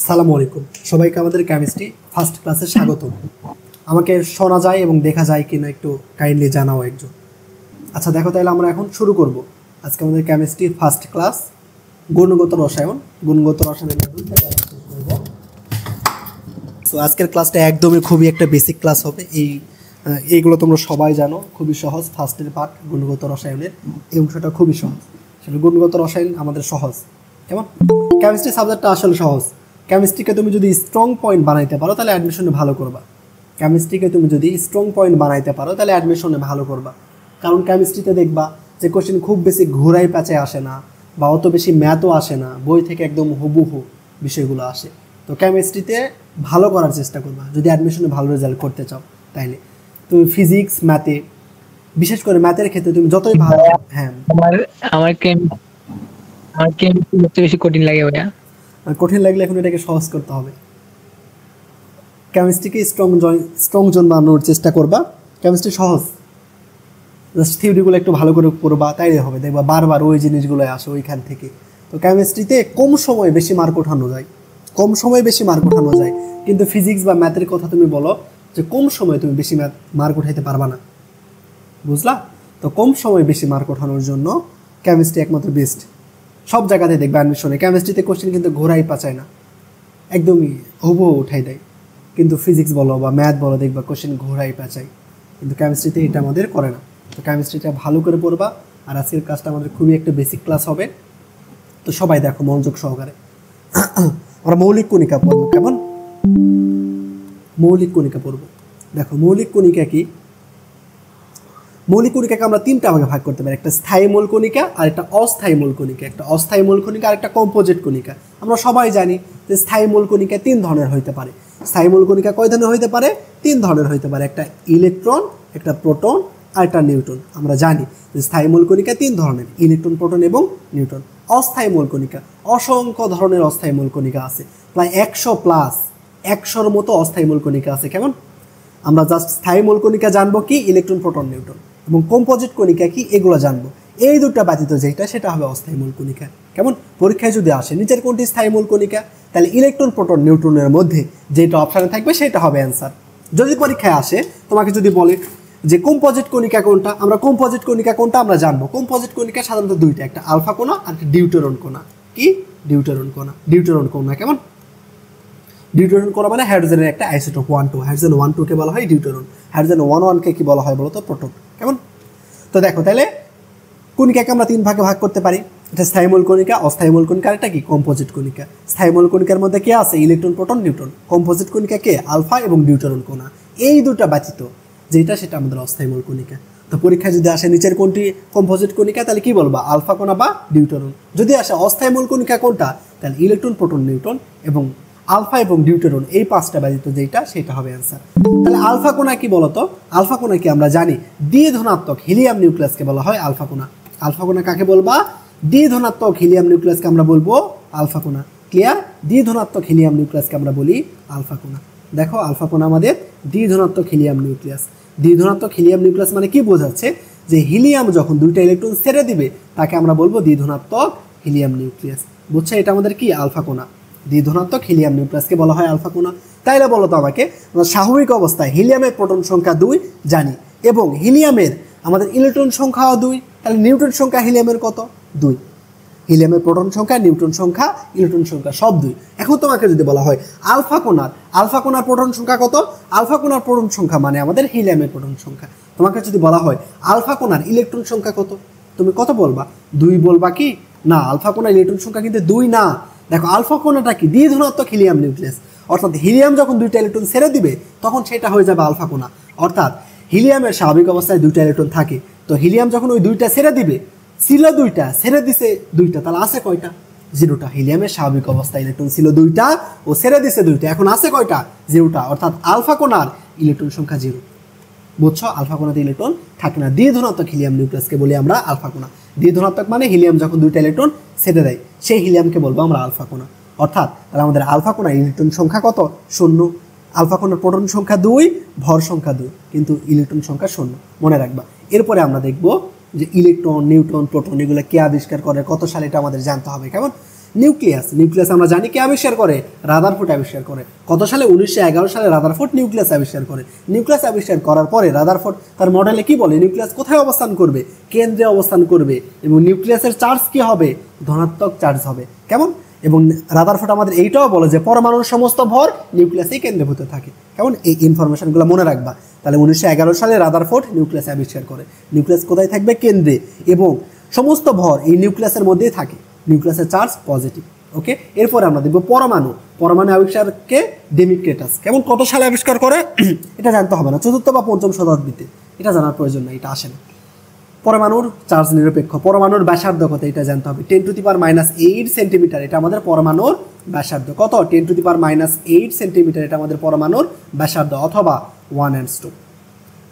সালামু আলাইকুম সবাইকে আমাদের কেমিস্ট্রি ফার্স্ট ক্লাসে স্বাগত। আমাকে শোনা যায় এবং দেখা যায় কিনা একটু কাইন্ডলি জানাও একজন। আচ্ছা দেখো, তাহলে আমরা এখন শুরু করব। আজকে আমাদের কেমিস্ট্রি ফার্স্ট ক্লাস গুণগত রসায়ন। গুণগত রসায়নের দুইটা ক্লাস করব। সো আজকের ক্লাসটা একদমই খুবই একটা বেসিক ক্লাস হবে। এইগুলো তোমরা সবাই জানো, খুবই সহজ। ফার্স্টের পার্ট গুণগত রসায়নের এই অংশটা খুবই সহজ। সেটা গুণগত রসায়ন আমাদের সহজ। কেমন? কেমিস্ট্রি সাবজেক্টটা আসলে সহজ। কেমিস্ট্রিকে তুমি যদি স্ট্রং পয়েন্ট বানাইতে পারো তাহলে অ্যাডমিশনে ভালো করবা। কেমিস্ট্রিকে তুমি যদি স্ট্রং পয়েন্ট বানাইতে পারো তাহলে অ্যাডমিশনে ভালো করবা। কারণ কেমিস্ট্রিতে দেখবা যে কোশ্চেন খুব বেশি ঘোরাই প্যাচে আসে না, বা অত বেশি ম্যাথও আসে না, বই থেকে একদম হুবহু বিষয়গুলো আসে। তো কেমিস্ট্রিতে ভালো করার চেষ্টা করবা যদি অ্যাডমিশনে ভালো রেজাল্ট করতে চাও। তাইলে তুমি ফিজিক্স, ম্যাথে, বিশেষ করে ম্যাথের ক্ষেত্রে তুমি যতই ভালো। হ্যাঁ, আমার কেমিস্ট্রি সবচেয়ে বেশি কঠিন লাগে ভাইয়া। কঠিন লাগলে এখন এটাকে সহজ করতে হবে। কেমিস্ট্রিকে স্ট্রং জোন বানানোর চেষ্টা করবা। কেমিস্ট্রি সহজ, জাস্ট থিওরিগুলো একটু ভালো করে পড়বা, তাইলে হবে। দেখবা বারবার ওই জিনিসগুলো আসে ওইখান থেকে। তো কেমিস্ট্রিতে কম সময়ে বেশি মার্ক ওঠানো যায়, কম সময়ে বেশি মার্ক ওঠানো যায়। কিন্তু ফিজিক্স বা ম্যাথের কথা তুমি বলো যে কম সময়ে তুমি বেশি মার্ক উঠাইতে পারবা না, বুঝলা? তো কম সময়ে বেশি মার্ক ওঠানোর জন্য কেমিস্ট্রি একমাত্র বেস্ট। সব জায়গাতে দেখবে অ্যাডমিশনে কেমিস্ট্রিতে কোশ্চেন কিন্তু ঘোরাই পাচায় না, একদমই হুবহু উঠাই দেয়। কিন্তু ফিজিক্স বলো বা ম্যাথ বলো, দেখবা কোশ্চেন ঘোরাই পাচায়। কিন্তু কেমিস্ট্রিতে এটা আমাদের করে না। তো কেমিস্ট্রিটা ভালো করে পড়বা। আর আজকের ক্লাসটা আমাদের খুবই একটা বেসিক ক্লাস হবে। তো সবাই দেখো মনোযোগ সহকারে। আমরা মৌলিক কণিকা পড়বো। কেমন? মৌলিক কণিকা পড়বো। দেখো মৌলিক কণিকা কি? মৌলিক কণিকাকে আমরা তিনটা ভাগে ভাগ করতে পারি। একটা স্থায়ী মূল কণিকা, আর একটা অস্থায়ী মূল কণিকা, একটা অস্থায়ী মূল কণিকা, আর একটা কম্পোজিট কণিকা। আমরা সবাই জানি যে স্থায়ী মূল কণিকা তিন ধরনের হইতে পারে। স্থায়ী মূল কণিকা কয় ধরনের হইতে পারে? তিন ধরনের হইতে পারে। একটা ইলেকট্রন, একটা প্রোটন, আর একটা নিউট্রন। আমরা জানি যে স্থায়ী মূল কণিকা তিন ধরনের, ইলেকট্রন, প্রোটন এবং নিউট্রন। অস্থায়ী মূল কণিকা অসংখ্য ধরনের অস্থায়ী মূল কণিকা আছে, প্রায় 100+, 100-র মতো অস্থায়ী মূল কণিকা আছে। কেমন? আমরা জাস্ট স্থায়ী মূল কণিকা জানবো কি, ইলেকট্রন, প্রোটন, নিউট্রন, এবং কম্পোজিট কণিকা কি, এগুলো জানবো। এই দুটো ব্যতীত যেটা, সেটা হবে অস্থায়ী মূল কণিকা। কেমন? পরীক্ষায় যদি আসে নিচের কোনটি স্থায়ী মূল কণিকা, তাহলে ইলেকট্রন, প্রোটন, নিউট্রনের মধ্যে যেটা অপশানে থাকবে সেটা হবে অ্যান্সার। যদি পরীক্ষায় আসে তোমাকে যদি বলে যে কম্পোজিট কণিকা কোনটা, আমরা কম্পোজিট কণিকা কোনটা আমরা জানবো। কম্পোজিট কণিকা সাধারণত দুইটা, একটা আলফা কণা আর একটা ডিউটেরন কণা। কি? ডিউটেরন কণা। ডিউটেরন কণা কেমন? ডিউটেরন কণা মানে হাইড্রোজেনের একটা আইসোটোপ 1,2। হাইড্রোজেন 1,2-কে বলা হয় ডিউটেরন। হাইড্রোজেন 1,1-কে কি বলা হয় বলো তো? প্রোটন। কেমন? তো দেখো, তাহলে কণিকাকে আমরা তিন ভাগে ভাগ করতে পারি। এটা স্থায়ী মূল কণিকা, অস্থায়ী মূল কণিকা, আর এটা কি কম্পোজিট কণিকা। স্থায়ী মূল কণিকার মধ্যে কে আছে? Electron, proton, neutron. কম্পোজিট কণিকা কে? আলফা এবং ডিউটেরন কণা। এই দুটা ব্যতীত যেটা, সেটা আমাদের অস্থায়ী মূল কণিকা। তো পরীক্ষায় যদি আসে নিচের কোনটি কম্পোজিট কণিকা, তাহলে কি বলবা? আলফা কণা বা ডিউটেরন। যদি আসে অস্থায়ী মূল কণিকা কোনটা, তাহলে ইলেকট্রন, প্রোটন, নিউট্রন এবং আলফা এবং ডিউটেরন, এই পাঁচটা ব্যতীত যেটা, সেটা হবে অ্যান্সার। তাহলে আলফা কোণা কি বলতো? আলফা কোণা কি আমরা জানি, দ্বি ধনাত্মক হিলিয়াম নিউক্লিয়াসকে বলা হয় আলফা কোণা। আলফা কোণা কাকে বলবা? দ্বি ধনাত্মক হিলিয়াম নিউক্লিয়াসকে আমরা বলবো আলফা কোণা। ক্লিয়ার? দ্বি ধনাত্মক হিলিয়াম নিউক্লিয়াসকে আমরা বলি আলফা কোণা। দেখো আলফা কোণা আমাদের দ্বি ধনাত্মক হিলিয়াম নিউক্লিয়াস। দ্বি ধনাত্মক হিলিয়াম নিউক্লিয়াস মানে কি বোঝাচ্ছে? যে হিলিয়াম যখন দুইটা ইলেকট্রন ছেড়ে দিবে তাকে আমরা বলবো দ্বি ধনাত্মক হিলিয়াম নিউক্লিয়াস। বুঝছে? এটা আমাদের কি? আলফা কোণা। দ্বি ধনাত্মক হিলিয়াম নিউক্লিয়াসকে বলা হয় আলফা কোণা। তাইলে বলো তো আমাকে, আমরা স্বাভাবিক অবস্থায় হিলিয়ামের প্রোটন সংখ্যা 2 জানি, এবং হিলিয়ামের আমাদের ইলেকট্রন সংখ্যাও 2। তাহলে নিউট্রন সংখ্যা হিলিয়ামের কত? 2। হিলিয়ামের প্রোটন সংখ্যা, নিউট্রন সংখ্যা, ইলেকট্রন সংখ্যা সব 2। এখন তোমাকে যদি বলা হয় আলফা কোণার প্রোটন সংখ্যা কত? আলফা কোণার প্রোটন সংখ্যা মানে আমাদের হিলিয়ামের প্রোটন সংখ্যা। তোমাকে যদি বলা হয় আলফা কোণার ইলেকট্রন সংখ্যা কত, তুমি কত বলবা? 2 বলবা কি? না, আলফা কোণার ইলেকট্রন সংখ্যা কিন্তু 2 না। দেখো আলফা কোণাটা কি? দ্বি ধনাত্মক হিলিয়াম নিউক্লিয়াস। অর্থাৎ হিলিয়াম যখন দুইটা ইলেকট্রন ছেড়ে দিবে তখন সেটা হয়ে যাবে আলফা কোণা। অর্থাৎ হিলিয়ামের স্বাভাবিক অবস্থায় দুইটা ইলেকট্রন থাকে। তো হিলিয়াম যখন ওই দুইটা ছেড়ে দিবে, ছিল দুইটা, ছেড়ে দিছে দুইটা, তাহলে আছে কয়টা? 0টা। হিলিয়ামের স্বাভাবিক অবস্থায় ইলেকট্রন ছিল 2টা, ও ছেড়ে দিছে 2টা, এখন আছে কয়টা? 0টা। অর্থাৎ আলফা কোণার ইলেকট্রন সংখ্যা 0। বুঝছো? আলফা কোণাতে ইলেকট্রন থাকে না। দ্বি ধনাত্মক হিলিয়াম নিউক্লিয়াসকে বলি আমরা আলফা কোণা। দ্বি ধনাত্মক মানে হিলিয়াম যখন দুইটা ইলেকট্রন ছেড়ে দেয়, সেই হিলিয়ামকে বলবো আমরা আলফা কোণা। অর্থাৎ তাহলে আমাদের আলফা কোণার ইলেকট্রন সংখ্যা কত? 0। আলফা কোণার প্রোটন সংখ্যা 2, ভর সংখ্যা 2, কিন্তু ইলেকট্রন সংখ্যা 0। মনে রাখবা। এরপরে আমরা দেখব যে ইলেকট্রন, নিউট্রন, প্রোটন এগুলো কে আবিষ্কার করে, কত সালে, এটা আমাদের জানতে হবে। কেমন? নিউক্লিয়াস, নিউক্লিয়াস আমরা জানি কে আবিষ্কার করে, রাদারফোর্ড আবিষ্কার করে। কত সালে? 1911 সালে রাদারফোর্ড নিউক্লিয়াস আবিষ্কার করে। নিউক্লিয়াস আবিষ্কার করার পরে রাদারফোর্ড তার মডেলে কি বলে, নিউক্লিয়াস কোথায় অবস্থান করবে, কেন্দ্রে অবস্থান করবে, এবং নিউক্লিয়াসের চার্জ কি হবে, ধনাত্মক চার্জ হবে। কেমন? এবং রাদারফোর্ড আমাদের এইটাও বলে যে পরমাণুর সমস্ত ভর নিউক্লিয়াসেই কেন্দ্রীভূত থাকে। কেমন? এই ইনফরমেশনগুলো মনে রাখবা। তাহলে 1911 সালে রাদারফোর্ড নিউক্লিয়াস আবিষ্কার করে। নিউক্লিয়াস কোথায় থাকবে? কেন্দ্রে, এবং সমস্ত ভর এই নিউক্লিয়াসের মধ্যেই থাকে। নিউক্লিয়াসের চার্জ পজিটিভ। ওকে, এরপরে আমরা দেখব পরমাণু। পরমাণু আবিষ্কারকে ডেমিক্রেটাস। কেমন? কত সালে আবিষ্কার করে এটা জানতে হবে না, 4th বা 5ম শতাব্দীতে, এটা জানার প্রয়োজন না, এটা আসে না। পরমাণুর চার্জ নিরপেক্ষ। পরমাণুর ব্যাসার্ধ কত এটা জানতে হবে, 10⁻⁸ সেন্টিমিটার, এটা আমাদের পরমাণুর ব্যাসার্ধ। কত? 10⁻⁸ সেন্টিমিটার, এটা আমাদের পরমাণুর ব্যাসার্ধ, অথবা 1/2।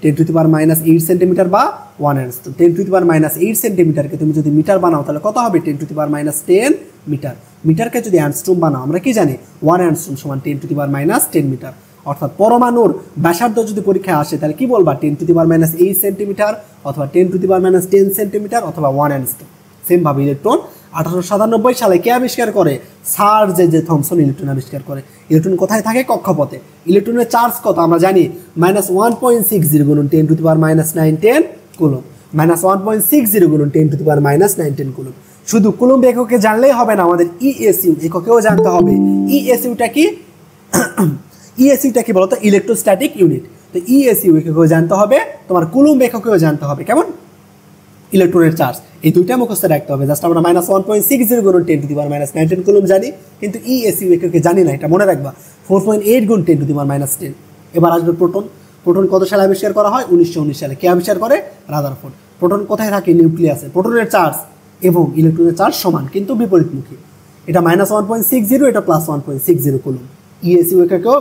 10⁻⁸ সেন্টিমিটার বা 1/2। 10⁻⁸ সেন্টিমিটারকে তুমি যদি মিটার বানাও তাহলে কত হবে? 10⁻10 মিটার। মিটারকে যদি অ্যাংস্ট্রম বানাও, আমরা কি জানি 1 অ্যাংস্ট্রম সমান 10⁻10 মিটার। অর্থাৎ পরমাণুর ব্যাসার্ধ যদি পরীক্ষায় আসে তাহলে কি বলবা? 10⁻8 সেন্টিমিটার, অথবা 10⁻10 সেন্টিমিটার, অথবা 1 অ্যাংস্ট্রম। সেমভাবে ইলেকট্রন 1897 সালে কে আবিষ্কার করে? স্যার জে থমসন ইলেকট্রন আবিষ্কার করে। ইলেকট্রন কোথায় থাকে? কক্ষপথে। ইলেকট্রনের চার্জ কত আমরা জানি, -1.60 গুণন 10⁻9 কুলম। -1.60 গুণন 10⁻9 কুলম। শুধু কুলম্ব এককে জানলেই হবে না, আমাদের ইএসইউ এককেও জানতে হবে। ইএসইউটা কি? ইএসইউটা কি বলতো? Electrostatic unit. তো ইএসইউ এককেও জানতে হবে, তোমার কুলম্ব এককেও জানতে হবে। কেমন? ইলেকট্রনের চার্জ, এই দুইটা মুখস্থ রাখতে হবে। জাস্ট আমরা -1.60 গুণন 10⁻9 কুলম জানি, কিন্তু ইএসইউ এককে জানি না, এটা মনে রাখবা। 4.8 গুণ 10⁻10। এবার আসবে প্রোটন। প্রোটন কত সালে আবিষ্কার করা হয়? 1919 সালে। কে আবিষ্কার করে? রাদারফোর্ড। প্রোটন কোথায় থাকে? নিউক্লিয়াসে। প্রোটনের চার্জ এবং ইলেকট্রনের চার্জ সমান কিন্তু বিপরীতমুখী। এটা -1.60, এটা +1.60 কুলম। ইএসইউ এককেও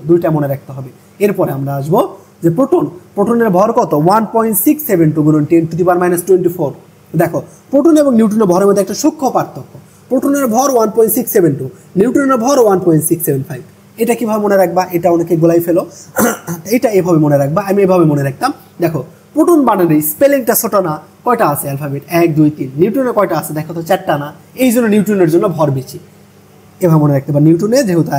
দুইটা মনে রাখতে হবে। এরপরে আমরা আসবো যে প্রোটন। প্রোটনের ভর কত? 1.672 গুণন 10⁻24। দেখো, প্রোটন এবং নিউট্রনের ভরের মধ্যে একটা সূক্ষ্ম পার্থক্য। প্রোটনের ভর 1.672, নিউট্রনের ভর 1.675। এটা কিভাবে মনে রাখবা? এটা অনেকে গোলাই ফেলো। এটা এভাবে মনে রাখবা, আমি এভাবে মনে রাখতাম। দেখো, প্রোটন বানানের স্পেলিংটা ছোট না, কয়টা আছে অ্যালফাবেট? 1 2 3। নিউট্রনের কয়টা আছে? দেখো তো 4টা না, এই জন্য নিউট্রনের জন্য ভর বেশি। এভাবে মনে রাখতে পারো। নিউটনে যেহেতু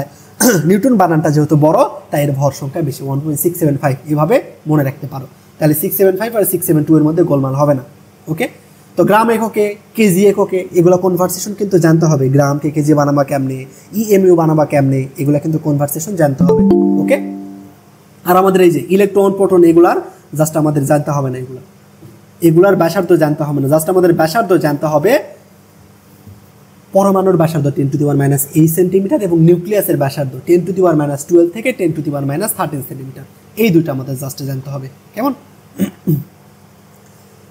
নিউটন বানানটা যেহেতু বড়, তাই এর ভর সংখ্যা বেশি, 1.675। এভাবে মনে রাখতে পারো। তাহলে 675 আর 672 এর মধ্যে গোলমাল হবে না। ওকে, তো গ্রাম এককে, কেজি এককে, এগুলো কনভার্সেশন কিন্তু জানতে হবে। গ্রামকে কেজি বানাবা কেমনে, ইএমইউ বানাবা কেমনে, এগুলো কিন্তু কনভার্সেশন জানতে হবে। ওকে, আর আমাদের এই যে ইলেকট্রন, প্রোটন, এগুলার জাস্ট আমাদের জানতে হবে না, এগুলার ব্যাসার্ধ জানতে হবে না, জাস্ট আমাদের ব্যাসার্ধ জানতে হবে। পরমাণুর ব্যাসার্ধ 10⁻8 সেন্টিমিটার এবং নিউক্লিয়াসের ব্যাসার্ধ 10⁻12 থেকে 10⁻13 সেন্টিমিটার। এই দুটো আমাদের জাস্ট জানতে হবে। কেমন?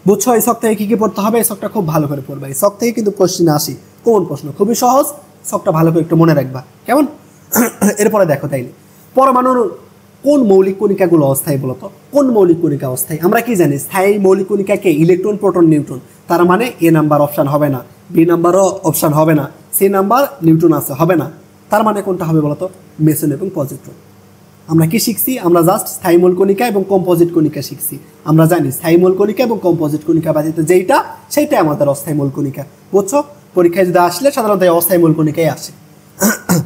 বুঝছো? এই শখ থেকে কি পড়তে হবে? এই শখটা খুব ভালো করে পড়বা। এই শখ থেকে কিন্তু কোশ্চিন আসি। কোন প্রশ্ন? খুবই সহজ, শখটা ভালো করে একটু মনে রাখবা। কেমন? এরপরে দেখো, তাইলে পরমাণুর কোন মৌলিক কণিকাগুলো অস্থায়ী বলতো? কোন মৌলিক কণিকা অস্থায়ী? আমরা কি জানি? স্থায়ী মৌলিক কণিকাকে ইলেকট্রন, প্রোটন, নিউট্রন। তার মানে এ নাম্বার অপশান হবে না, বি নাম্বারও অপশান হবে না, সি নাম্বার নিউট্রন আছে, হবে না। তার মানে কোনটা হবে বলতো? মেসন এবং পজিট্রন। আমরা কি শিখছি? আমরা জাস্ট স্থায়ী মূল কণিকা এবং কম্পোজিট কণিকা শিখছি। আমরা জানি স্থায়ী মূল কণিকা এবং কম্পোজিট কণিকা ব্যতীত যেইটা, সেইটাই আমাদের অস্থায়ী মূল কণিকা। বুঝছো? পরীক্ষায় যদি আসলে সাধারণত অস্থায়ী মূল কণিকাই আসে।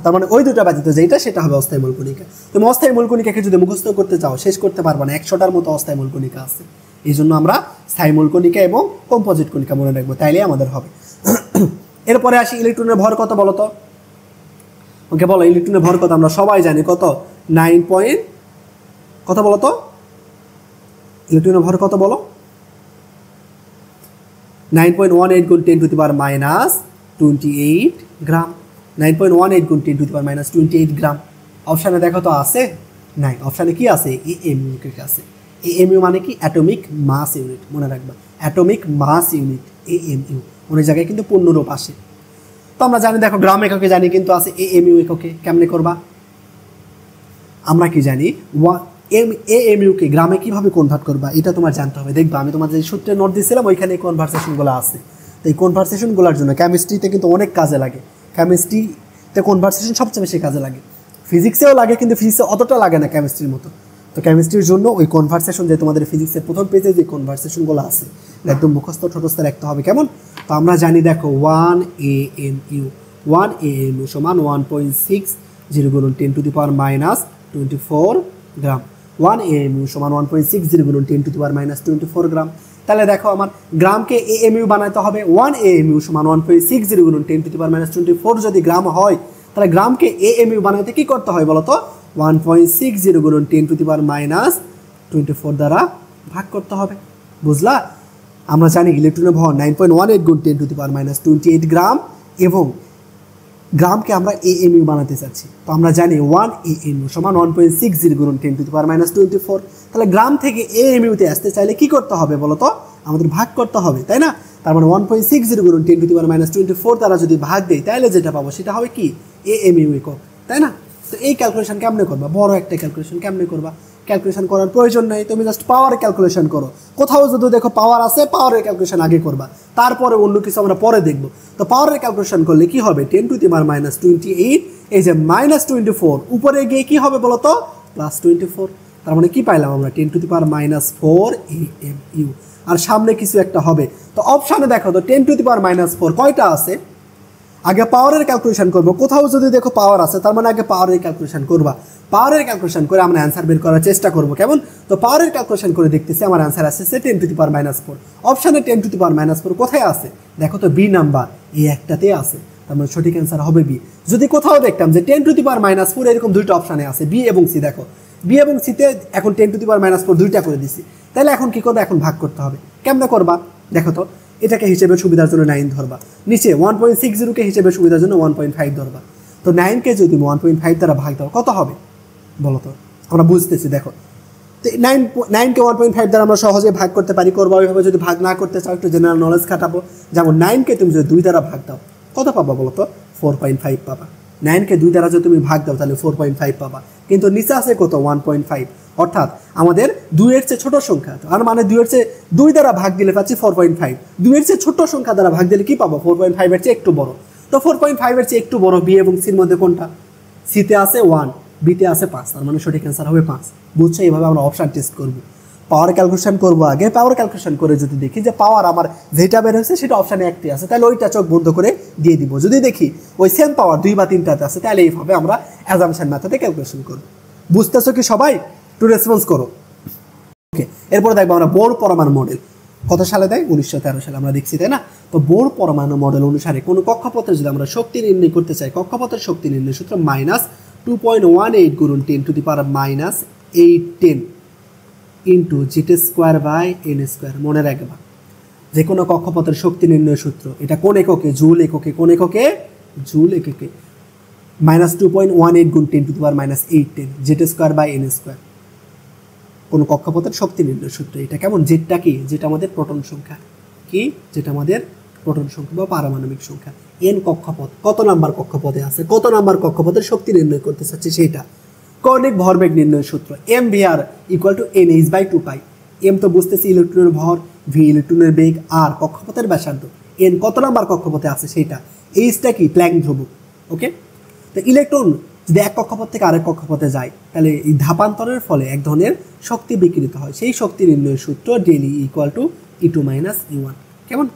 তার মানে ওই দুটা ব্যতীত যেইটা, সেটা হবে অস্থায়ী মূল কণিকা। তুমি অস্থায়ী মূল কণিকাকে যদি মুখস্থ করতে চাও, শেষ করতে পারবা না, 100টার মতো অস্থায়ী মূল কণিকা আছে। এই জন্য আমরা স্থায়ী মূল কণিকা এবং কম্পোজিট কণিকা মনে রাখবো, তাইলেই আমাদের হবে। এরপরে আসি, ইলেকট্রনের ভর কত বলো তো? ওকে, বলো ইলেকট্রনের ভর কত? আমরা সবাই জানি কত? 9 কত বলো তো? ইলেকট্রনের ভর কত বলো? 9.18 গুণ 10⁻28 গ্রাম। 9.18 গুণ 10⁻28 গ্রাম। অপশানে দেখো তো আছে? নাই। অপশানে কি আছে? এএমইউ আছে। এএমইউ মানে কি? Atomic mass unit. মনে রাখবা, অ্যাটমিক মাস ইউনিট, এএমইউ। অনেক জায়গায় কিন্তু পূর্ণরূপ আসে। তো আমরা জানি, দেখো গ্রাম এককে জানি, কিন্তু আছে এএমইউ এককে। কেমনে করবা? আমরা কি জানি? এএমইউকে গ্রামে কিভাবে কনভার্ট করবা, এটা তোমার জানতে হবে। দেখবা, আমি তোমার যে সূত্রে নোট দিয়েছিলাম ওইখানে এই কনভার্সেশনগুলো আছে। তো এই কনভার্সেশনগুলোর জন্য কেমিস্ট্রিতে কিন্তু অনেক কাজে লাগে। কেমিস্ট্রিতে কনভার্সেশন সবচেয়ে বেশি কাজে লাগে। ফিজিক্সেও লাগে, কিন্তু ফিজিক্সে অতটা লাগে না কেমিস্ট্রির মতো। তো কেমিস্ট্রির জন্য ওই কনভার্সেশন, যে তোমাদের ফিজিক্সের প্রথম পেজে যে কনভার্সেশনগুলো আছে, একদম মুখস্থ ঠোঁটস্থ রাখতে হবে। কেমন? তো আমরা জানি, দেখো 1 AMU 1 AMU সমান 1.60 গুণন 10 to the power minus 24 gram. 1 AMU সমান 1.60 গুণন 10 টু দি পাওয়ার মাইনাস 24 গ্রাম। তাহলে দেখো আমার গ্রামকে AMU বানাতে হবে। 1 AMU সমান 1.60 গুণন 10 টু দি পাওয়ার মাইনাস 24 যদি গ্রাম হয়, তাহলে গ্রামকে AMU বানাতে কি করতে হয় বলো তো? 1.60 গুণন 10 টু দি পাওয়ার মাইনাস 24 দ্বারা ভাগ করতে হবে। বুঝলা? আমরা জানি ইলেকট্রনের ভর 9.18 গুণ 10 টু দি পাওয়ার মাইনাস 28 গ্রাম, এবং গ্রামকে আমরা AMU বানাতে চাচ্ছি। তো আমরা জানি 1 AMU সমান 1.60 গুণন 10 টু দি পাওয়ার মাইনাস 24। তাহলে গ্রাম থেকে AMUতে আসতে চাইলে কি করতে হবে বলো তো? আমাদের ভাগ করতে হবে, তাই না? তার মানে 1.60 গুণন 10 টু দি পাওয়ার মাইনাস 24 দ্বারা যদি ভাগ দেই, তাহলে যেটা পাবো সেটা হবে কি? AMU একক, তাই না? তো এই ক্যালকুলেশন কেমনে করবা? বড় একটা ক্যালকুলেশন কেমনে করবা? ক্যালকুলেশন করার প্রয়োজন নেই, তুমি জাস্ট পাওয়ারের ক্যালকুলেশন করো। কোথাও যদি দেখো পাওয়ার আছে, পাওয়ারের ক্যালকুলেশন আগে করবা, তারপরে অন্য কিছু আমরা পরে দেখবো। তো পাওয়ারের ক্যালকুলেশন করলে কি হবে? 10 টু দি পাওয়ার মাইনাস 28, এই যে মাইনাস 24 উপরে গিয়ে কি হবে বলো তো? প্লাস 24। তার মানে কি পাইলাম আমরা? 10 to the power minus 4 AMU। আর সামনে কিছু একটা হবে। তো অপশানে দেখো তো 10 টু দি পাওয়ার মাইনাস 4 কয়টা আছে? আগে পাওয়ারের ক্যালকুলেশন করবো। কোথাও যদি দেখো পাওয়ার আছে, তার মানে আগে পাওয়ারের ক্যালকুলেশন করবা। পাওয়ারের ক্যালকুলেশন করে আমরা অ্যান্সার বের করার চেষ্টা করবো। কেমন? তো পাওয়ারের ক্যালকুলেশন করে দেখতেছি আমার অ্যান্সার আসছে 10 টু দি পাওয়ার মাইনাস 4। অপশানে 10 টু দি পাওয়ার মাইনাস 4 কোথায় আছে? দেখো তো বি নাম্বার, এই একটাতে আছে। তার মানে সঠিক অ্যান্সার হবে বি। যদি কোথাও দেখতাম যে 10 টু দি পাওয়ার মাইনাস 4 এরকম দুইটা অপশানে আছে, বি এবং সি, দেখো বি এবং সিতে এখন 10 টু দি পাওয়ার মাইনাস 4 দুইটা করে দিছি। তাহলে এখন কি করবো? এখন ভাগ করতে হবে। কেমনে করবা? দেখো তো, এটাকে হিসেবে সুবিধার জন্য 9 ধরবা, নিচে 1.60কে হিসেবে সুবিধার জন্য 1.5 ধরবা। তো 9কে যদি 1.5 দ্বারা ভাগ দাও কত হবে বলো তো? আমরা বুঝতেছি, দেখো তো 9কে 1.5 দ্বারা আমরা সহজে ভাগ করতে পারি। করবা ওইভাবে। যদি ভাগ না করতে চাও, একটু জেনারেল নলেজ খাটাবো। যেমন 9কে তুমি যদি 2 দ্বারা ভাগ দাও কত পাবা বলো তো? 4.5 পাবা। 9কে 2 দ্বারা যদি তুমি ভাগ দাও তাহলে 4.5 পাবা। কিন্তু নিচে আছে কত? 1.5। অর্থাৎ আমাদের 2 এর চেয়ে ছোট সংখ্যা, আর মানে 2 এর চেয়ে 2 দ্বারা ভাগ দিলে পাচ্ছি 4.5। 2 এর চেয়ে ছোট সংখ্যা দ্বারা ভাগ দিলে কি পাবো? 4.5 এর চেয়ে একটু বড়। তো 4.5 এর চেয়ে একটু বড় বি এবং সির মধ্যে কোনটা? সিতে আছে 1, বিতে আছে 5, তার মানে সঠিক অ্যান্সার হবে 5। বুঝছো? এইভাবে আমরা অপশান টেস্ট করবো। পাওয়ার ক্যালকুলেশন করবো আগে। পাওয়ার ক্যালকুলেশন করে যদি দেখি যে পাওয়ার আমার যেটা বের হয়েছে সেটা অপশানে একটি আছে, তাহলে ওইটা চোখ বন্ধ করে দিয়ে দিব। যদি দেখি ওই সেম পাওয়ার 2 বা 3টাতে আছে, তাহলে এইভাবে আমরা অ্যাজাম্পশন মেথডে ক্যালকুলেশন করবো। বুঝতেছো কি সবাই? একটু রেসপন্স করো। ওকে, এরপরে দেখবো আমরা বোর পরমাণু মডেল কত সালে দেয়? 1913 সালে আমরা দেখছি, তাই না? তো বোর পরমাণু মডেল অনুসারে কোনো কক্ষপথে যদি আমরা শক্তি নির্ণয় করতে চাই, কক্ষপথের শক্তি নির্ণয় সূত্র মাইনাস 2.18 গুণন 10 to the power minus 810 into GT square by N square. মনে রাখবা, যে কোনো কক্ষপথের শক্তি নির্ণয় সূত্র, এটা কোন এককে? জুল এককে। কোন এককে? জুল এককে। মাইনাস 2.18 গুণ 10 to the power minus 810 GT square by N square. কোন কক্ষপথের শক্তি নির্ণয় সূত্র এটা। কেমন? যেটা কি? যেটা আমাদের প্রোটন সংখ্যা। কি? যেটা আমাদের প্রোটন সংখ্যা বা পারমাণবিক সংখ্যা। এন কক্ষপথ কত নাম্বার কক্ষপথে আছে, কত নাম্বার কক্ষপথের শক্তি নির্ণয় করতে চাচ্ছি সেইটা। কৌণিক ভরবেগ নির্ণয় সূত্র M V R equal to N H by 2 pi. M তো বুঝতেছি ইলেকট্রনের ভর, ভি ইলেকট্রনের বেগ, আর কক্ষপথের ব্যাসার্ধ। এন কত নাম্বার কক্ষপথে আছে সেইটা। এইচটা কি? প্ল্যাঙ্ক ধ্রুবক। ওকে, তো ইলেকট্রন যদি এক কক্ষপথ থেকে আরেক কক্ষপথে যায়, তাহলে এই ধাপান্তরের ফলে এক ধরনের শক্তি বিকিরিত হয়। সেই শক্তি নির্ণয়ের সূত্র daily equal to E2 minus E1। কেমন?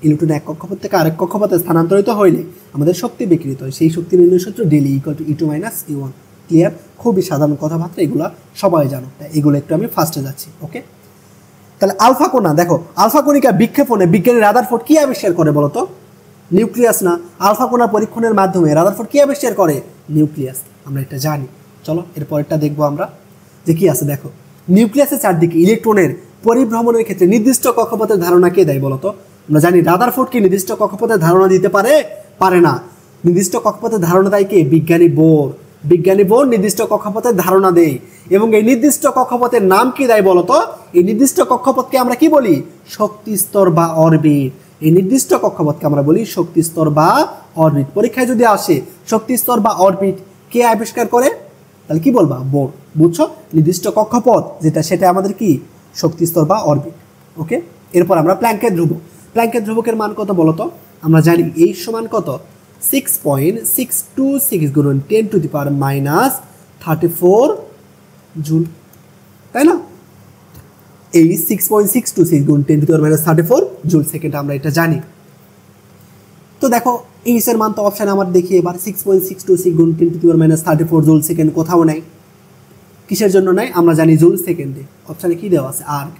ইলেকট্রন এক কক্ষপথ থেকে আরেক কক্ষপথে স্থানান্তরিত হইলে আমাদের শক্তি বিকিরিত হয়। সেই শক্তি নির্ণয়ের সূত্র daily equal to E2 minus E1। Clear? খুবই সাধারণ কথাবার্তা, এগুলো সবাই জানো। এগুলো একটু আমি ফার্স্টে যাচ্ছি। ওকে, তাহলে আলফা কণা, দেখো আলফা কণিকা বিক্ষেপণে বিজ্ঞানী রাদারফোর্ড কি আবিষ্কার করে বলতো? নিউক্লিয়াস না? আলফা কণা পরীক্ষণের মাধ্যমে রাদারফোর্ড কি আবিষ্কার করে? নিউক্লিয়াস। আমরা এটা জানি। চলো এরপরেরটা দেখবো আমরা যে কি আছে। দেখো, নিউক্লিয়াসের চারদিকে ইলেকট্রনের পরিভ্রমণের ক্ষেত্রে নির্দিষ্ট কক্ষপথের ধারণা কে দেয় বলতো? আমরা জানি রাদারফোর্ড কি নির্দিষ্ট কক্ষপথের ধারণা দিতে পারে? পারে না। নির্দিষ্ট কক্ষপথের ধারণা দেয় কে? বিজ্ঞানী বোর। বিজ্ঞানী বোর নির্দিষ্ট কক্ষপথের ধারণা দেয়, এবং এই নির্দিষ্ট কক্ষপথের নাম কি দেয় বলতো? এই নির্দিষ্ট কক্ষপথকে আমরা কি বলি? শক্তি স্তর বা অরবিট। এই নির্দিষ্ট কক্ষপথকে আমরা বলি শক্তি স্তর বা অরবিট। পরীক্ষায় যদি আসে শক্তি স্তর বা অরবিট কে আবিষ্কার করে, তাহলে কি বলবা? বোর। বুঝছো? নির্দিষ্ট কক্ষপথ যেটা, সেটা আমাদের কি? শক্তি স্তর বা অরবিট। ওকে, এরপর আমরা প্ল্যাঙ্কের ধ্রুবক। প্ল্যাঙ্কের ধ্রুবকের মান কত বলতো? আমরা জানি এইচ সমান কত? 6.626 গুণন 10 to the power minus 34 joule, তাই না? এই 6.626 গুণ 10 to the power minus 34 joule second, আমরা এটা জানি। তো দেখো এইচ এর মান তো অপশানে আমার দেখি এবার 6.626 গুণ 10⁻34 জুল সেকেন্ড, কোথাও নাই। কিসের জন্য নাই? আমরা জানি জুল সেকেন্ডে। অপশানে কি দেওয়া আছে? আর্গ।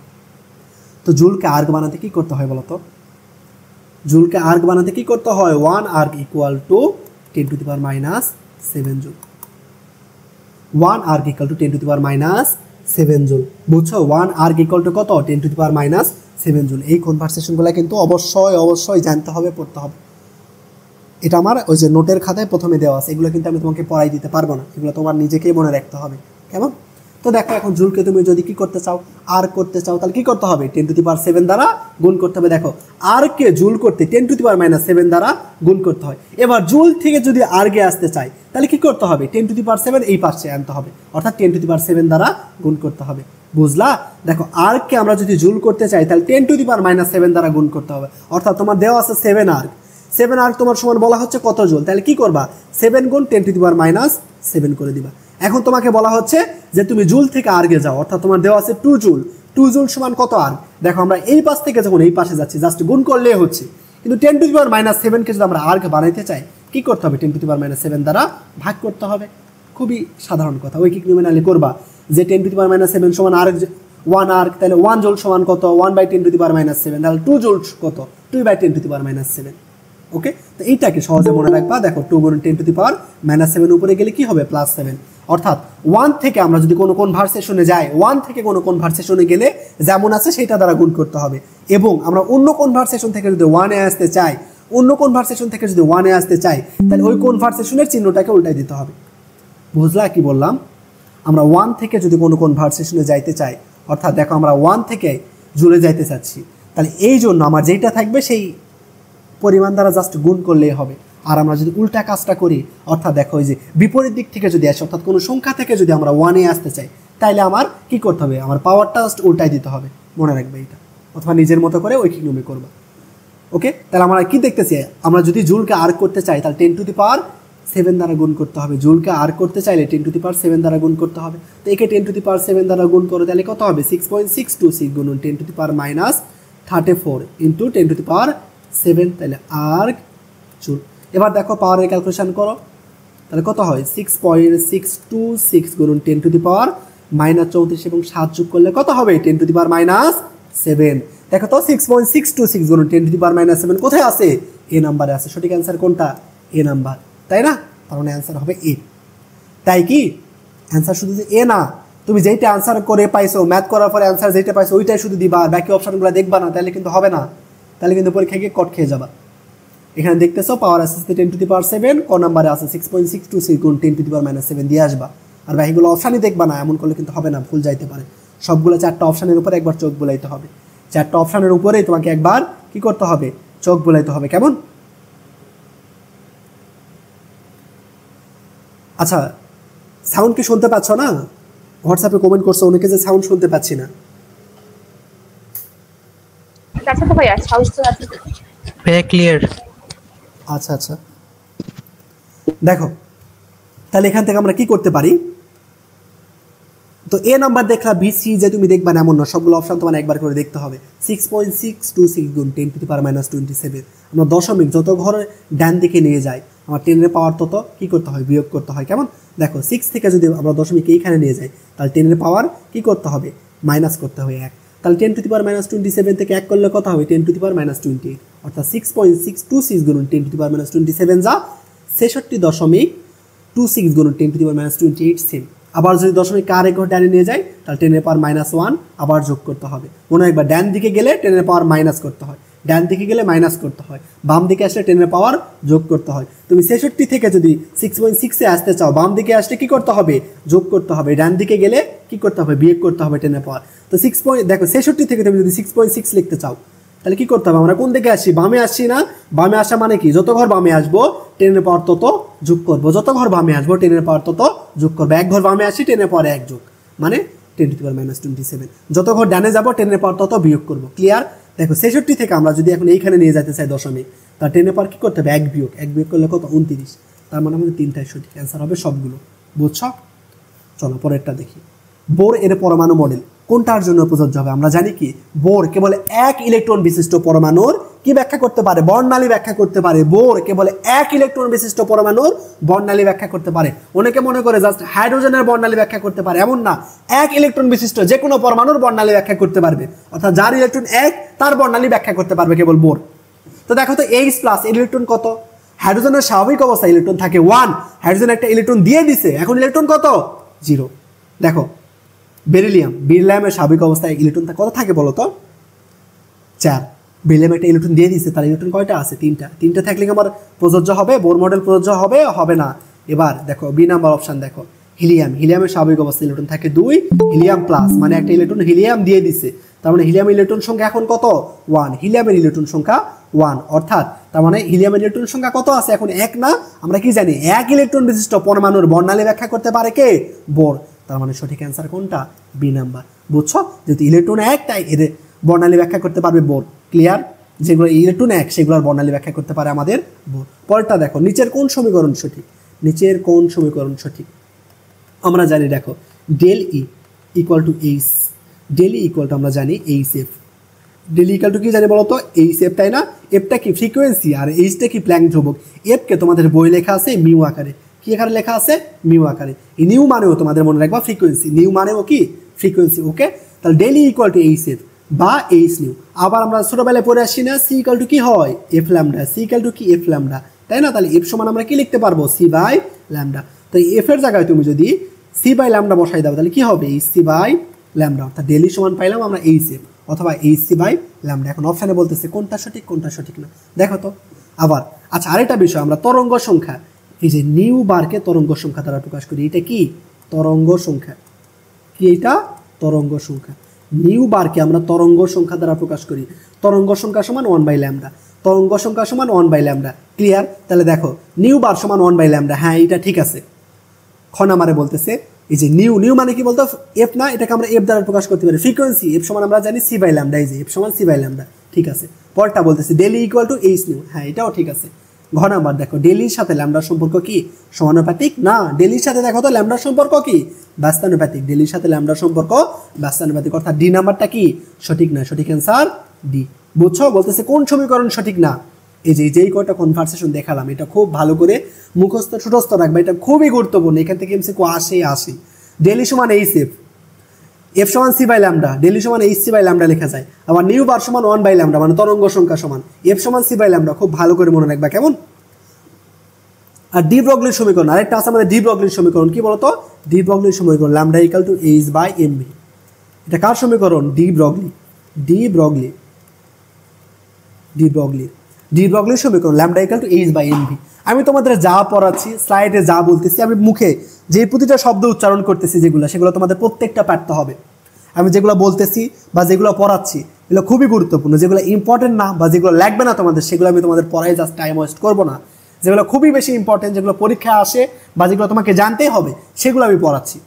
তো জুলকে আর্গ বানাতে কি করতে হয় বলতো? জুলকে আর্গ বানাতে কি করতে হয়? 1 erg equal to 10⁻7 joule. 1 erg equal to 10⁻7 joule. বুঝছো? 1 আর্গ ইকুয়াল টু কত? 10⁻7 জুল। এই কনভারসেশনগুলো কিন্তু অবশ্যই জানতে হবে, পড়তে হবে। এটা আমার ওই যে নোটের খাতায় প্রথমে দেওয়া আছে, এগুলো কিন্তু আমি তোমাকে পড়াই দিতে পারবো না, এগুলো তোমার নিজেকেই মনে রাখতে হবে। কেমন? তো দেখো এখন জুলকে তুমি যদি কি করতে চাও? আর করতে চাও, তাহলে কি করতে হবে? 10⁻7 দ্বারা গুণ করতে হবে। দেখো আরকে জুল করতে 10⁻7 দ্বারা গুণ করতে হয়। এবার জুল থেকে যদি আর্গে আসতে চাই তাহলে কি করতে হবে? 10⁻7 এই পাশে আনতে হবে, অর্থাৎ 10⁻7 দ্বারা গুণ করতে হবে। বুঝলা? দেখো আর্গকে আমরা যদি জুল করতে চাই তাহলে 10⁻7 দ্বারা গুণ করতে হবে, অর্থাৎ তোমার দেওয়া আছে 7 আর্গ। 7 আর্গ তোমার সমান বলা হচ্ছে কত জুল? তাহলে কি করবা? 7 গুণ 10⁻7 করে দিবা। এখন তোমাকে বলা হচ্ছে যে তুমি জুল থেকে আর্গে যাও, অর্থাৎ তোমার দেওয়া আছে 2 জুল। 2 জুল সমান কত আর্গ? দেখো আমরা এই পাশ থেকে যখন এই পাশে যাচ্ছি জাস্ট গুণ করলেই হচ্ছে, কিন্তু 10⁻7 কে যদি আমরা আর্গ বানাইতে চাই কি করতে হবে? 10⁻7 দ্বারা ভাগ করতে হবে। খুবই সাধারণ কথা, ঐকিক নিউমেনালি করবা যে 10⁻7 সমান আর্গ 1 আর্গ, তাহলে 1 জুল সমান কত? 1/10�7। তাহলে 2 জুল কত? 2/10�7। ওকে, তো এইটাকে সহজে মনে রাখবা। দেখো 2 গুণ 10⁻7 উপরে গেলে কি হবে? +7। অর্থাৎ 1 থেকে আমরা যদি কোনো কনভারসেশনে যাই, 1 থেকে কোনো কনভারসেশনে গেলে যেমন আছে সেটা দ্বারা গুণ করতে হবে। এবং আমরা অন্য কনভারসেশন থেকে যদি 1-এ আসতে চাই, তাহলে ওই কনভারসেশনের চিহ্নটাকে উল্টাই দিতে হবে। বুঝলা কি বললাম? আমরা 1 থেকে যদি কোনো কনভারসেশনে যাইতে চাই, অর্থাৎ দেখো আমরা 1 থেকে জুলে যাইতে চাচ্ছি, তাহলে এই জন্য আমার যেইটা থাকবে সেই পরিমাণ দ্বারা জাস্ট গুণ করলেই হবে। আর আমরা যদি উল্টা কাজটা করি, অর্থাৎ দেখো ওই যে বিপরীত দিক থেকে যদি আসি, অর্থাৎ কোনো সংখ্যা থেকে যদি আমরা 1-এ আসতে চাই, তাহলে আমার কি করতে হবে? আমার পাওয়ারটা জাস্ট উল্টাই দিতে হবে। মনে রাখবে এটা, অথবা নিজের মতো করে ঐকিক নিয়মে করবা। ওকে, তাহলে আমরা কি দেখতেছি? আমরা যদি জুলকে আর্গ করতে চাই তাহলে 10⁻7 দ্বারা গুণ করতে হবে। জুলকে আর্গ করতে চাইলে 10⁻7 দ্বারা গুণ করতে হবে। তো একে 10⁻7 দ্বারা গুণ করে তাহলে কত হবে? 6.626 গুণন 10⁻34 ইন্টু 10⁻7, তাহলে আর্গ জুল। এবার দেখো পাওয়ারের ক্যালকুলেশন করো, তাহলে কত হয়? 6.626 গুণন 10⁻34 এবং 7 যোগ করলে কত হবে? 10⁻7। দেখো তো 6.626 গুণন 10⁻7 কোথায় আছে? এ নাম্বারে আছে। সঠিক অ্যান্সার কোনটা? এ নাম্বার, তাই না? তার মানে অ্যান্সার হবে এ। তাই কি? অ্যান্সার শুধু যে এ না, তুমি যেইটা অ্যান্সার করে পাইছো, ম্যাথ করার পরে অ্যান্সার যেটা পাইছো ওইটাই শুধু দিবা, বাকি অপশনগুলো দেখবা না, তাহলে কিন্তু হবে না। তাহলে কিন্তু পরীক্ষায় গিয়ে কট খেয়ে যাবা। এখানে দেখতেছো পাওয়ার আছে 10⁻7, ক নাম্বারে আছে 6.626 গুণ 10⁻7 দিয়ে আসবা। আর বাকিগুলো অপশানই দেখবা না, এমন করলে কিন্তু হবে না, ভুল যাইতে পারে। সবগুলো 4টা অপশানের উপরে একবার চোখ বোলাইতে হবে। 4টা অপশানের উপরেই তোমাকে একবার কি করতে হবে? চোখ বোলাইতে হবে। কেমন? আচ্ছা, সাউন্ড কি শুনতে পাচ্ছ না? হোয়াটসঅ্যাপে কমেন্ট করছো অনেকে যে সাউন্ড শুনতে পাচ্ছি না। আচ্ছা তো ভাইয়া সাউন্ড তো আছে, ভাইয়া ক্লিয়ার। আচ্ছা, দেখো তাহলে এখান থেকে আমরা কি করতে পারি? তো এ নাম্বার দেখলা, বি সি যে তুমি দেখবা না এমন না, সবগুলো অপশন তোমার একবার করে দেখতে হবে। 6.626 গুণ 10⁻27। আমরা দশমিক যত ঘর ডান দিকে নিয়ে যাই, আমার 10-এর পাওয়ার তত কি করতে হয়? বিয়োগ করতে হয়। কেমন? দেখো 6 থেকে যদি আমরা দশমিক এইখানে নিয়ে যাই, তাহলে 10-এর পাওয়ার কি করতে হবে? মাইনাস করতে হবে 1। তাহলে 10⁻27 থেকে 1 করলে কত হবে? 10⁻28। অর্থাৎ 6.626 গুণ 10⁻27 যা 66.26 গুণ 10⁻28 সেম। আবার যদি দশমিক কার এক ঘর ডানে নিয়ে যায় তাহলে 10-এর পাওয়ার -1 আবার যোগ করতে হবে। মনে একবার ডান দিকে গেলে 10-এর পাওয়ার মাইনাস করতে হয়, ডান দিকে গেলে মাইনাস করতে হয়, বাম দিকে আসলে 10-এর পাওয়ার যোগ করতে হয়। তুমি 66 থেকে যদি 6.6-এ আসতে চাও, বাম দিকে আসলে কি করতে হবে? যোগ করতে হবে। ডান দিকে গেলে কি করতে হবে? বিয়োগ করতে হবে 10-এর পাওয়ার। তো দেখো 66 থেকে তুমি যদি 6.6 লিখতে চাও তাহলে কি করতে হবে? আমরা কোন দিকে আসছি? বামে আসছি না? বামে আসা মানে কি? যত ঘর বামে আসবো 10-এর পাওয়ার তত যোগ করবো, যত ঘর বামে আসবো 10-এর পাওয়ার তত যোগ করবো। এক ঘর বামে আসি 10-এর পাওয়ার 1 যোগ, মানে 10⁻27। যত ঘর ডানে যাবো 10-এর পাওয়ার তত বিয়োগ করবো। ক্লিয়ার? দেখো 66 থেকে আমরা যদি এখন এইখানে নিয়ে যেতে চাই দশমিক, তার 10-এর পাওয়ার কি করতে হবে? 1 বিয়োগ করলে কত? 29। তার মানে আমাদের 3টাই সঠিক অ্যান্সার হবে সবগুলো। বুঝছো? চলো পরেরটা দেখি। বোর এর পরমাণু মডেল কোনটার জন্য প্রযোজ্য হবে? আমরা জানি কি বোর কেবল 1 ইলেকট্রন বিশিষ্ট পরমাণুর কি ব্যাখ্যা করতে পারে? বর্ণালী ব্যাখ্যা করতে পারে। বোর কেবল এক ইলেকট্রন বিশিষ্ট পরমাণুর বর্ণালী ব্যাখ্যা করতে পারে। অনেকে মনে করে জাস্ট হাইড্রোজেনের বর্ণালী ব্যাখ্যা করতে পারে, এমন না, এক ইলেকট্রন বিশিষ্ট যে কোনো পরমাণুর বর্ণালী ব্যাখ্যা করতে পারবে, অর্থাৎ যার ইলেকট্রন এক তার বর্ণালী ব্যাখ্যা করতে পারবে কেবল বোর। তো দেখো তো H প্লাস ইলেকট্রন কত? হাইড্রোজেনের স্বাভাবিক অবস্থায় ইলেকট্রন থাকে 1, হাইড্রোজেন একটা ইলেকট্রন দিয়ে দিছে, এখন ইলেকট্রন কত? 0। দেখো বেরিলিয়ামের স্বাভাবিক অবস্থায় ইলেকট্রন কত থাকে বলো তো? 4। বেরিলিয়াম একটা ইলেকট্রন দিয়ে দিছে, তার ইলেকট্রন কয়টা আছে? 3টা থাকলে আমার প্রযোজ্য হবে, বোর মডেল প্রযোজ্য হবে? হবে না। এবার দেখো বি নাম্বার অপশন দেখো, হিলিয়ামের স্বাভাবিক অবস্থায় ইলেকট্রন থাকে 2, হিলিয়াম প্লাস মানে একটা ইলেকট্রন হিলিয়াম দিয়ে দিছে, তার মানে হিলিয়ামের ইলেকট্রন সংখ্যা এখন কত? 1। হিলিয়ামের ইলেকট্রন সংখ্যা 1, অর্থাৎ তার মানে হিলিয়ামের ইলেকট্রন সংখ্যা কত আছে এখন? 1 না? আমরা কি জানি এক ইলেকট্রন বিশিষ্ট পরমাণুর বর্ণালী ব্যাখ্যা করতে পারে কে? বোর। তার মানে সঠিক অ্যান্সার কোনটা? B number. বুঝছো? যেহেতু ইলেকট্রন 1 তাই এর বর্ণালী ব্যাখ্যা করতে পারবে বোর। ক্লিয়ার? যেগুলো ইলেকট্রন 1 সেগুলোর বর্ণালী ব্যাখ্যা করতে পারে আমাদের বোর। পরেরটা দেখো, নিচের কোন সমীকরণ সঠিক? আমরা জানি দেখো del E equal to H, del E equal to আমরা জানি এইচএফ। ডেল ইকুয়াল টু কি জানি বলো তো? এইচএফ, তাই না? এফটা কি ফ্রিকোয়েন্সি আর এইচটা কি প্ল্যাঙ্ক ধ্রুবক। এফকে তোমাদের বই লেখা আছে মিউ আকারে। কি আকারে লেখা আছে? মিউ আকারে। এই নিউ মানেও তোমাদের মনে রাখবা ফ্রিকোয়েন্সি, নিউ মানেও কি ফ্রিকোয়েন্সি। ওকে, তাহলে del E equal to HF বা এইচ নিউ। আবার আমরা ছোটবেলায় পড়ে আসি না, সি ইকুয়াল টু কি হয়? F lambda. C equal to কি? এফ ল্যামডা, তাই না? তাহলে এফ সমান আমরা কি লিখতে পারবো? C by lambda. তো এফ এর জায়গায় তুমি যদি সি বাই ল্যামডা বসাই দাও তাহলে কি হবে? এইচ সি বাই ল্যামডা, অর্থাৎ ডেলি সমান পাইলাম আমরা এইচ এফ অথবা এইচ সি বাই ল্যামডা। এখন অপশানে বলতেছে কোনটা সঠিক না। দেখো তো আবার। আচ্ছা, আরেকটা বিষয়, আমরা তরঙ্গ সংখ্যা, এই যে নিউ বারকে তরঙ্গ সংখ্যা দ্বারা প্রকাশ করি। এটা কি? তরঙ্গ সংখ্যা। কি এটা? তরঙ্গ সংখ্যা। নিউ বারকে আমরা তরঙ্গ সংখ্যা দ্বারা প্রকাশ করি। তরঙ্গ সংখ্যা সমান 1 বাই ল্যামডা, তরঙ্গ সংখ্যা সমান 1 বাই ল্যামডা। ক্লিয়ার? তাহলে দেখো নিউ বার সমান 1 বাই ল্যামডা, হ্যাঁ এটা ঠিক আছে। খ নাম্বারে বলতেছে এই যে নিউ মানে কি বলতো? এফ না, এটাকে আমরা এফ দ্বারা প্রকাশ করতে পারি। ফ্রিকোয়েন্সি এফ সমান আমরা জানি সি বাই ল্যামডা, এই যে এফ সমান সি বাই ল্যামডা, ঠিক আছে। পরটা বলতেছে del equal to H nu, হ্যাঁ এটাও ঠিক আছে। ঘ নাম্বার দেখো, ডেলির সাথে ল্যামডার সম্পর্ক কি? সমানুপাতিক না। ডেলির সাথে দেখো তো ল্যামডার সম্পর্ক কি? ব্যস্তানুপাতিক। ডেলির সাথে ল্যামডার সম্পর্ক ব্যস্তানুপাতিক, অর্থাৎ ডি নাম্বারটা কি? সঠিক না। সঠিক অ্যান্সার ডি। বুঝছো? বলতেছে কোন সমীকরণ সঠিক না। এই যেই কয়টা কনভারসেশন দেখালাম এটা খুব ভালো করে মুখস্থ ছোটস্থ রাখবে, এটা খুবই গুরুত্বপূর্ণ। এখান থেকে এমসিকিউ আসে। ডেলি সমান এইচ এফ, এফ সমান সি বাই ল্যামডা, ডেলি সমান এইচ সি বাই ল্যামডা লেখা যায়। আবার নিউ বার সমান 1 বাই ল্যামডা মানে তরঙ্গ সংখ্যা সমান এফ সমান সি বাই ল্যামডা। খুব ভালো করে মনে রাখবা, কেমন? আর ডি ব্রগলির সমীকরণ আরেকটা আছে আমাদের। ডি ব্রগলির সমীকরণ কি বলতো? ডি ব্রগলির সমীকরণ lambda equal to H by M V. এটা কার সমীকরণ? ডি ব্রগলির সমীকরণ lambda equal to H by M V. আমি তোমাদের যা পড়াচ্ছি, স্লাইডে যা বলতেছি, আমি মুখে যে প্রতিটা শব্দ উচ্চারণ করতেছি সেগুলো তোমাদের প্রত্যেকটা পারতে হবে। আমি যেগুলো বলতেছি বা যেগুলো পড়াচ্ছি এগুলো খুবই গুরুত্বপূর্ণ। যেগুলো ইম্পর্টেন্ট না বা যেগুলো লাগবে না তোমাদের, সেগুলো আমি তোমাদের পড়াই জাস্ট টাইম ওয়েস্ট করবো না। যেগুলো খুবই বেশি ইম্পর্টেন্ট, যেগুলো পরীক্ষায় আসে বা যেগুলো তোমাকে জানতেই হবে, সেগুলো আমি পড়াচ্ছি।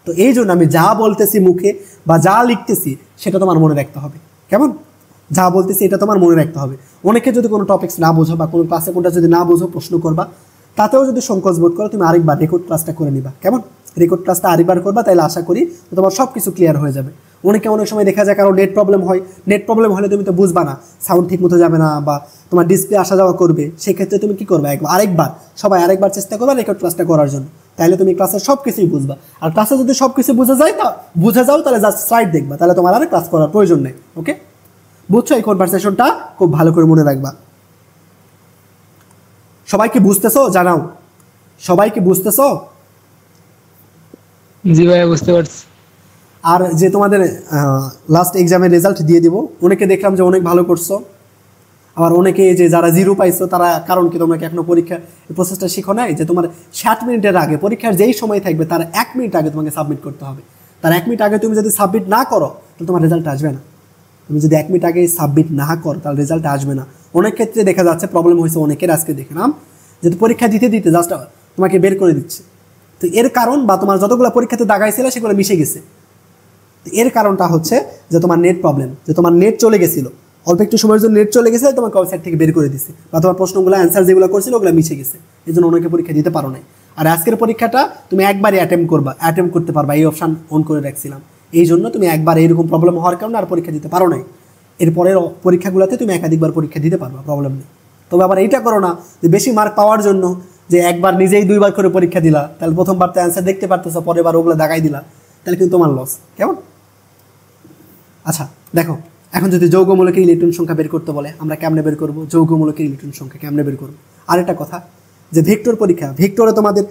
তো এই জন্য আমি যা বলতেছি মুখে বা যা লিখতেছি সেটা তোমার মনে রাখতে হবে, কেমন? যা বলতেছি এটা তোমার মনে রাখতে হবে। অনেকে যদি কোনো টপিক্স না বোঝো বা কোনো ক্লাসে কোনটা যদি না বোঝো প্রশ্ন করবা, তাতেও যদি সংকোচ বোধ করো তুমি আরেকবার রেকর্ড ক্লাসটা করে নিবা, কেমন? রেকর্ড ক্লাসটা আরেকবার করবা, তাহলে আশা করি তোমার সব কিছু ক্লিয়ার হয়ে যাবে। অনেক সময় দেখা যায় কারো নেট প্রবলেম হয়, নেট প্রবলেম হলে তুমি তো বুঝবা না, সাউন্ড ঠিক মতো যাবে না বা তোমার ডিসপ্লে আসা যাওয়া করবে। সেক্ষেত্রে তুমি কি করবে? আরেকবার চেষ্টা করবা রেকর্ড ক্লাসটা করার জন্য, তাহলে তুমি ক্লাসের সব কিছুই বুঝবা। আর ক্লাসে যদি সব কিছু বুঝে যাও তাহলে জাস্ট স্লাইড দেখবা, তাহলে তোমার আর ক্লাস করার প্রয়োজন নেই। ওকে, বুঝছো? এই কনভারসেশনটা খুব ভালো করে মনে রাখবা। সবাই কি বুঝতেছো? জানাও, সবাই কি বুঝতেছো? জি ভাইয়া, বুঝতে পারছি। আর যে তোমাদের লাস্ট এক্সামের রেজাল্ট দিয়ে দিব, অনেকে দেখলাম যে অনেক ভালো করছো, আবার অনেকে যে যারা 0 পাইছো তারা, কারণ কি তোমরা কি এখনো পরীক্ষা প্রসেসটা শিখো নাই যে তোমার 60 মিনিটের আগে, পরীক্ষার যেই সময় থাকবে তার 1 মিনিট আগে তোমাকে সাবমিট করতে হবে। তার 1 মিনিট আগে তুমি যদি সাবমিট না করো তাহলে তোমার রেজাল্ট আসবে না। তুমি যদি 1 মিনিট আগে সাবমিট না করো তাহলে রেজাল্ট আসবে না। অনেক ক্ষেত্রে দেখা যাচ্ছে প্রবলেম হয়েছে অনেকের, আজকে দেখলাম যে পরীক্ষা দিতে জাস্ট তোমাকে বের করে দিচ্ছে। তো এর কারণ বা তোমার যতগুলো পরীক্ষাতে দাগাইছিল সেগুলো মিশে গেছে। তো এর কারণটা হচ্ছে যে তোমার নেট প্রবলেম, যে তোমার নেট চলে গেছিলো, অল্প একটু সময়ের জন্য নেট চলে গেছে, তোমাকে ওয়েবসাইট থেকে বের করে দিছে, বা তোমার প্রশ্নগুলো অ্যান্সার যেগুলো করছিল ওগুলো মিশে গেছে, এই জন্য অনেকে পরীক্ষা দিতে পারো নাই। আর আজকের পরীক্ষাটা তুমি একবারই অ্যাটেম্প করতে পারবা, এই অপশান অন করে রাখছিলাম। এই জন্য তুমি একবার এইরকম প্রবলেম হওয়ার কারণে আর পরীক্ষা দিতে পারো নাই। এরপরের পরীক্ষাগুলোতে তুমি একাধিকবার পরীক্ষা দিতে পারবা, প্রবলেম নেই। তবে আবার এইটা করো না যে বেশি মার্ক পাওয়ার জন্য যে একবার নিজেই 2বার করে পরীক্ষা দিলা, তাহলে প্রথমবার তো অ্যান্সার দেখতে পারতেছো, পরের বার ওগুলো দাগাই দিলা, তাহলে কিন্তু তোমার লস। কেমন? আচ্ছা দেখো, এখন যদি যৌগমূলকের ইলেকট্রন সংখ্যা বের করতে বলে আমরা কেমনে বের করবো? যৌগমূলকের ইলেকট্রন সংখ্যা কেমনে বের করবো? আরেকটা কথা, যে ভেক্টর পরীক্ষা, ভেক্টরে তোমাদের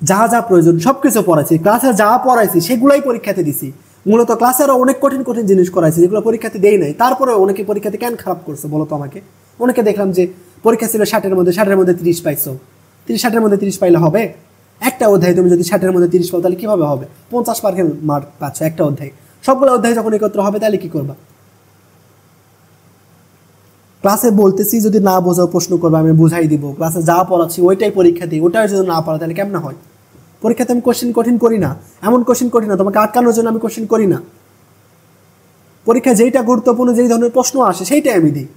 যা যা প্রয়োজন সব কিছু পড়াইছি, ক্লাসে যা পড়াইছি সেগুলাই পরীক্ষাতে দিছি। মূলত ক্লাসে আরও অনেক কঠিন কঠিন জিনিস করাইছি যেগুলো পরীক্ষাতে দেই নাই, তারপরে অনেকে পরীক্ষাতে কেন খারাপ করছে বলো তো আমাকে? অনেকে দেখলাম যে পরীক্ষা ছিল 60-এর মধ্যে 30 পাইছো, 60-এর মধ্যে 30 পাইলে হবে? একটা অধ্যায় তুমি যদি 60-এর মধ্যে 30 পাও তাহলে কীভাবে হবে? 50 মার্ক পাচ্ছ একটা অধ্যায়, সবগুলো অধ্যায় যখন একত্র হবে তাহলে কী করবা? ক্লাসে বলতেছি যদি না বোঝাও প্রশ্ন করবে, আমি বুঝাই দিব, ক্লাসে যা পড়াচ্ছি ওইটাই পরীক্ষা দিই, ওটাই যদি না পড়া তাহলে কেমন হয়? পরীক্ষাতে আমি কোশ্চেন কঠিন করি না, এমন কোশ্চেন করি না তোমাকে আটকানোর জন্য আমি কোশ্চেন করি না। পরীক্ষা যেইটা গুরুত্বপূর্ণ, যেই ধরনের প্রশ্ন আসে সেইটাই আমি দিই।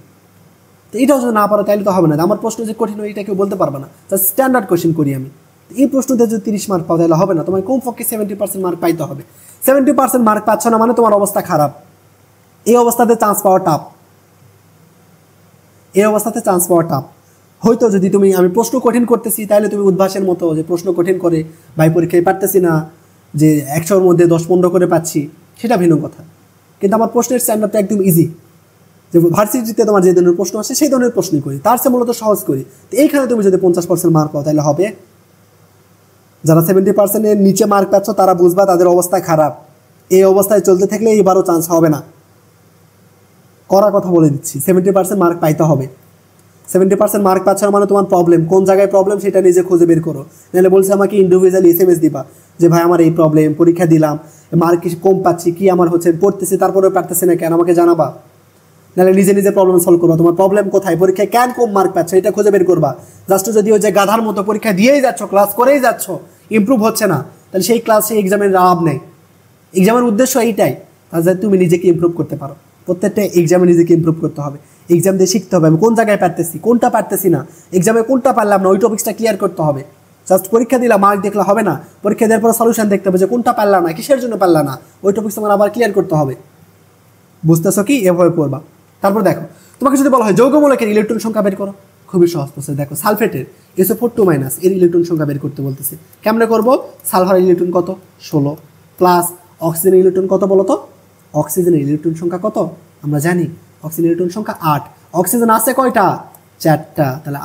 তো এইটাও যদি না পারো তাহলে তো হবে না। আমার প্রশ্ন যে কঠিন হয় এটা কেউ বলতে পারবে না, জাস্ট স্ট্যান্ডার্ড কোশ্চেন করি আমি। এই প্রশ্নতে যদি 30 মার্ক পাও তাহলে হবে না, তোমার কমপক্ষে 70% মার্ক পাইতে হবে। 70% মার্ক পাচ্ছ না মানে তোমার অবস্থা খারাপ। এই অবস্থাতে চান্স পাওয়া টাফ, এই অবস্থাতে চান্স পাওয়া টাফ। হয়তো যদি তুমি আমি প্রশ্ন কঠিন করতেছি তাহলে তুমি উদ্ভাসের মতো যে প্রশ্ন কঠিন করে ভাই পরীক্ষায় পারতেছি না, যে 100-এর মধ্যে 10-15 করে পাচ্ছি, সেটা ভিন্ন কথা। কিন্তু আমার প্রশ্নের স্ট্যান্ডার্ডটা একদম ইজি, যে ভার্সিটিতে তোমার যে ধরনের প্রশ্ন আসে সেই ধরনের প্রশ্নই করি, তার চেয়ে মূলত সহজ করি। তো এইখানে তুমি যদি 50% মার্ক পাও তাহলে হবে? যারা 70%-এর নিচে মার্ক পাচ্ছ তারা বুঝবা তাদের অবস্থা খারাপ। এই অবস্থায় চলতে থাকলে এইবারও চান্স হবে না, করার কথা বলে দিচ্ছি। 70% মার্ক পাইতে হবে। 70% মার্ক পাচ্ছ না মানে তোমার প্রবলেম, কোন জায়গায় প্রবলেম সেটা নিজে খুঁজে বের করো। নাহলে বলছে আমাকে ইন্ডিভিজুয়ালি SMS দিবা যে ভাই আমার এই প্রবলেম, পরীক্ষা দিলাম, মার্ক কিছু কম পাচ্ছি, কি আমার হচ্ছে, পড়তেছি তারপরেও পারতেছি না কেন, আমাকে জানাবা। নাহলে নিজে নিজে প্রবলেম সলভ করবা, তোমার প্রবলেম কোথায়, পরীক্ষায় কেন কম মার্ক পাচ্ছ এটা খুঁজে বের করবা। জাস্ট যদি ওই যে গাধার মতো পরীক্ষা দিয়েই যাচ্ছ, ক্লাস করেই যাচ্ছ, ইমপ্রুভ হচ্ছে না, তাহলে সেই ক্লাস সেই এক্সামের লাভ নেই। এক্সামের উদ্দেশ্য এইটাই, তাহলে তুমি নিজেকে ইমপ্রুভ করতে পারো। প্রত্যেকটা এক্সামে নিজেকে ইমপ্রুভ করতে হবে, এক্সাম দিয়ে শিখতে হবে আমি কোন জায়গায় পারতেছি, কোনটা পারতেছি না, এক্সামে কোনটা পারলাম না ওই টপিক্সটা ক্লিয়ার করতে হবে। জাস্ট পরীক্ষা দিলাম মার্ক দেখলে হবে না, পরীক্ষা দেওয়ার পরে সলিউশন দেখতে হবে যে কোনটা পারলা না, কিসের জন্য পারলা না, ওই টপিক্স তোমার আবার ক্লিয়ার করতে হবে। বুঝতেছো কি? এভাবে পড়বা। তারপর দেখো, তোমাকে যদি বলা হয় যৌগমূলকের ইলেকট্রন সংখ্যা বের করো, খুবই সহজ প্রসেস। দেখো সালফেটের SO4 এর ইলেকট্রন সংখ্যা বের করতে বলতেছে, কেমনে করবো? সালফার ইলেকট্রন কত? 16 প্লাস অক্সিজেন ইলেকট্রন কত বলো তো? অক্সিজেনের ইলেকট্রন সংখ্যা কত আমরা জানি, অক্সিজেন ইলেকট্রন সংখ্যা 8। অক্সিজেন আছে কয়টা? 4টা, তাহলে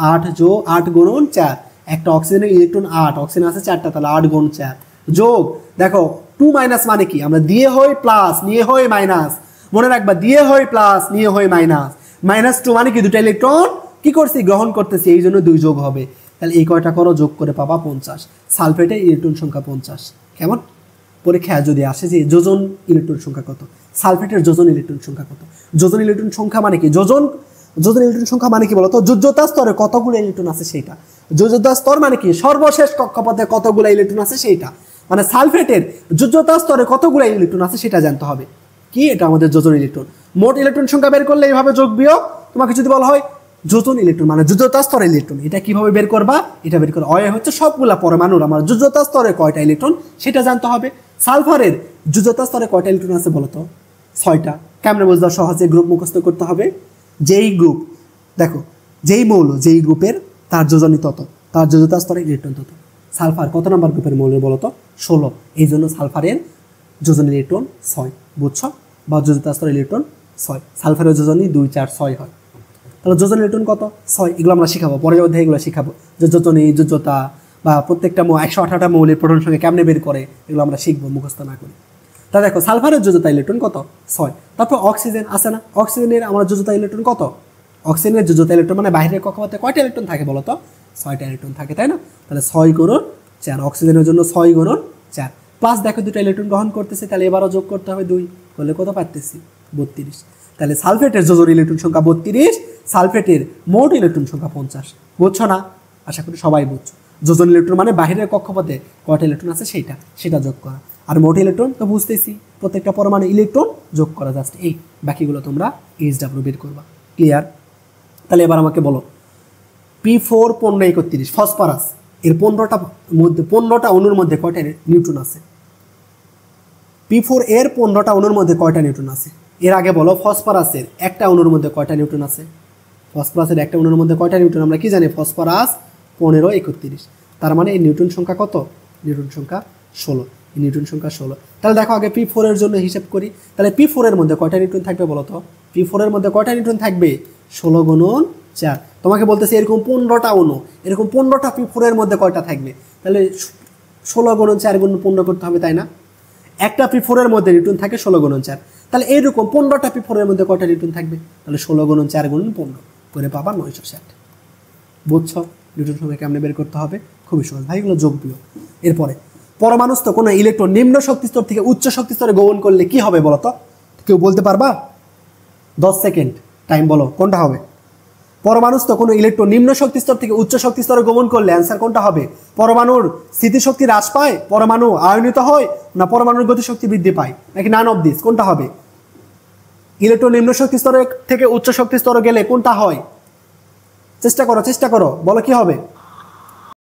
8 গুণন 4, একটা অক্সিজেনের ইলেকট্রন 8, অক্সিজেন আছে 4টা, তাহলে 8 গুণ 4 যোগ। দেখো 2 মানে কি, আমরা দিয়ে হই প্লাস নিয়ে হই মাইনাস, মনে রাখবা দিয়ে হই প্লাস নিয়ে হই মাইনাস। -2 মানে কি, দুটো ইলেকট্রন কি করছি, গ্রহণ করতেছি, এই জন্য 2 যোগ হবে। তাহলে এই কয়টা করো, যোগ করে পাবা 50। সালফেটের ইলেকট্রন সংখ্যা 50। কেমন? পরীক্ষায় যদি আসে যে যোজন ইলেকট্রন সংখ্যা কত, সালফেটের যোজন ইলেকট্রন সংখ্যা কত? যোজন ইলেকট্রন সংখ্যা মানে কি, যোজন ইলেকট্রন সংখ্যা মানে কি বলতো? যোজ্যতা স্তরে কতগুলো ইলেকট্রন আছে সেইটা। যোজ্যতা স্তর মানে কি, সর্বশেষ কক্ষপথে কতগুলো ইলেকট্রন আছে সেইটা, মানে সালফেটের যোজ্যতা স্তরে কতগুলো ইলেকট্রন আছে সেটা জানতে হবে। কি এটা আমাদের যোজন ইলেকট্রন। মোট ইলেকট্রন সংখ্যা বের করলে এইভাবে যোগ বিয়োগ। তোমাকে যদি বলা হয় যোজন ইলেকট্রন মানে যোজ্যতা স্তরে ইলেকট্রন, এটা কিভাবে বের করবা? এটা বের করা হচ্ছে সবগুলা পরমাণুর আমার যোজ্যতা স্তরে কয়টা ইলেকট্রন সেটা জানতে হবে। সালফারের যোজ্যতা স্তরে কয়টা ইলেকট্রন আছে বলতো? 6টা। কেমনে বুঝবা? সহজে গ্রুপ মুখস্থ করতে হবে। যেই গ্রুপ, দেখো যেই মৌল যেই গ্রুপের তার যোজনী তত, তার যোজ্যতা স্তরে ইলেকট্রন তত। সালফার কত নম্বর গ্রুপের মৌল বলতো? 16। এই জন্য সালফারের যোজন ইলেকট্রন 6, বুঝছো? বা যোজ্যতা স্তরে ইলেকট্রন 6। সালফারের যোজনী 2, 4, 6 হয়। তাহলে যোজন ইলেকট্রন কত? 6। এগুলো আমরা শিখাবো পরের অধ্যায়ে, এগুলো শিখাবো যে যোজনী, যোজ্যতা বা প্রত্যেকটা 118টা মৌলের প্রোটন সংখ্যা কেমনে বের করে, এগুলো আমরা শিখবো মুখস্থ না করি। তা দেখো সালফারের যোজ্যতা ইলেকট্রন কত? 6। তারপর অক্সিজেন আছে না, অক্সিজেনের আমার যোজ্যতা ইলেকট্রন কত? অক্সিজেনের যোজ্যতা ইলেকট্রন মানে বাইরের কক্ষপথে কয়টা ইলেকট্রন থাকে বলতো? 6টা ইলেকট্রন থাকে, তাই না? তাহলে 6 গুণন 4, অক্সিজেনের জন্য 6 গুণন 4 প্লাস দেখো দুটো ইলেকট্রন গ্রহণ করতেছে, তাহলে এবারও যোগ করতে হবে 2, করলে কত পারতেছি? 32। তাহলে সালফেটের যোজন ইলেকট্রন সংখ্যা 32, সালফেটের মোট ইলেকট্রন সংখ্যা 50। বুঝছো না? আশা করি সবাই বুঝছো। যোজন ইলেকট্রন মানে বাহিরের কক্ষপথে কয়টা ইলেকট্রন আছে সেটা যোগ করা, আর মোট ইলেকট্রন তো বুঝতেছি, প্রত্যেকটা পরমাণু ইলেকট্রন যোগ করা, জাস্ট এই বাকিগুলো তোমরা এইচডব্লিউ বের করবা। ক্লিয়ার? তাহলে এবার আমাকে বলো P4 15 31 ফসফরাস এর 15টা অণুর মধ্যে কয়টা নিউট্রন আছে? P4 এর 15টা অণুর মধ্যে কয়টা নিউট্রন আছে? এর আগে বলো ফসফরাসের একটা অণুর মধ্যে কয়টা নিউট্রন আছে? ফসফরাসের একটা অণুর মধ্যে কয়টা নিউট্রন? আমরা কি জানি ফসফরাস 15 31, তার মানে এই নিউট্রন সংখ্যা কত? নিউট্রন সংখ্যা 16, এই নিউট্রন সংখ্যা 16। তাহলে দেখো আগে P4 এর জন্য হিসাব করি। তাহলে P4 এর মধ্যে কয়টা নিউট্রন থাকবে বলো তো? P4 এর মধ্যে কয়টা নিউট্রন থাকবে? 16 গুণন 4। তোমাকে বলতেছে এরকম 15টা অণু, এরকম 15টা P4 এর মধ্যে কয়টা থাকবে? তাহলে 16 গুণন 4 গুণন 15 করতে হবে, তাই না? একটা P4 এর মধ্যে নিউট্রন থাকে 16 গুণন 4, তাহলে এইরকম 15টা P4 এর মধ্যে কয়টা নিউট্রন থাকবে? তাহলে 16 গুণন 4 গুণন 15 করে পাবা 960। বুঝছো নিউট্রন সংখ্যা কেমনে বের করতে হবে? খুবই সহজ ভাই, এগুলো যোগপ্রিয়। এরপরে পরমাণুস্থ কোনো ইলেকট্রন নিম্ন শক্তি স্তর থেকে উচ্চ শক্তি স্তরে গমন করলে কি হবে বলো তো? কেউ বলতে পারবা? 10 সেকেন্ড টাইম বলো, কোনটা হবে? পরমাণুস্থ কোনো ইলেকট্রন নিম্ন শক্তি স্তর থেকে উচ্চ শক্তি স্তরে গমন করলে অ্যান্সার কোনটা হবে? পরমাণুর স্থিতিশক্তি হ্রাস পায়, পরমাণু আয়নিত হয়, না পরমাণুর গতিশক্তি বৃদ্ধি পায়, নাকি নান অফ দিস? কোনটা হবে? ইলেকট্রন নিম্ন শক্তি স্তরে থেকে উচ্চ শক্তি স্তরে গেলে কোনটা হয়? চেষ্টা করো, বলো কি হবে?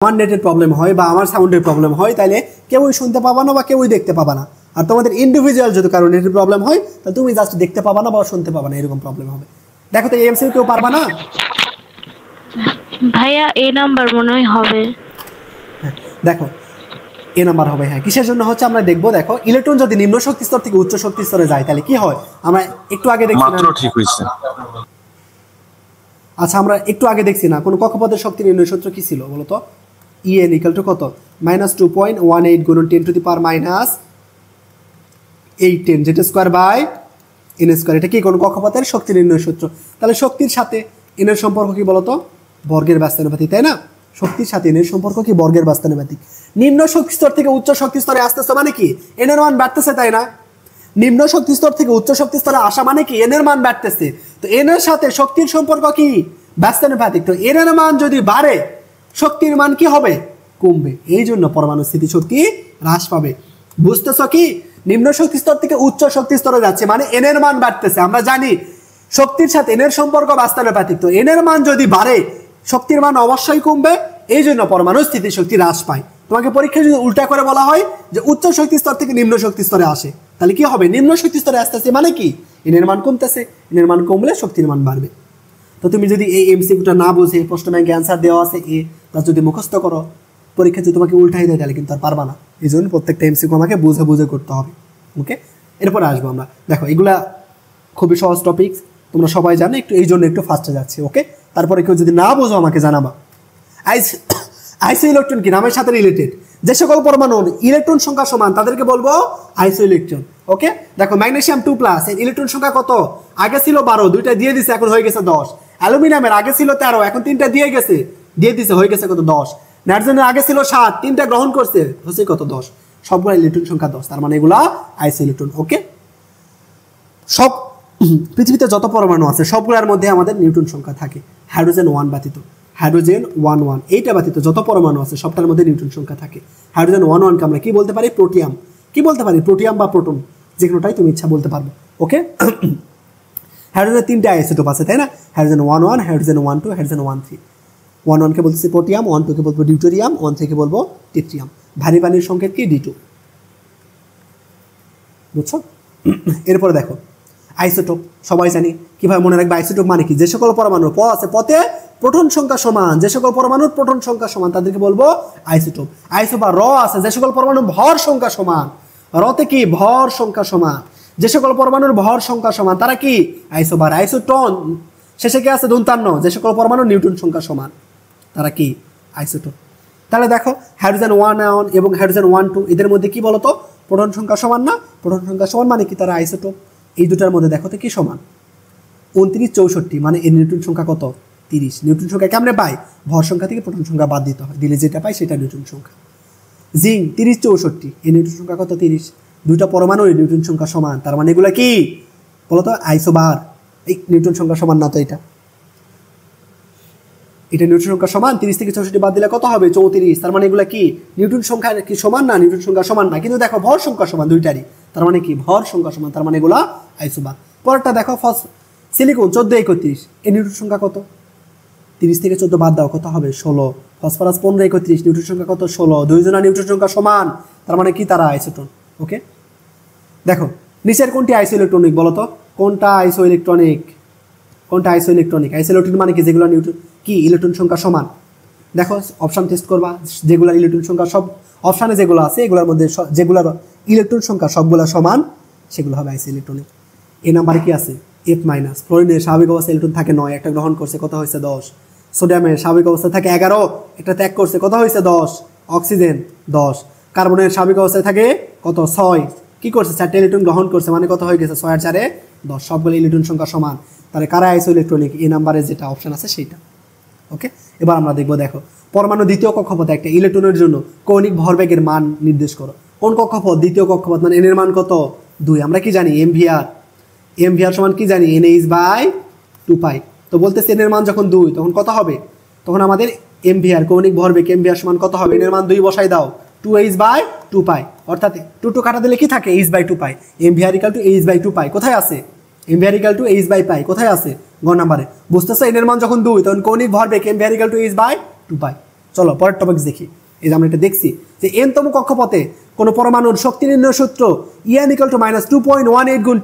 আমার নেটের প্রবলেম হয় বা আমার সাউন্ডের প্রবলেম হয়, তাইলে কেউই শুনতে পাবা না বা কেউই দেখতে পাবা না। আর তোমাদের ইন্ডিভিজুয়াল যদি কারো নেটের প্রবলেম হয়, তাহলে তুমি জাস্ট দেখতে পাবা না বা শুনতে পাবা না, এরকম প্রবলেম হবে। দেখো তো এমসিকিউ কেউ পারবা না? ভাইয়া এ নাম্বার মনে হয় হবে। হ্যাঁ দেখো এ নাম্বার হবে। হ্যাঁ কিসের জন্য হচ্ছে আমরা দেখবো। দেখো ইলেকট্রন যদি নিম্ন শক্তি স্তর থেকে উচ্চ শক্তি স্তরে যায় তাহলে কি হয়? আমরা একটু আগে দেখছি না, ঠিক হইছে। আচ্ছা আমরা একটু আগে দেখছি না কোন কক্ষপথের শক্তি নির্ণয় সূত্র কি ছিল বলো তো? En = কত? -2.18 গুণন 10 টু দি পাওয়ার -810, যেটা স্কয়ার বাই n স্কয়ার। এটা কি কোন কক্ষপথের শক্তি নির্ণয় সূত্র। তাহলে শক্তির সাথে n এর সম্পর্ক কি বলো তো? বর্গের ব্যস্তানুপাতিক, তাই না? শক্তির সাথে n এর সম্পর্ক কি? বর্গের ব্যস্তানুপাতিক। নিম্ন শক্তি স্তর থেকে উচ্চ শক্তি স্তরে আসতেছে মানে কি? n এর মান বাড়তেছে, তাই না? নিম্ন শক্তি স্তর থেকে উচ্চ শক্তি স্তরে আসা মানে কি? n এর মান বাড়তেছে। তো n এর সাথে শক্তির সম্পর্ক কি? ব্যস্তানুপাতিক। তো n এর মান যদি বাড়ে শক্তির মান কি হবে? কমবে। এই জন্য পরমাণু স্থিতিশক্তি হ্রাস পাবে। বুঝতেছ কি? নিম্ন শক্তি স্তর থেকে উচ্চ শক্তি স্তরে যাচ্ছে মানে n এর মান বাড়তেছে। আমরা জানি শক্তির সাথে n এর সম্পর্ক ব্যস্তানুপাতিক। তো n এর মান যদি বাড়ে শক্তির মান অবশ্যই কমবে। এই জন্য পরমাণু স্থিতিশক্তি হ্রাস পায়। তোমাকে পরীক্ষায় যদি উল্টা করে বলা হয় যে উচ্চ শক্তি স্তর থেকে নিম্ন শক্তি স্তরে আসে, তাহলে কি হবে? নিম্ন শক্তি স্তরে আসতেছে মানে কি? n এর মান কমতেছে। n এর মান কমলে শক্তির মান বাড়বে। তো তুমি যদি এই এমসিকিউটা না বুঝে প্রশ্ন ব্যাংকে অ্যান্সার দেওয়া আছে এ, তা যদি মুখস্থ করো, পরীক্ষা যদি তোমাকে উল্টাই দেয় তাহলে কিন্তু আর পারবা না। এই জন্য প্রত্যেকটা এমসিকিউ আমাকে বুঝে বুঝে করতে হবে। ওকে, এরপরে আসবো আমরা। দেখো এগুলা খুবই সহজ টপিকস, তোমরা সবাই জানো, একটু এই জন্য একটু ফাস্টে যাচ্ছে। ওকে, তারপরে কেউ যদি না বোঝো আমাকে জানাবা। আইসো ইলেকট্রন কি নামের সাথে রিলেটেড। যে সকল পরমাণুর ইলেকট্রন সংখ্যা সমান তাদেরকে বলবো আইসো ইলেকট্রন। ওকে, দেখো ম্যাগনেসিয়াম 2+ এর ইলেকট্রন সংখ্যা কত? আগে ছিল 12, দুইটা দিয়ে দিছে, এখন হয়ে গেছে 10। অ্যালুমিনিয়ামের আগে ছিল 13, এখন 3টা দিয়ে দিছে, হয়ে গেছে কত? 10। নাইট্রোজেনের আগে ছিল 7, 3টা গ্রহণ করছে, হচ্ছে কত? 10। সবগুলো ইলেকট্রন সংখ্যা 10, তার মানে এগুলা আইসো ইলেকট্রন। ওকে, সব পৃথিবীতে যত পরমাণু আছে সবগুলোর মধ্যে আমাদের নিউটন সংখ্যা থাকে, হাইড্রোজেন 1 ব্যতীত। হাইড্রোজেন 1 এইটা ব্যতীত যত পরমাণু আছে সবটার মধ্যে নিউটন সংখ্যা থাকে। হাইড্রোজেন 1কে আমরা কি বলতে পারি? প্রোটিয়াম। কি বলতে পারি? প্রোটিয়াম বা প্রোটন, যে কোনোটাই তুমি ইচ্ছা বলতে পারবে। ওকে, হাইড্রোজেনের 3টা আইসোটোপ আছে, তাই না? হাইড্রোজেন 1 হাইড্রোজেন 1 হাইড্রোজেন 1 1কে বলতেছি প্রোটিয়াম, 1কে বলবো ডিউটেরিয়াম, 1কে বলবো টিট্রিয়াম। ভারী পানির সংকেত কি? D2। বুঝছো? এরপরে দেখো আইসোটোপ সবাই জানি। কিভাবে মনে রাখবে আইসোটোপ মানে কি? যে সকল পরমাণুর পথে প্রোটন সংখ্যা সমান, যে সকল পরমাণুর প্রোটন সংখ্যা সমান তাদেরকে বলবো আইসোটোপ। আইসো বা র আছে যে সকল পরমাণুর ভর সংখ্যা সমান, রতে কি? ভর সংখ্যা সমান। যে সকল পরমাণুর ভর সংখ্যা সমান তারা কি? আইসোবার। আইসোটন শেষে কি আছে? দন্তান্ন। যে সকল পরমাণুর নিউটন সংখ্যা সমান তারা কি? আইসোটোপ। তাহলে দেখো হাইড্রোজেন 1 এবং হাইড্রোজেন 1 এদের মধ্যে কি বলতো? প্রোটন সংখ্যা সমান না? প্রোটন সংখ্যা সমান মানে কি? তারা আইসোটোপ। এই দুটার মধ্যে দেখো তো কি সমান? 29 64, মানে এর নিউটন সংখ্যা কত? 30। নিউটন সংখ্যা কেমনে পাই? ভর সংখ্যা থেকে প্রোটন সংখ্যা বাদ দিতে হয়, দিলে যেটা পাই সেটা নিউটন সংখ্যা। জিঙ্ক 30 64, এর নিউটন সংখ্যা কত? 30। দুইটা পরমাণুর নিউটন সংখ্যা সমান, তার মানে এগুলা কি বলতো? আইসোবার। এই নিউটন সংখ্যা সমান না তো? এটা নিউটন সংখ্যা সমান। 30 থেকে 64 বাদ দিলে কত হবে? 34। তার মানে এগুলা কি? নিউটন সংখ্যা কি সমান না? নিউটন সংখ্যা সমান না, কিন্তু দেখো ভর সংখ্যা সমান দুইটারই, তার মানে কি? ভর সংখ্যা সমান, তার মানে এগুলা আইসোবার। পরেরটা দেখো সিলিকন 14 31, এর নিউটন সংখ্যা কত? 30 থেকে 14 বাদ দাও, কত হবে? 16। ফসফরাস 15 31, নিউটন সংখ্যা কত? 16। দুইজনের নিউটন সংখ্যা সমান, তার মানে কি? তারা আইসোটোন। ওকে, দেখো নিচের কোনটি আইসো ইলেকট্রনিক বলো তো? কোনটা আইসোইলেকট্রনিক? কোনটা আইসোইলেকট্রনিক? আইসোইলেকট্রনিক মানে কি? যেগুলো নিউট্রন কি ইলেকট্রন সংখ্যা সমান। দেখো অপশান টেস্ট করবা, যেগুলো ইলেকট্রন সংখ্যা সব অপশানে যেগুলো আছে এগুলোর মধ্যে যেগুলোর ইলেকট্রন সংখ্যা সবগুলো সমান সেগুলো হবে আইসোইলেকট্রনিক। এই নাম্বারে কি আছে? F minus. ফ্লোরিনের স্বাভাবিক অবস্থায় ইলেকট্রন থাকে 9, একটা গ্রহণ করছে, কত হয়েছে? 10। সোডিয়ামের স্বাভাবিক অবস্থায় থাকে 11, একটা ত্যাগ করছে, কত হয়েছে? 10। অক্সিজেন 10। কার্বনের স্বাভাবিক অবস্থায় থাকে কত? 6, কি করছে? 4টে ইলেকট্রন গ্রহণ করছে, মানে কত হয়ে গেছে? 6 আর 4 10। সবগুলো ইলেকট্রন সংখ্যা সমান, তাহলে কারা আইসোইলেকট্রনিক? এই নাম্বারে যেটা অপশন আছে সেইটা। ওকে, এবার আমরা দেখবো। দেখো পরমাণু দ্বিতীয় কক্ষপথে একটা ইলেকট্রনের জন্য কৌণিক ভরবেগের মান নির্দেশ করো। কোন কক্ষপথ? দ্বিতীয় কক্ষপথ, মানে এন এর মান কত? 2। আমরা কি জানি? এমভিআর। এমভিআর সমান কি জানি? NH/2π। তো বলতেছে এন এর মান যখন 2 তখন কত হবে? তখন আমাদের এমভিআর কৌণিক ভরবেগ এমভিআর সমান কত হবে? এন এর মান 2 বসাই দাও, 2H/2π। অর্থাৎ 2 কাটা দিলে কি থাকে? H/2π। MVR equal to H/2π কোথায় আছে? এমভিআর ইকুয়াল টু H/π কোথায় আছে? গ নাম্বারে। বুঝতেছো? এন এর মান যখন 2 তখন কৌণিক ভরবেগ এমভিআর ইকুয়াল টু H/2π। চলো পরের টপিক দেখি। এই যে আমরা এটা দেখছি যে এনতম কক্ষপথে কোনো পরমাণুর শক্তি নির্ণয় সূত্র En ইকুয়াল টু -2.18 গুণ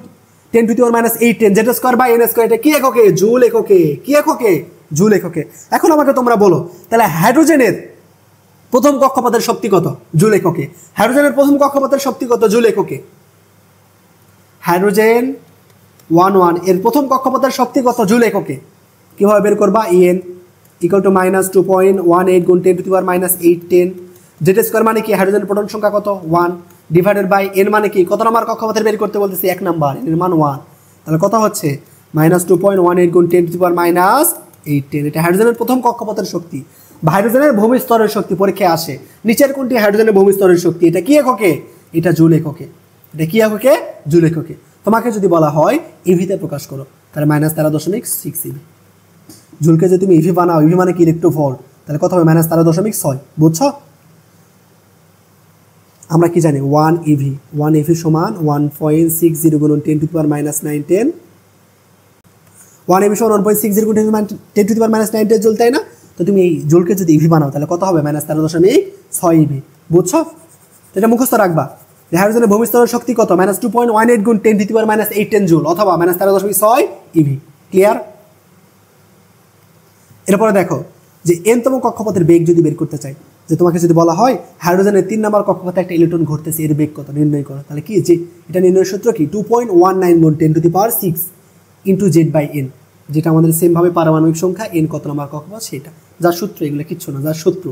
10⁻8 যেটা স্কয়ার বাই n স্কয়ার। এটা কি এককে? জুল এককে। কি এককে? জুল এককে। এখন আমাকে তোমরা বলো তাহলে হাইড্রোজেনের প্রথম কক্ষপথের শক্তি কত? জুল এককে। হাইড্রোজেনের প্রথম কক্ষপথের শক্তি কত? জুল এককে। হাইড্রোজেন 1 এর প্রথম কক্ষপথের শক্তি কত? জুল এককে। কিভাবে বের করবা? En ইকুয়াল টু -2.18 গুণ 10⁻8 যেটা স্কয়ার মানে কি? হাইড্রোজেনের প্রোটন সংখ্যা কত? 1 ডিভাইডেড বাই n মানে কি? কত নম্বর কক্ষপথের বের করতে বলতেছি? 1 নাম্বার। এর মান 1, তাহলে কত হচ্ছে? -2.18 গুণ 10⁻8। এটা হাইড্রোজেনের প্রথম কক্ষপথের শক্তি। হাইড্রোজেনের ভূমি স্তরের শক্তি পরীক্ষায় আসে। নিচের কোনটি হাইড্রোজেনের ভূমি স্তরের শক্তি? এটা কি এককে? এটা জুল এককে। এটা কি এককে? জুল এককে। তোমাকে যদি বলা হয় ইভিতে প্রকাশ করো, তাহলে -13.6 ইভি। জুলকে যদি তুমি ইভি বানাও, ইভি মানে কি? ইলেকট্রোভোল্ট, তাহলে কত হবে? -13.6। বুঝছো? আমরা কি জানি? 1 ইভি সমান 1.60 গুণ 10⁻9 1 ইভি সমান 1.60 গুণ 10⁻9 জুল, তাই না? তো তুমি এই জুলকে যদি ইভি বানাও তাহলে কত হবে? -13.6 ইভি। বুঝছো? এটা মুখস্থ রাখবা। হাইড্রোজেনের ভূমি স্তরের শক্তি কত? -2.18 গুণ 10⁻8 জুল অথবা -13.6 ইভি। ক্লিয়ার? এরপরে দেখো যে এনতম কক্ষপথের বেগ যদি বের করতে চাই, যে তোমাকে যদি বলা হয় হাইড্রোজেনের 3 নম্বর কক্ষপথে একটা ইলেকট্রন ঘুরতেছে, এর বেগ কত নির্ণয় করো, তাহলে কি? যে এটা নির্ণয়ের সূত্র কি? 2.19 গুণ 10⁻6 ইন্টু Z/n, যেটা আমাদের সেমভাবে পারমাণবিক সংখ্যা n কত নম্বর কক্ষপথ সেটা। যার সূত্র, এগুলো কিচ্ছু না, যার সূত্র।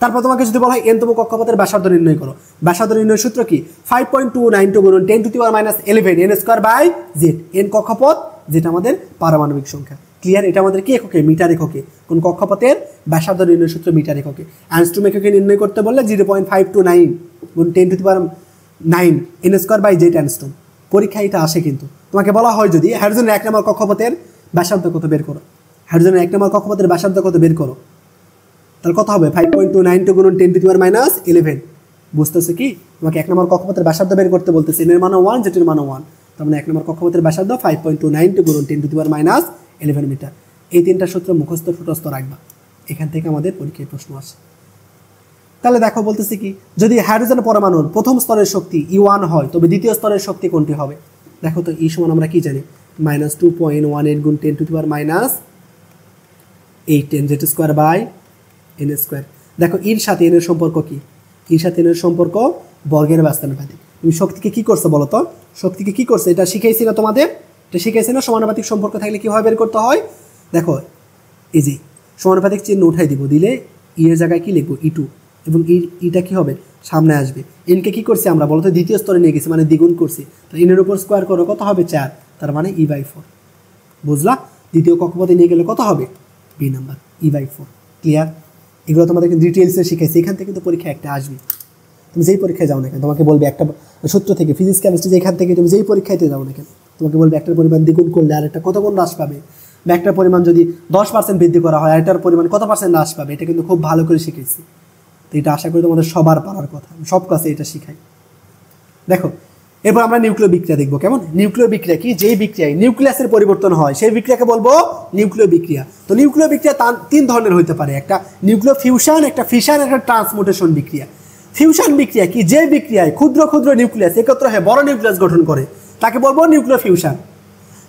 তারপর তোমাকে যদি বলা হয় এনতম কক্ষপথের ব্যাসার্ধ নির্ণয় করো, ব্যাসার্ধ নির্ণয়ের সূত্র কি? 5.292 গুণ 10⁻11 n²/z। n কক্ষপথ, যেটা আমাদের পারমাণবিক সংখ্যা। ক্লিয়ার? এটা আমাদের কি এককে? মিটার এককে। কোন কক্ষপথের ব্যাসার্ধ নির্ণয়ের সূত্র? মিটার এককে। অ্যাংস্ট্রম এককে নির্ণয় করতে বললে 0.529 গুণ 10⁻9 n²/z অ্যাংস্ট্রম। পরীক্ষায় এটা আসে কিন্তু। তোমাকে বলা হয় যদি হাইড্রোজেনের 1 নম্বর কক্ষপথের ব্যাসার্ধ কত বের করো, হাইড্রোজেনের 1 নম্বর কক্ষপথের ব্যাসার্ধ কত বের করো, তাহলে কত হবে? 5.292 গুণ 10⁻11। বুঝতেছে কি? তোমাকে 1 নম্বর কক্ষপথের ব্যাসার্ধ বের করতে বলতেছে, এর মান 1, যেটির মান 1। তার মানে 1 নম্বর কক্ষপথের ব্যাসার্ধ 5.292 গুণ 10⁻11 মিটার। এই 3টা সূত্র মুখস্থ ফুটস্থ রাখবা, এখান থেকে আমাদের পরীক্ষায় প্রশ্ন আসে। তাহলে দেখো বলতেছি কি, যদি হাইড্রোজেন পরমাণুর প্রথম স্তরের শক্তি E1 হয় তবে দ্বিতীয় স্তরের শক্তি কোনটি হবে? দেখো তো E সমান আমরা কি জানি? -2.18 গুণ 10⁻8 Z²/n²। দেখো এর সাথে এর সম্পর্ক কি? এর সাথে এর সম্পর্ক বর্গের ব্যস্তানুপাতিক। তুমি শক্তিকে কি করছো বলো তো? শক্তিকে কি করছে? এটা শিখাইছি না তোমাদের? এটা শিখাইছি না? সমানুপাতিক সম্পর্ক থাকলে কিভাবে বের করতে হয়? দেখো এই যে সমানুপাতিক চিহ্ন উঠাই দিব, দিলে ই এর জায়গায় কি লিখবো? E2, এবং ইটা কি হবে? সামনে আসবে। এনকে কি করছি আমরা বলতো? দ্বিতীয় স্তরে নিয়ে গেছি, মানে দ্বিগুণ করছি। তো এনের উপর স্কোয়ার করো, কত হবে? 4, তার মানে E/4। বুঝলা? দ্বিতীয় কক্ষপথে নিয়ে গেলে কত হবে? B number, E/4। ক্লিয়ার? এগুলো তোমাদেরকে ডিটেলসে শিখাইছি, এখান থেকে কিন্তু পরীক্ষা একটা আসবে। তুমি যেই পরীক্ষায় যাও না কেন তোমাকে বলবে একটা সূত্র থেকে, ফিজিক্স কেমিস্ট্রি যেখান থেকে তুমি যেই পরীক্ষাতে যাও না কেন তোমাকে বলবে একটার পরিমাণ দ্বিগুণ করলে আর একটা কত গুণ হ্রাস পাবে, বা একটার পরিমাণ যদি 10% বৃদ্ধি করা হয় আরেকটার পরিমাণ কত % হ্রাস পাবে। এটা কিন্তু খুব ভালো করে শিখেছি। তো এটা আশা করি তোমাদের সবার পারার কথা, সব ক্লাসে এটা শিখাই। দেখো এরপর আমরা নিউক্লিয় বিক্রিয়া দেখবো। কেমন? নিউক্লিয় বিক্রিয়া কি? যেই বিক্রিয়ায় নিউক্লিয়াসের পরিবর্তন হয় সেই বিক্রিয়াকে বলবো নিউক্লিয় বিক্রিয়া। তো নিউক্লিয় বিক্রিয়া 3 ধরনের হতে পারে, একটা নিউক্লিয় ফিউশন, একটা ফিশন, একটা ট্রান্সমুটেশন বিক্রিয়া। ফিউশন বিক্রিয়া কি? যে বিক্রিয়ায় ক্ষুদ্র ক্ষুদ্র নিউক্লিয়াস একত্র হয়ে বড় নিউক্লিয়াস গঠন করে তাকে বলবো নিউক্লিয় ফিউশন।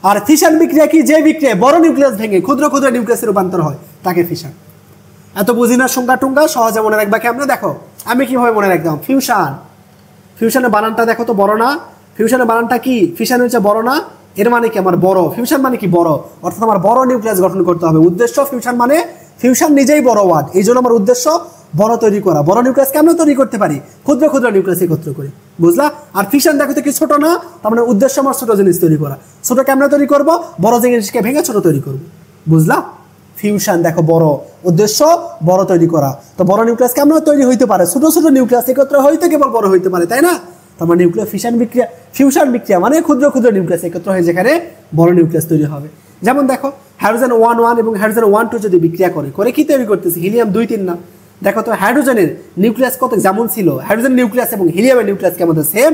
আর ফিশন বিক্রিয়া কি? যে বিক্রিয়া বড় নিউক্লিয়াস ভেঙে ক্ষুদ্র ক্ষুদ্র নিউক্লিয়াসে রূপান্তর হয় তাকে ফিশন। এত বুঝি না সংজ্ঞা টুঙ্গা, সহজে মনে রাখবা কেমনে দেখো আমি কিভাবে মনে রাখতাম। ফিউশন, ফিউশনের বানানটা দেখো তো বড় না? ফিউশনের বানানটা কি? ফিশন হচ্ছে বড় না? এর মানে কি আমার বড়, ফিউশন মানে কি বড়, অর্থাৎ আমার বড় নিউক্লিয়াস গঠন করতে হবে। উদ্দেশ্য ফিউশন মানে, ফিউশন নিজেই বড় ওয়ার্ড, এই জন্য আমার উদ্দেশ্য বড় তৈরি করা। বড় নিউক্লিয়াস কেমন তৈরি করতে পারি? ক্ষুদ্র ক্ষুদ্র নিউক্লিয়াস একত্র করে, বুঝলা? আর ফিশন দেখো তো কি ছোট না, তার মানে উদ্দেশ্য আমার ছোট জিনিস তৈরি করা। ছোট কেমন তৈরি করব? বড় জিনিসকে ভেঙে ছোট তৈরি করব, বুঝলা? ফিউশন দেখো বড়, উদ্দেশ্য বড় তৈরি করা। তো বড় নিউক্লিয়াস কেমন তৈরি হইতে পারে? ছোট ছোট নিউক্লিয়াস একত্র হইতে কেবল বড় হইতে পারে, তাই না? তার মানে নিউক্লিয়ার ফিশন বিক্রিয়া, ফিউশন বিক্রিয়া মানে ক্ষুদ্র ক্ষুদ্র নিউক্লিয়াস একত্র হয়ে যেখানে বড় নিউক্লিয়াস তৈরি হবে। যেমন দেখো হাইড্রোজেন 1 এবং হাইড্রোজেন 1 যদি বিক্রিয়া করে কি তৈরি করতেছে? হিলিয়াম 2 3 না? দেখো তো হাইড্রোজেনের নিউক্লিয়াস কত যেমন ছিল, হাইড্রোজেন নিউক্লিয়াস এবং হিলিয়ামের নিউক্লিয়াস কেমন সেম?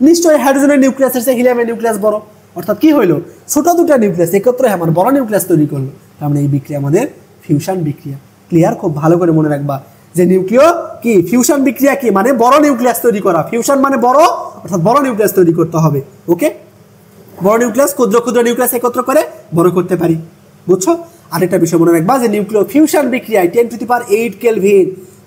নিশ্চয়ই হাইড্রোজেনের নিউক্লিয়াসের চেয়ে হিলিয়ামের নিউক্লিয়াস বড়, অর্থাৎ কি হইলো? ছোট দুটো নিউক্লিয়াস একত্র হয়ে আমার বড় নিউক্লিয়াস তৈরি করলো। তার মানে এই বিক্রিয়া আমাদের ফিউশন বিক্রিয়া। ক্লিয়ার? খুব ভালো করে মনে রাখবা যে নিউক্লিয় কি, ফিউশন বিক্রিয়া কি মানে বড় নিউক্লিয়াস তৈরি করা। ফিউশন মানে বড়, অর্থাৎ বড় নিউক্লিয়াস তৈরি করতে হবে। ওকে, বড় নিউক্লিয়াস ক্ষুদ্র ক্ষুদ্র নিউক্লিয়াস একত্র করে বড় করতে পারি, বুঝছো? আরেকটা বিষয় মনে রাখবা যে নিউক্লিয় ফিউশন বিক্রিয়ায় 10⁸ কেলভিন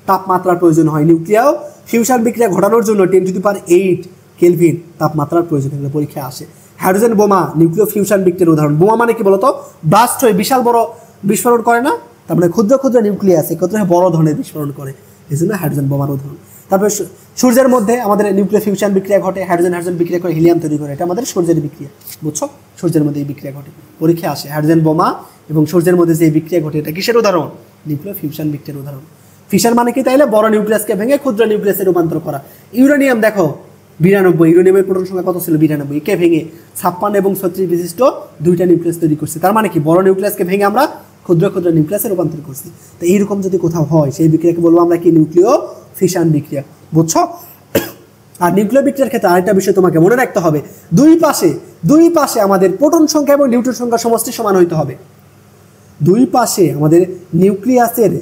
তাপমাত্রার প্রয়োজন হয়। নিউক্লিয় ফিউশন বিক্রিয়া ঘটানোর জন্য 10⁸ কেলভিন তাপমাত্রার প্রয়োজন হয়, পরীক্ষায় আসে। হাইড্রোজেন বোমা নিউক্লিয় ফিউশন বিক্রিয়ার উদাহরণ। বোমা মানে কি বলতো? ব্লাস্ট হয়ে বিশাল বড় বিস্ফোরণ করে না? তার মানে ক্ষুদ্র ক্ষুদ্র নিউক্লিয়াস একত্র হয়ে বড় ধরনের বিস্ফোরণ করে, এই জন্য হাইড্রোজেন বোমার উদাহরণ। তারপরে সূর্যের মধ্যে আমাদের নিউক্লিয় ফিউশন বিক্রিয়া ঘটে, হাইড্রোজেন হাইড্রোজেন বিক্রিয়া করে হিলিয়াম তৈরি করে, এটা আমাদের সূর্যের বিক্রিয়া, বুঝছো? সূর্যের মধ্যে এই বিক্রিয়া ঘটে, পরীক্ষা আসে। হাইড্রোজেন বোমা এবং সূর্যের মধ্যে যে বিক্রিয়া ঘটে এটা কিসের উদাহরণ? নিউক্লিয় ফিউশন বিক্রিয়ার উদাহরণ। ফিশন মানে কি তাইলে? বড় নিউক্লিয়াসকে ভেঙে ক্ষুদ্র নিউক্লিয়াসে রূপান্তর করা। ইউরেনিয়াম দেখো 92, ইউরেনিয়ামের প্রোটন সংখ্যা কত ছিল? 92, একে ভেঙে 56 এবং 36 বিশিষ্ট দুইটা নিউক্লিয়াস তৈরি করছে। তার মানে কি বড় নিউক্লিয়াসকে ভেঙে আমরা ক্ষুদ্র ক্ষুদ্র নিউক্লিয়াসে রূপান্তর করছি। তো এইরকম যদি কোথাও হয় সেই বিক্রিয়াকে বলবো আমরা কি? নিউক্লিয় ফিশন বিক্রিয়া, বুঝছো? আর নিউক্লিয় বিক্রিয়ার ক্ষেত্রে আরেকটা বিষয় তোমাকে মনে রাখতে হবে, দুই পাশে আমাদের প্রোটন সংখ্যা এবং নিউট্রন সংখ্যা সমষ্টি সমান হইতে হবে। দুই পাশে আমাদের নিউক্লিয়াসের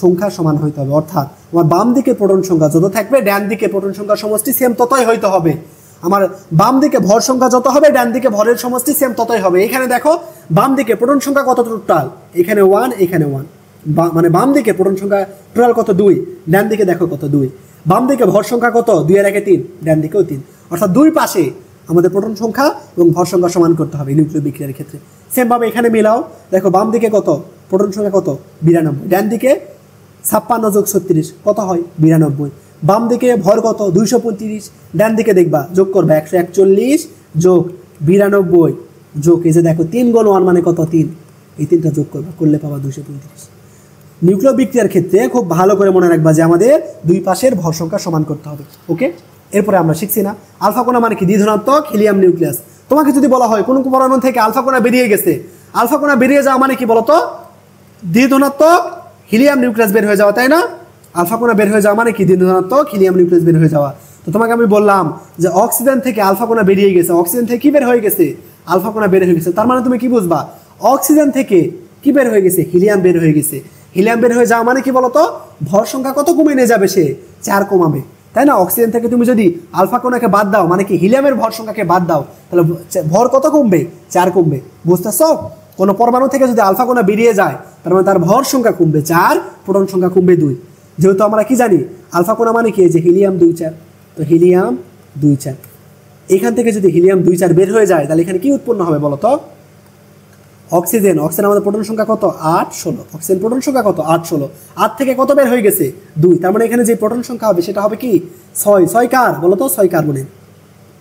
সংখ্যা সমান হইতে হবে, অর্থাৎ আমার বাম দিকে প্রোটন সংখ্যা যত থাকবে ডান দিকে প্রোটন সংখ্যা সমষ্টি সেম ততই হইতে হবে। আমার বাম দিকে ভর সংখ্যা যত হবে ডান দিকে ভরের সমষ্টি সেম ততই হবে। এখানে দেখো বাম দিকে প্রোটন সংখ্যা কত টোটাল? এখানে 1, এখানে 1, মানে বাম দিকে প্রোটন সংখ্যা টোটাল কত? 2, ডান দিকে দেখো কত? 2। বাম দিকে ভর সংখ্যা কত? 2 এর আগে 3, ডান দিকেও 3, অর্থাৎ দুই পাশে আমাদের প্রোটন সংখ্যা এবং ভর সংখ্যা সমান করতে হবে নিউক্লিয় বিক্রিয়ার ক্ষেত্রে। সেমভাবে এখানে মিলাও, দেখো বাম দিকে কত? প্রোটন সংখ্যা কত? 92, ডান দিকে 56 যোগ 36 কত হয়? 92। বাম দিকে ভর কত? 235, ডান দিকে দেখবা যোগ করবা 141 যোগ 92 যোগ এই যে দেখো 3 গুণ 1 মানে কত? 3, এই 3টা যোগ করবা, করলে পাবা 235। নিউক্লিয় বিক্রিয়ার ক্ষেত্রে খুব ভালো করে মনে রাখবা যে আমাদের দুই পাশের ভর সংখ্যা সমান করতে হবে। ওকে, এরপরে আমরা শিখছি না আলফা কোণা মানে কি? দ্বিধনাত্মক হিলিয়াম নিউক্লিয়াস। তোমাকে যদি বলা হয় কোনো পরমাণু থেকে আলফা কোণা বেরিয়ে গেছে, আলফা কোণা বেরিয়ে যাওয়া মানে কি বলতো? দ্বিধনাত্মক হিলিয়াম নিউক্লিয়াস বের হয়ে যাওয়া, তাই না? আলফা কোণা বের হয়ে যাওয়া মানে কি? দ্বিধনাত্মক হিলিয়াম নিউক্লিয়াস বের হয়ে যাওয়া। তো তোমাকে আমি বললাম যে অক্সিজেন থেকে আলফা কোণা বেরিয়ে গেছে, অক্সিজেন থেকে কি বের হয়ে গেছে? আলফা কোণা বের হয়ে গেছে। তার মানে তুমি কি বুঝবা? অক্সিজেন থেকে কি বের হয়ে গেছে? হিলিয়াম বের হয়ে গেছে। হিলিয়াম বের হয়ে যাওয়া মানে কি বলতো? ভর সংখ্যা কত কমে নিয়ে যাবে সে? 4 কমাবে, তাই না? অক্সিজেন থেকে তুমি যদি আলফা কোণাকে বাদ দাও মানে কি হিলিয়ামের ভর সংখ্যাকে বাদ দাও, তাহলে ভর কত কমবে? 4 কমবে, বুঝতেছো? কোনো পরমাণু থেকে যদি আলফা কোণা বেরিয়ে যায় তার মানে তার ভর সংখ্যা কমবে 4, প্রোটন সংখ্যা কমবে 2। যেহেতু আমরা কি জানি আলফা কোণা মানে কি? যে হিলিয়াম 2 4, তো হিলিয়াম 2 4। এখান থেকে যদি হিলিয়াম 2 4 বের হয়ে যায় তাহলে এখানে কি উৎপন্ন হবে বলো তো? অক্সিজেন আমাদের প্রোটন সংখ্যা কত? 8 16। অক্সিজেন প্রোটন সংখ্যা কত? 8 16। 8 থেকে কত বের হয়ে গেছে? 2। তার মানে এখানে যে প্রোটন সংখ্যা হবে সেটা হবে কি? 6। 6 কার বলো তো? 6 কার্বনের,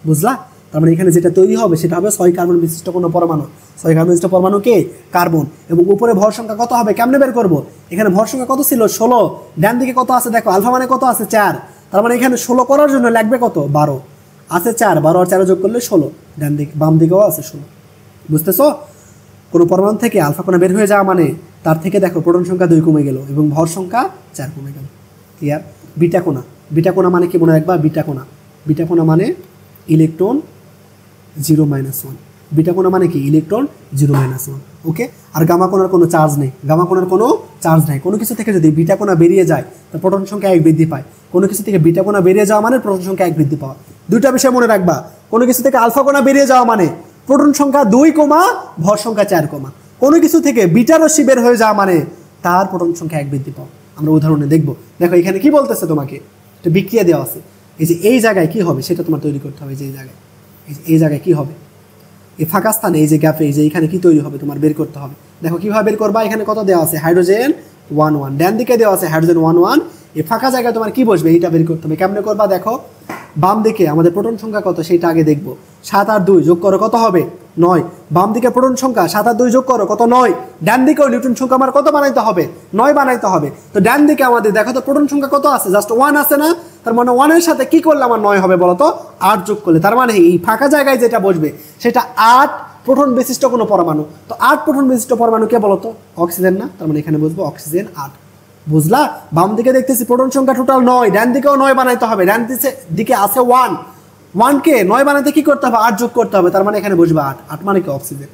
বুঝলা? তার মানে এখানে যেটা তৈরি হবে সেটা হবে 6 কার্বন বিশিষ্ট কোনো পরমাণু। 6 কার্বন বিশিষ্ট পরমাণু কে? কার্বন। এবং উপরে ভর সংখ্যা কত হবে? কেমনে বের করব? এখানে ভর সংখ্যা কত ছিল? 16। ডান দিকে কত আছে দেখো? আলফা মানে কত আছে? 4। তার মানে এখানে 16 করার জন্য লাগবে কত? 12 আছে 4, 12 আর 4 যোগ করলে 16। ডান দিকে বাম দিকেও আছে 16, বুঝতেছো? কোনো পরমাণু থেকে আলফা কোণা বের হয়ে যাওয়া মানে তার থেকে দেখো প্রোটন সংখ্যা 2 কমে গেল এবং ভর সংখ্যা 4 কমে গেল। ক্লিয়ার? বিটা কোণা, বিটা কোণা মানে কি মনে রাখবা? বিটা কোণা মানে ইলেকট্রন 0-1। বিটা কোণা মানে কি? ইলেকট্রন 0-1। ওকে, আর গামা কোণার কোনো চার্জ নেই, গামা কোণার কোনো চার্জ নাই। কোনো কিছু থেকে যদি বিটা কোণা বেরিয়ে যায় তার প্রোটন সংখ্যা 1 বৃদ্ধি পায়। কোনো কিছু থেকে বিটা কোণা বেরিয়ে যাওয়া মানে প্রোটন সংখ্যা 1 বৃদ্ধি পাওয়া। দুইটা বিষয় মনে রাখবা, কোনো কিছু থেকে আলফা কোণা বেরিয়ে যাওয়া মানে প্রোটন সংখ্যা 2 কমা ভর সংখ্যা 4 কমা কোনো কিছু থেকে বিটা রশ্মি বের হয়ে যাওয়া মানে তার প্রোটন সংখ্যা 1 বৃদ্ধি পাও। আমরা উদাহরণে দেখব। দেখো এখানে কি বলতেছে তোমাকে, একটা বিক্রিয়া দেওয়া আছে। এই যে এই জায়গায় কি হবে সেটা তোমার তৈরি করতে হবে। যে এই জায়গায় কি হবে, এই ফাঁকা স্থানে, এই যে গ্যাপে, এই যে এখানে কি তৈরি হবে তোমার বের করতে হবে। দেখো কিভাবে বের করবা, এখানে কত দেওয়া আছে, হাইড্রোজেন 1 1, ডান দিকে দেওয়া আছে হাইড্রোজেন 1 1, এই ফাঁকা জায়গায় তোমার কি বসবে এইটা বের করতে হবে। কেমনে করবা দেখো, বাম দিকে আমাদের প্রোটন সংখ্যা কত সেটা আগে দেখবো। 7 আর 2 যোগ করো কত হবে 9। বাম দিকে প্রোটন সংখ্যা 7 আর 2 যোগ করো কত 9। ডান দিকেও নিউট্রন সংখ্যা আমার কত বানাইতে হবে 9 বানাইতে হবে। তো ডান দিকে আমাদের দেখো তো প্রোটন সংখ্যা কত আছে, জাস্ট 1 আছে না, তার মানে 1 এর সাথে কি করলে আমার 9 হবে বলো তো, 8 যোগ করলে। তার মানে এই ফাঁকা জায়গায় যেটা বসবে সেটা 8 প্রোটন বিশিষ্ট কোনো পরমাণু। তো 8 প্রোটন বিশিষ্ট পরমাণু কে বলো তো, অক্সিজেন না, তার মানে এখানে বসবো অক্সিজেন 8। বুঝলা, বাম দিকে দেখতেছি প্রোটন সংখ্যা টোটাল 9, ডান দিকেও 9 বানাইতে হবে। ডান দিকে আছে 1, 1 কে 9 বানাইতে কি করতে হবে 8 যোগ করতে হবে, তার মানে এখানে বসবে 8, 8 মানে কি অক্সিজেন।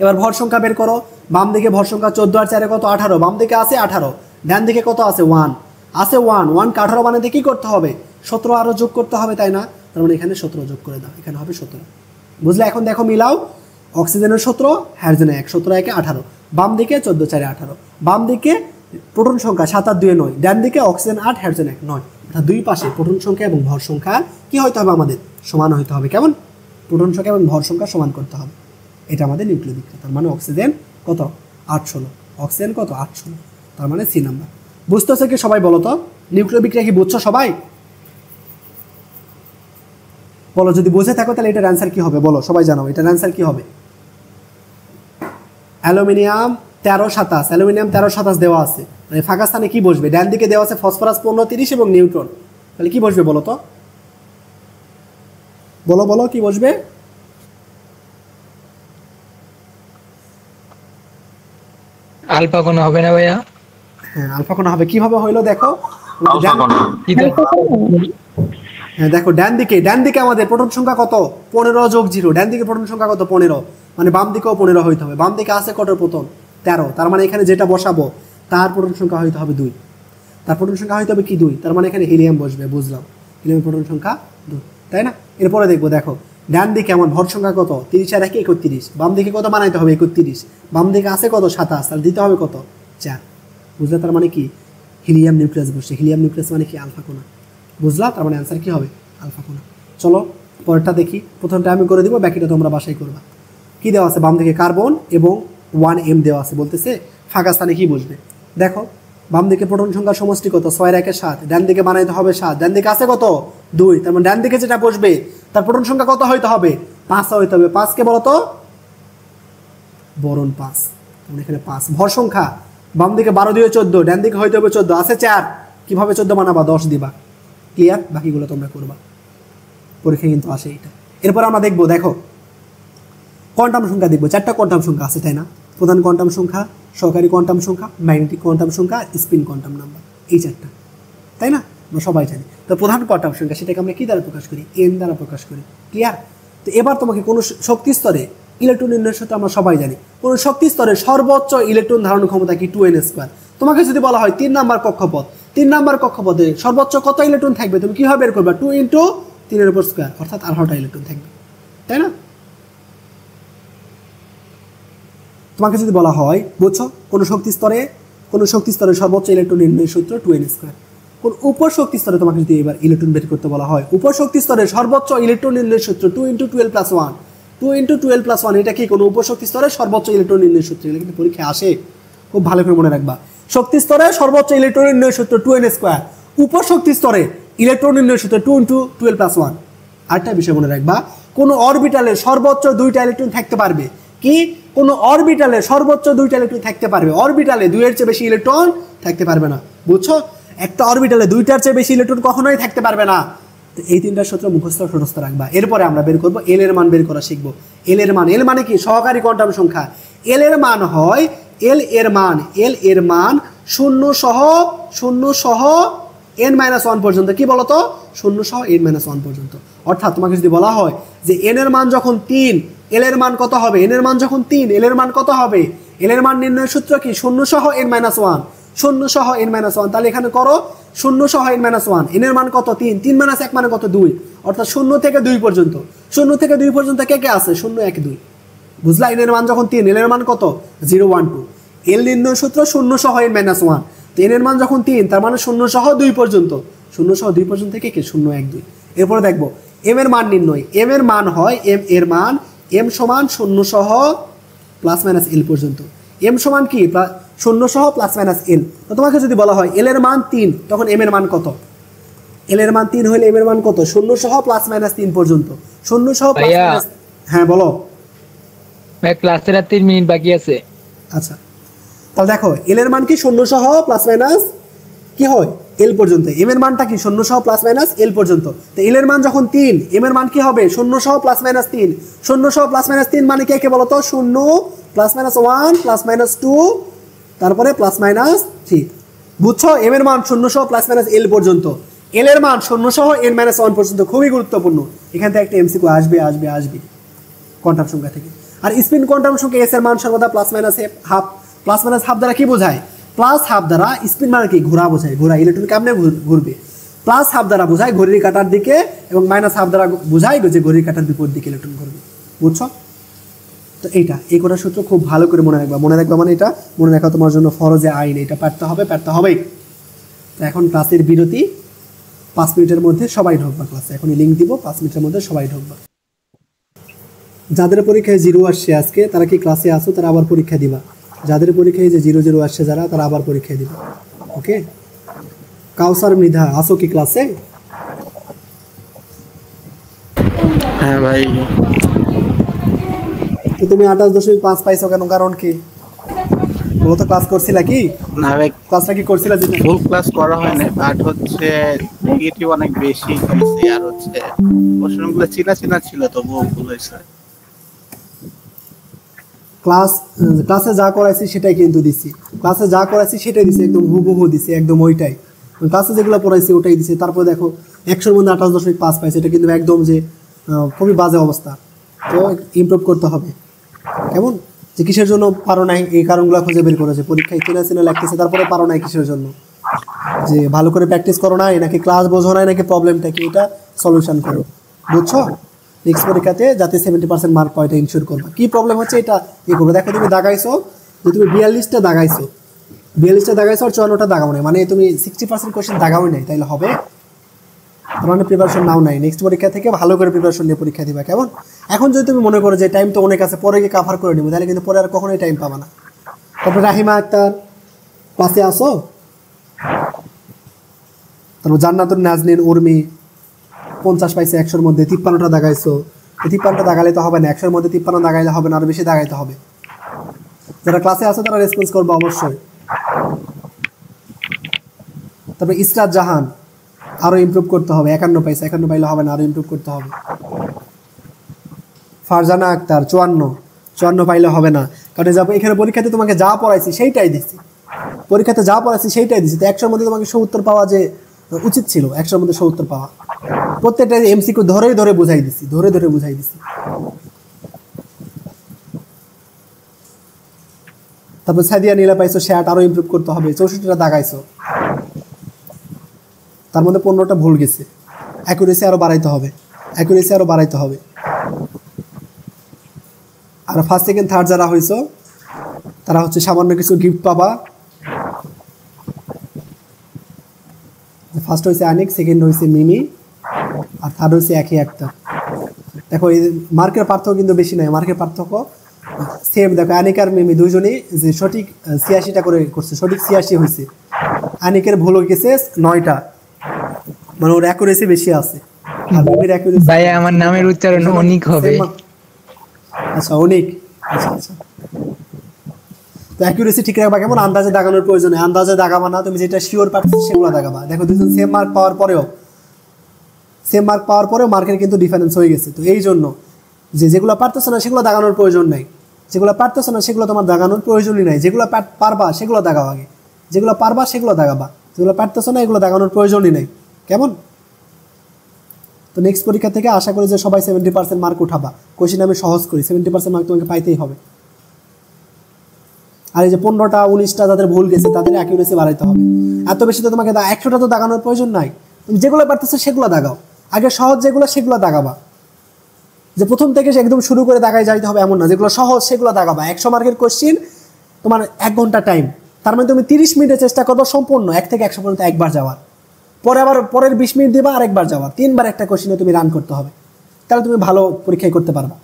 এবার ভর সংখ্যা বের করো, বাম দিকে ভর সংখ্যা 14 আর 4 কত 18, বাম দিকে আছে 18, ডান দিকে কত আছে 1 আছে 1 কে 18 বানাইতে কি করতে হবে 17 আরো যোগ করতে হবে, তাই না, তার মানে এখানে 17 যোগ করে দাও, এখানে হবে 17। বুঝলে, এখন দেখো মিলাও, অক্সিজেনের 17, হাইড্রোজেনের 1, 17 1 18, বাম দিকে 14 4 18, বাম দিকে প্রোটন সংখ্যা 7 আর 2 9, ডান দিকে অক্সিজেন 8 হাইড্রোজেন 1 9। অর্থাৎ দুই পাশে প্রোটন সংখ্যা এবং ভর সংখ্যা কি হইতে হবে আমাদের সমান হইতে হবে। কেমন, প্রোটন সংখ্যা এবং ভর সংখ্যা সমান করতে হবে। এটা আমাদের নিউক্লিয় বিক্রিয়া। তার মানে অক্সিজেন কত 8 16, অক্সিজেন কত 8 16, তার মানে সি নাম্বার। বুঝতেছে কি সবাই বলো তো, নিউক্লিয় বিক্রিয়া কি বুঝছো সবাই বলো, যদি বুঝে থাকো তাহলে এটার অ্যান্সার কি হবে বলো, সবাই জানাও এটার অ্যান্সার কি হবে। অ্যালুমিনিয়াম 13 27, অ্যালুমিনিয়াম 13 27 দেওয়া আছে, মানে ফাঁকা স্থানে কি বসবে, ডান দিকে দেওয়া আছে ফসফরাস 15 30 এবং নিউট্রন, তাহলে কি বসবে বলো তো, বলো বলো কি বসবে। আলফা কোনো হবে না ভাইয়া? হ্যাঁ আলফা কোণ হবে। কিভাবে হইলো দেখো, হ্যাঁ দেখো ডান দিকে আমাদের প্রোটন সংখ্যা কত 15 যোগ 0, ডান দিকে প্রোটন সংখ্যা কত 15, মানে বাম দিকেও 15 হইতে হবে। বাম দিকে আছে কত প্রোটন 13, তার মানে এখানে যেটা বসাবো তার প্রোটন সংখ্যা হইতে হবে 2, তার প্রোটন সংখ্যা হইতে হবে কি 2, তার মানে এখানে হিলিয়াম বসবে। বুঝলাম, হিলিয়াম প্রোটন সংখ্যা 2, তাই না। এরপরে দেখবো, দেখো ডান দিকে আমার ভর সংখ্যা কত 30 আর 1 31, বাম দিকে কত বানাইতে হবে 31, বাম দিকে আছে কত 27, তাহলে দিতে হবে কত 4। বুঝলে, তার মানে কি হিলিয়াম নিউক্লিয়াস বসছে, হিলিয়াম নিউক্লিয়াস মানে কি আলফা কোণা। বুঝলা, তার মানে অ্যান্সার কি হবে আলফা কোণা। চলো পরেরটা দেখি, প্রথমটা আমি করে দিব, বাকিটা তোমরা বাসায় করবা। কি দেওয়া আছে, বাম দিকে কার্বন এবং 1m দেওয়া আছে, বলতেছে ফাঁকা স্থানে কি বসবে। দেখো বাম দিকে প্রোটন সংখ্যার সমষ্টি কত 6 আর 1 7, ডান দিকে বানাইতে হবে 7, ডান দিকে আছে কত 2, তার মানে ডান দিকে যেটা বসবে তার প্রোটন সংখ্যা কত হইতে হবে 5 হইতে হবে। 5 কে বলো তো, বরণ 5, এখানে 5। ভর সংখ্যা বাম দিকে 12 দিয়ে 14, ডান দিকে হইতে হবে 14, আছে 4, কিভাবে 14 বানাবা 10 দিবা। ক্লিয়ার, বাকিগুলো তোমরা করবা, পরীক্ষা কিন্তু আসে এটা। এরপর আমরা দেখবো, দেখো কোয়ান্টাম সংখ্যা দেখবো, 4টা কোয়ান্টাম সংখ্যা আছে, তাই না। প্রধান কোয়ান্টাম সংখ্যা, সহকারী কোয়ান্টাম সংখ্যা, ম্যাগনেটিক কোয়ান্টাম সংখ্যা, স্পিন কোয়ান্টাম নাম্বার, এই 4টা, তাই না, আমরা সবাই জানি। তো প্রধান কোয়ান্টাম সংখ্যা সেটাকে আমরা কি দ্বারা প্রকাশ করি, এন দ্বারা প্রকাশ করি। ক্লিয়ার। তো এবার তোমাকে কোনো শক্তি স্তরে ইলেকট্রন নির্ণয়ের সাথে আমরা সবাই জানি, কোনো শক্তি স্তরে সর্বোচ্চ ইলেকট্রন ধারণ ক্ষমতা কি 2n²। তোমাকে যদি বলা হয় 3 নাম্বার কক্ষপথ, 3 নাম্বার কক্ষপথে সর্বোচ্চ কত ইলেকট্রন থাকবে, তুমি কিভাবে বের করবা, 2 × 3^², অর্থাৎ 18টা ইলেকট্রন থাকবে, তাই না। তোমাকে যদি বলা হয়, বুঝছো, কোনো শক্তি স্তরে সর্বোচ্চ ইলেকট্রন নির্ণয়ের সূত্র 2n²। কোন উপর শক্তি স্তরে তোমাকে যদি এবার ইলেকট্রন বের করতে বলা হয়, উপর শক্তি স্তরে সর্বোচ্চ ইলেকট্রন নির্ণয়ের সূত্র 2 × 12 + 1, 2 × 12 + 1, এটা কি কোনো উপর শক্তি স্তরে সর্বোচ্চ ইলেকট্রন নির্ণয়ের সূত্র। এগুলো কিন্তু পরীক্ষায় আসে, খুব ভালো করে মনে রাখবা। শক্তি স্তরে সর্বোচ্চ ইলেকট্রন নির্ণয়ের সূত্র 2n², উপর শক্তি স্তরে ইলেকট্রন নির্ণয়ের সূত্র 2 × 12 + 1। আরেকটা বিষয় মনে রাখবা, কোনো অরবিটালে সর্বোচ্চ 2টা ইলেকট্রন থাকতে পারবে, কি কোনো অরবিটালে সর্বোচ্চ 2টা ইলেকট্রন থাকতে পারবে, অরবিটালে 2 এর চেয়ে বেশি ইলেকট্রন থাকতে পারবে না। বুঝছো, একটা অরবিটালে 2টার চেয়ে বেশি ইলেকট্রন কখনোই থাকতে পারবে না। তো এই 3টা সূত্র মুখস্থ রাখবা। এরপরে আমরা বের করবো এল এর মান বের করা শিখবো। এল এর মান, এল মানে কি সহকারী কোয়ান্টাম সংখ্যা। এল এর মান হয়, এল এর মান 0 সহ n-1 পর্যন্ত, কি বলতো 0 সহ n-1 পর্যন্ত। অর্থাৎ তোমাকে যদি বলা হয় যে n এর মান যখন 3, এল এর মান কত হবে, n এর মান যখন 3, এল এর মান কত হবে, এল এর মান নির্ণয়ের সূত্র কি 0 সহ n-1, শূন্য সহ n মাইনাস ওয়ান। তাহলে এখানে করো শূন্য সহ n মাইনাস ওয়ান, এন এর মান কত 3, 3 মাইনাস 1 মানে কত 2, অর্থাৎ 0 থেকে 2 পর্যন্ত। 0 থেকে 2 পর্যন্ত কে কে আছে 0 1 2, বুঝলা? n এর মান যখন 3, n এর মান কত 0 1 2। এল নির্ণয় সূত্র শূন্য সহ n মাইনাস ওয়ান, তো n এর মান যখন 3 তার মানে 0 সহ 2 পর্যন্ত, 0 সহ 2 পর্যন্ত থেকে কে 0 1 2। এরপরে দেখবো m এর মান নির্ণয়। m এর মান হয় m এর মান m সমান 0 সহ প্লাস মাইনাস l পর্যন্ত। m সমান কি 0 সহ প্লাস মাইনাস l। তো তোমাকে যদি বলা হয় l এর মান 3, তখন m এর মান কত? l এর মান 3 হলে m এর মান কত? 0 সহ প্লাস মাইনাস 3 পর্যন্ত। 0 সহ প্লাস ভাইয়া। মাইনাস, হ্যাঁ বলো। ভাই ক্লাসের আর 3 মিনিট বাকি আছে। আচ্ছা, তাহলে দেখো এল এর মান কি 0 সহ প্লাস মাইনাস কি হয় এল পর্যন্ত, এম এর মানটা কি 0 সহ প্লাস মাইনাস এল পর্যন্ত। তো এল এর মান যখন 3, এম এর মান কি হবে 0 সহ প্লাস মাইনাস 3। 0 সহ প্লাস মাইনাস 3 মানে কে বলো তো? 0 প্লাস মাইনাস 1 প্লাস মাইনাস 2 তারপরে প্লাস মাইনাস 3, বুঝছো? এম এর মান 0 সহ প্লাস মাইনাস এল পর্যন্ত, এল এর মান 0 সহ n মাইনাস 1 পর্যন্ত। খুবই গুরুত্বপূর্ণ, এখান থেকে একটা এমসিকিউ আসবে আসবে আসবে কোয়ান্টাম সংখ্যা থেকে। আর স্পিন কোয়ান্টাম সংখ্যা এস এর মান সর্বদা plus minus half. Plus minus half দ্বারা কি বোঝায়? প্লাস হাফ দ্বারা স্পিন মানে কি ঘোরা বোঝায়, ঘোরা, ইলেকট্রন কেমনে ঘুরবে। প্লাস হাফ দ্বারা বোঝায় ঘড়ির কাঁটার দিকে, এবং মাইনাস হাফ দ্বারা বোঝায় যে ঘড়ির কাঁটার বিপরীত দিকে ইলেকট্রন ঘুরবে, বুঝছো? তো এইটা এই কটা সূত্র খুব ভালো করে মনে রাখবা। মনে রাখবা মানে এটা মনে রাখা তোমার জন্য ফরজে আইন, এটা পারতে হবে, পারতে হবেই। তো এখন ক্লাসের বিরতি, 5 মিনিটের মধ্যে সবাই ঢুকবা ক্লাসে। এখনই লিঙ্ক দিব, 5 মিনিটের মধ্যে সবাই ঢুকবা। যাদের পরীক্ষায় 0 আসছে আজকে, তারা কি ক্লাসে আসো? তারা আবার পরীক্ষা দিবা। যাদের পরীক্ষায় যে 0 0 আসছে যারা, তারা আবার পরীক্ষা দিবা। ওকে, কাউসার মৃধা আসো কি ক্লাসে? হ্যাঁ ভাই। তো তুমি 28.5 পাইছো কেন? কারণ কি বলো তো? ক্লাস করছিলা কি? না ভাই, ক্লাসটা কি করছিলা? যেটা ফুল ক্লাস করা হয় না, বাট হচ্ছে নেগেটিভ অনেক বেশি হয়েছে, আর হচ্ছে প্রশ্নগুলো চিনা চিনা ছিল, তবুও ভুল হয়েছে। ক্লাসে যা করাইছি সেটাই কিন্তু দিছি, ক্লাসে যা করাইছি সেটাই দিছি, একদম হুবহু দিছি, একদম ওইটাই। ক্লাসে যেগুলো পড়াইছি ওটাই দিছি। তারপর দেখো 100-র মধ্যে 28.5 পাইছে, এটা কিন্তু একদম যে খুবই বাজে অবস্থা। তো ইমপ্রুভ করতে হবে। কেমন যে কিসের জন্য পারো নাই, এই কারণগুলো খুঁজে বের করেছে। পরীক্ষায় চেনা চেনা লাগতেছে, তারপরে পারো নাই কিসের জন্য? যে ভালো করে প্র্যাকটিস করো নাই, নাকি ক্লাস বোঝো নাই, নাকি প্রবলেমটা কি, এটা সলিউশন করো, বুঝছো? নেক্সট পরীক্ষাতে যাতে 70% মার্ক পাও এটা ইনশিওর করবে। কী প্রবলেম হচ্ছে এটা ইয়ে করবে। দেখো তুমি দাগাইছো, যে তুমি 42টা দাগাইছো, 42টা দাগাইছো আর 54টা দাগাও নাই, মানে তুমি 60% কোয়েশ্চেন দাগাও নাই, তাইলে হবে? তার মানে প্রিপারেশন নাও নাই। নেক্সট পরীক্ষা থেকে ভালো করে প্রিপারেশন নিয়ে পরীক্ষা দিবা, কেমন? এখন যদি তুমি মনে করো যে টাইম তো অনেক আছে, পরে গিয়ে কাভার করে নেবো, তাহলে কিন্তু পরে আর কখনোই টাইম পাবা না। তারপর রাহিমা আক্তার ক্লাসে আসো। তারপর জান্নাতুন নাজনীন উর্মি 50 পাইছে 100-র মধ্যে, 53টা দাগাইছো। 53টা দাগালে তো হবে না, 100-র মধ্যে 53 দাগাইলে হবে না, আরো বেশি দাগাইতে হবে। যারা ক্লাসে আসো তারা রেসপন্স করবে অবশ্যই। তারপরে ইসরাত জাহান আরো ইমপ্রুভ করতে হবে, 51 পাইছে, 51 পাইলে হবে না, আরো ইমপ্রুভ করতে হবে। ফারজানা আক্তার 54 পাইলে হবে না, কারণ যাবো এখানে পরীক্ষাতে তোমাকে যা পড়াইছি সেইটাই দিচ্ছি, পরীক্ষাতে যা পড়াইছি সেইটাই দিচ্ছি। তো 100-র মধ্যে তোমাকে 70 পাওয়া যে উচিত ছিল, 100-র মধ্যে 70 পাওয়া। প্রত্যেকটা এমসিকিউ ধরে ধরে বুঝাই দিচ্ছি, ধরে ধরে বুঝাই দিচ্ছি। তারপর সাদিয়া নীলা পাইছো 60, আরো ইমপ্রুভ করতে হবে। 64টা দাগাইছো, তার মধ্যে 15টা ভুল গেছে, অ্যাকুরেসি আরো বাড়াইতে হবে, অ্যাকুরেসি আরো বাড়াইতে হবে। আর ফার্স্ট সেকেন্ড থার্ড যারা হয়েছো তারা হচ্ছে সামান্য কিছু গিফট পাবা। ফার্স্ট হয়েছে আনিক, সেকেন্ড হয়েছে মিমি, আর থার্ড হয়েছে একই একটা। দেখো এই মার্কের পার্থক্য কিন্তু বেশি নয়, মার্কের পার্থক্য সেম। দেখো আনিক আর মিমি দুইজনই যে সঠিক 86টা করে করছে, সঠিক 86 হয়েছে। আনিকের ভুল হয়ে গেছে 9টা, মানে ওর অ্যাকুরেসি বেশি আছে। আর মিমির অ্যাকুরেসি, ভাই আমার নামের উচ্চারণ অনিক হবে। আচ্ছা অনিক, আচ্ছা আচ্ছা। তো অ্যাকুরেসি ঠিক রাখবা, কেমন? আন্দাজে দাগানোর প্রয়োজনে আন্দাজে দাগাবা না, তুমি যেটা শিওর পাচ্ছ সেগুলো দাগাবা। দেখো দুজন সেম মার্ক পাওয়ার পরেও মার্কের কিন্তু ডিফারেন্স হয়ে গেছে। তো এই জন্য যেগুলো পারতেছো না সেগুলো দাগানোর প্রয়োজন নাই, যেগুলো পারতেছো না সেগুলো তোমার দাগানোর প্রয়োজনই নাই। যেগুলো পারবা সেগুলো দাগাও আগে, যেগুলো পারবা সেগুলো দাগাবা, যেগুলো পারতেছো না এগুলো দাগানোর প্রয়োজনই নাই, কেমন? তো নেক্সট পরীক্ষা থেকে আশা করি যে সবাই 70% মার্ক উঠাবা। কোশ্চেন আমি সহজ করি, 70% মার্ক তোমাকে পাইতেই হবে। আর এই যে 15টা 19টা যাদের ভুল গেছে তাদের অ্যাকিউরেসি বাড়াইতে হবে। এত বেশি তো তোমাকে 100টা তো দাগানোর প্রয়োজন নাই, তুমি যেগুলো পারতেছো সেগুলো দাগাও, আগে সহজ যেগুলো সেগুলো দাগাবা, যে প্রথম থেকে একদম শুরু করে দাগাই যাইতে হবে এমন না, যেগুলো সহজ সেগুলো দাগাবা। 100 মার্কের কোশ্চিন, তোমার 1 ঘন্টা টাইম, তার মানে তুমি 30 মিনিটে চেষ্টা করবো সম্পূর্ণ 1 থেকে 100 পর্যন্ত একবার যাওয়ার, পরে আবার পরের 20 মিনিট দিবা আরেকবার যাওয়া, 3বার একটা কোশ্চিনে তুমি রান করতে হবে, তাহলে তুমি ভালো পরীক্ষায় করতে পারবা।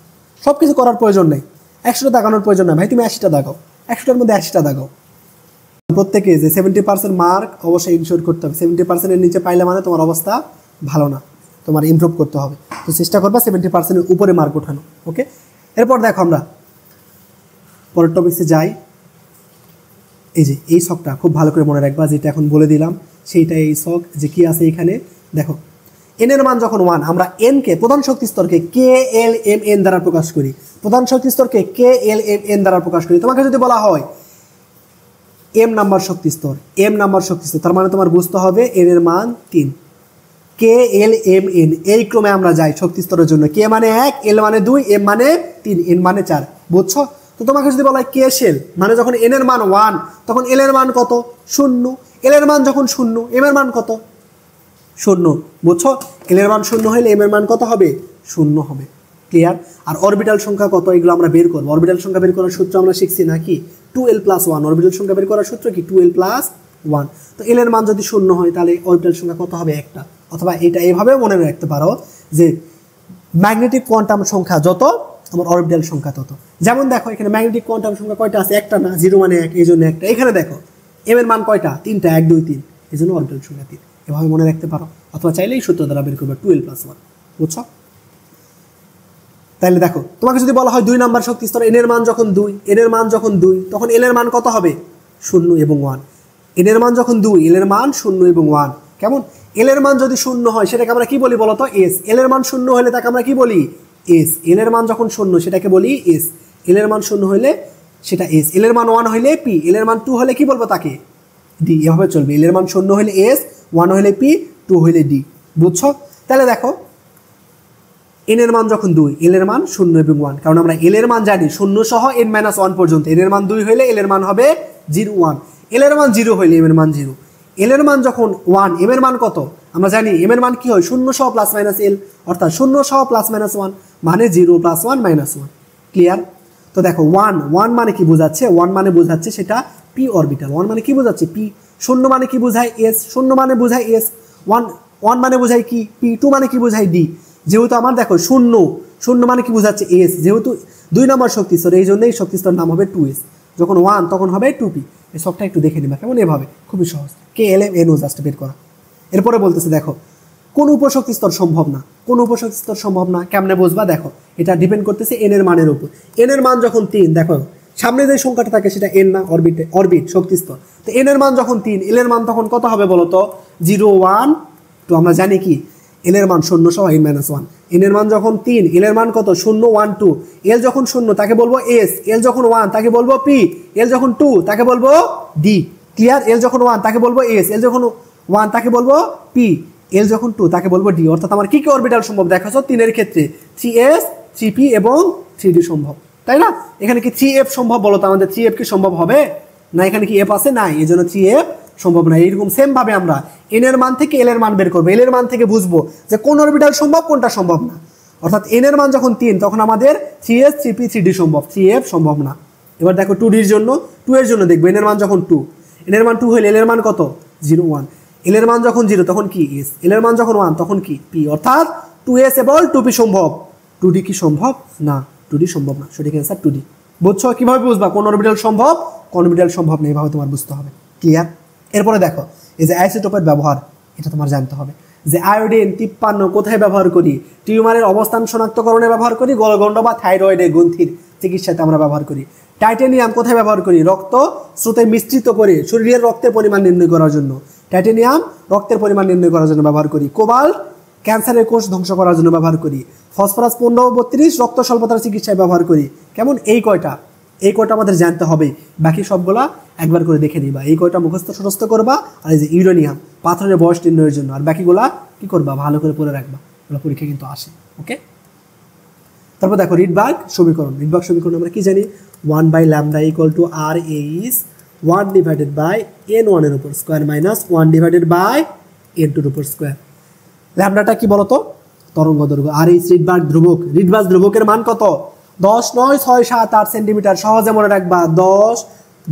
সব কিছু করার প্রয়োজন নেই, 100টা দাগানোর প্রয়োজন নেই ভাই, তুমি 80টা দাগাও, 100টার মধ্যে 80টা দাগাও। প্রত্যেকে যে 70% মার্ক অবশ্যই ইনশিওর করতে হবে, 70%-এর নিচে পাইলে মানে তোমার অবস্থা ভালো না, তোমার ইমপ্রুভ করতে হবে, তো চেষ্টা করবা 70%-এর উপরে মার্ক ওঠানো। ওকে, এরপর দেখো আমরা পরের টপিক্সে যাই। এই যে এই শখটা খুব ভালো করে মনে রাখবা, যেটা এখন বলে দিলাম সেইটা এই শখ, যে কি আছে এখানে দেখো, এন এর মান যখন 1, আমরা এন কে প্রধান শক্তি স্তরকে KLMN দ্বারা প্রকাশ করি, প্রধান শক্তি স্তরকে KLMN দ্বারা প্রকাশ করি। তোমাকে যদি বলা হয় এম নাম্বার শক্তি স্তর, এম নাম্বার শক্তি স্তর, তার মানে তোমার বুঝতে হবে এন এর মান 3, KLMN এই ক্রমে আমরা যাই শক্তি স্তরের জন্য, কে মানে 1, এল মানে 2, এম মানে 3, এন মানে 4, বুঝছো? তো তোমাকে যদি বলা হয় কে শেল, মানে যখন এন এর মান 1 তখন এল এর মান কত? 0, এল এর মান যখন 0 এম এর মান কত? 0, বুঝছো? এল এর মান 0 হলে এম এর মান কত হবে? 0 হবে। ক্লিয়ার? আর অরবিটাল সংখ্যা কত এগুলো আমরা বের করব। অরবিটাল সংখ্যা বের করার সূত্র আমরা শিখছি নাকি 2l+1, অরবিটাল সংখ্যা বের করার সূত্র কি 2l+1। তো এল এর মান যদি 0 হয় তাহলে অরবিটাল সংখ্যা কত হবে? একটা। অথবা এটা এইভাবেও মনে রাখতে পারো যে ম্যাগনেটিক কোয়ান্টাম সংখ্যা যত আমার অরবিটাল সংখ্যা তত। যেমন দেখো এখানে ম্যাগনেটিক কোয়ান্টাম সংখ্যা কয়টা আছে? একটা না, 0 মানে 1, এই জন্য একটা। এখানে দেখো এম এর মান কয়টা? 3টা, 1 2 3, এই জন্য অরবিটাল সংখ্যা 3। এভাবে মনে রাখতে পারো, অথবা চাইলে এই সূত্র দ্বারা বের করবে 2l+1, বুঝছো? তাহলে দেখো তোমাকে যদি বলা হয় 2 নাম্বার শক্তি স্তর, এন এর মান যখন 2, এন এর মান যখন 2 তখন এল এর মান কত হবে? 0 এবং 1। এন এর মান যখন 2, এল এর মান 0 এবং 1। কেমন? এল এর মান যদি 0 হয় সেটাকে আমরা কি বলি বলো তো? এস। এল এর মান 0 হলে তাকে আমরা কি বলি? এস। এল এর মান যখন 0 সেটাকে বলি এস। এল এর মান 0 হলে সেটা এস। এল এর মান 1 হলে পি, এল এর মান 2 হলে কি বলবো তাকে? ডি। এভাবে চলবে। এল এর মান 0 হলে এস, 1 হলে পি, 2 হলে ডি, বুঝছো? তাহলে দেখো এন এর মান যখন 2, এল এর মান 0 এবং 1, কারণ আমরা এল এর মান জানি 0 সহ n-1 পর্যন্ত। এন এর মান 2 হলে এল এর মান হবে 0 1, এল এর মান 0 হলে এম এর মান 0। এল এর মান যখন 1, এম এর মান কত? আমরা জানি এম এর মান কি হয়? 0 সহ প্লাস মাইনাস এল, অর্থাৎ 0 সহ প্লাস মাইনাস 1 মানে 0 + 1 - 1। ক্লিয়ার? তো দেখো 1 মানে কি বোঝাচ্ছে? 1 মানে বোঝাচ্ছে সেটা পি অরবিটাল। 1 মানে কি বোঝাচ্ছে? পি। 0 মানে কি বোঝায়? এস। 0 মানে বোঝায় এস। 1 মানে বোঝায় কি? পি। 2 মানে কি বোঝায়? ডি। যেহেতু আমার দেখো 0 মানে কি বোঝাচ্ছে? এস। যেহেতু 2 নম্বর শক্তি স্তর, এই জন্য এই শক্তি স্তর নাম হবে 2s। যখন 1 তখন হবে 2p। এই সবটা একটু দেখে নিবা কেমন, এভাবে খুবই সহজ। KLMNO জাস্ট বের করা। এরপরে বলতেছে দেখো কোন উপশক্তি স্তর সম্ভব না। কোন উপশক্তি স্তর সম্ভব না কেমনে বুঝবা? দেখো এটা ডিপেন্ড করতেছে এন এর মানের উপর। এন এর মান যখন 3, দেখো সামনে যে সংখ্যাটা থাকে সেটা এন না, অরবিট শক্তি স্তর। তো এন এর মান যখন 3, এল এর মান তখন কত হবে বলো তো? 0 1। তো আমরা জানি কি এল এর মান 0 সহ n-1। এন এর মান যখন 3, এল এর মান কত? 0 1 2। এল যখন 0 তাকে বলবো এস, এল যখন 1 তাকে বলবো পি, এল যখন 2 তাকে বলবো ডি। ক্লিয়ার? এল যখন 1 তাকে বলবো এস, এল যখন 1 তাকে বলবো পি, এল যখন 2 তাকে বলবো ডি। অর্থাৎ আমার কি কি অরবিটাল সম্ভব দেখাচ্ছ? 3 এর ক্ষেত্রে 3s 3p এবং 3d সম্ভব, তাই না? এখানে কি 3f সম্ভব বলো তো? আমাদের 3f কি সম্ভব হবে না? এখানে কি এফ আছে? নাই, এই জন্য 3f সম্ভব না। এইরকম সেম ভাবে আমরা এন এর মান থেকে এল এর মান বের করবো। এল এর মান থেকে বুঝবো যে কোন অরবিটাল সম্ভব, কোনটা সম্ভব না। অর্থাৎ এন এর মান যখন 3 তখন আমাদের 3s 3p 3d সম্ভব, 3f সম্ভব না। এবার দেখো 2d এর জন্য, 2 এর জন্য দেখবো এন এর মান যখন 2, এন এর মান 2 হলে এল এর মান কত? 0 1। এল এর মান যখন 0 তখন কি? এস। এল এর মান যখন 1 তখন কি? পি। অর্থাৎ 2s এবং 2p সম্ভব। 2d কি সম্ভব না? 2d সম্ভব না। সঠিক অ্যান্সার 2d। বুঝছো? কিভাবে বুঝবা কোন অরবিটাল সম্ভব, কোন অরবিটাল সম্ভব না? এইভাবে তোমার বুঝতে হবে। ক্লিয়ার? এরপরে দেখো এই যে আইসোটোপের ব্যবহার, এটা তোমার জানতে হবে যে আয়োডিন 53 কোথায় ব্যবহার করি? টিউমারের অবস্থান শনাক্তকরণে ব্যবহার করি, গলগণ্ড বা থাইরয়েডের গ্রন্থির চিকিৎসাতে আমরা ব্যবহার করি। টাইটেনিয়াম কোথায় ব্যবহার করি? রক্ত স্রোতে মিশ্রিত করে শরীরের রক্তের পরিমাণ নির্ণয় করার জন্য। টাইটেনিয়াম রক্তের পরিমাণ নির্ণয় করার জন্য ব্যবহার করি। কোবাল্ট ক্যান্সারের কোষ ধ্বংস করার জন্য ব্যবহার করি। ফসফরাস 15 32 রক্ত স্বল্পতার চিকিৎসায় ব্যবহার করি। কেমন? এই কয়টা আমাদের জানতে হবে। বাকি সবগুলা একবার করে দেখে নিবা। এই কয়টা মুখস্থ করবা। আর এই যে ইউরেনিয়াম পাথরের বয়স নির্ণয়ের জন্য। আর বাকিগুলা কি করবা? ভালো করে পড়ে রাখবা, এগুলো পরীক্ষা কিন্তু আসে। ওকে, তারপর দেখো রিডবার্গ সমীকরণ। রিডবার্গ সমীকরণ আমরা কি জানি? 1 by lambda equal to R is 1 divided by n1 এর উপর square minus 1 divided by n2 এর উপর স্কোয়ার। ল্যামডাটা কি বলতো? তরঙ্গ দৈর্ঘ্য। আর এই রিডবার্গ ধ্রুবকের মান কত? 10 9 6 7 8 সেন্টিমিটার। সহজে মনে রাখবা 10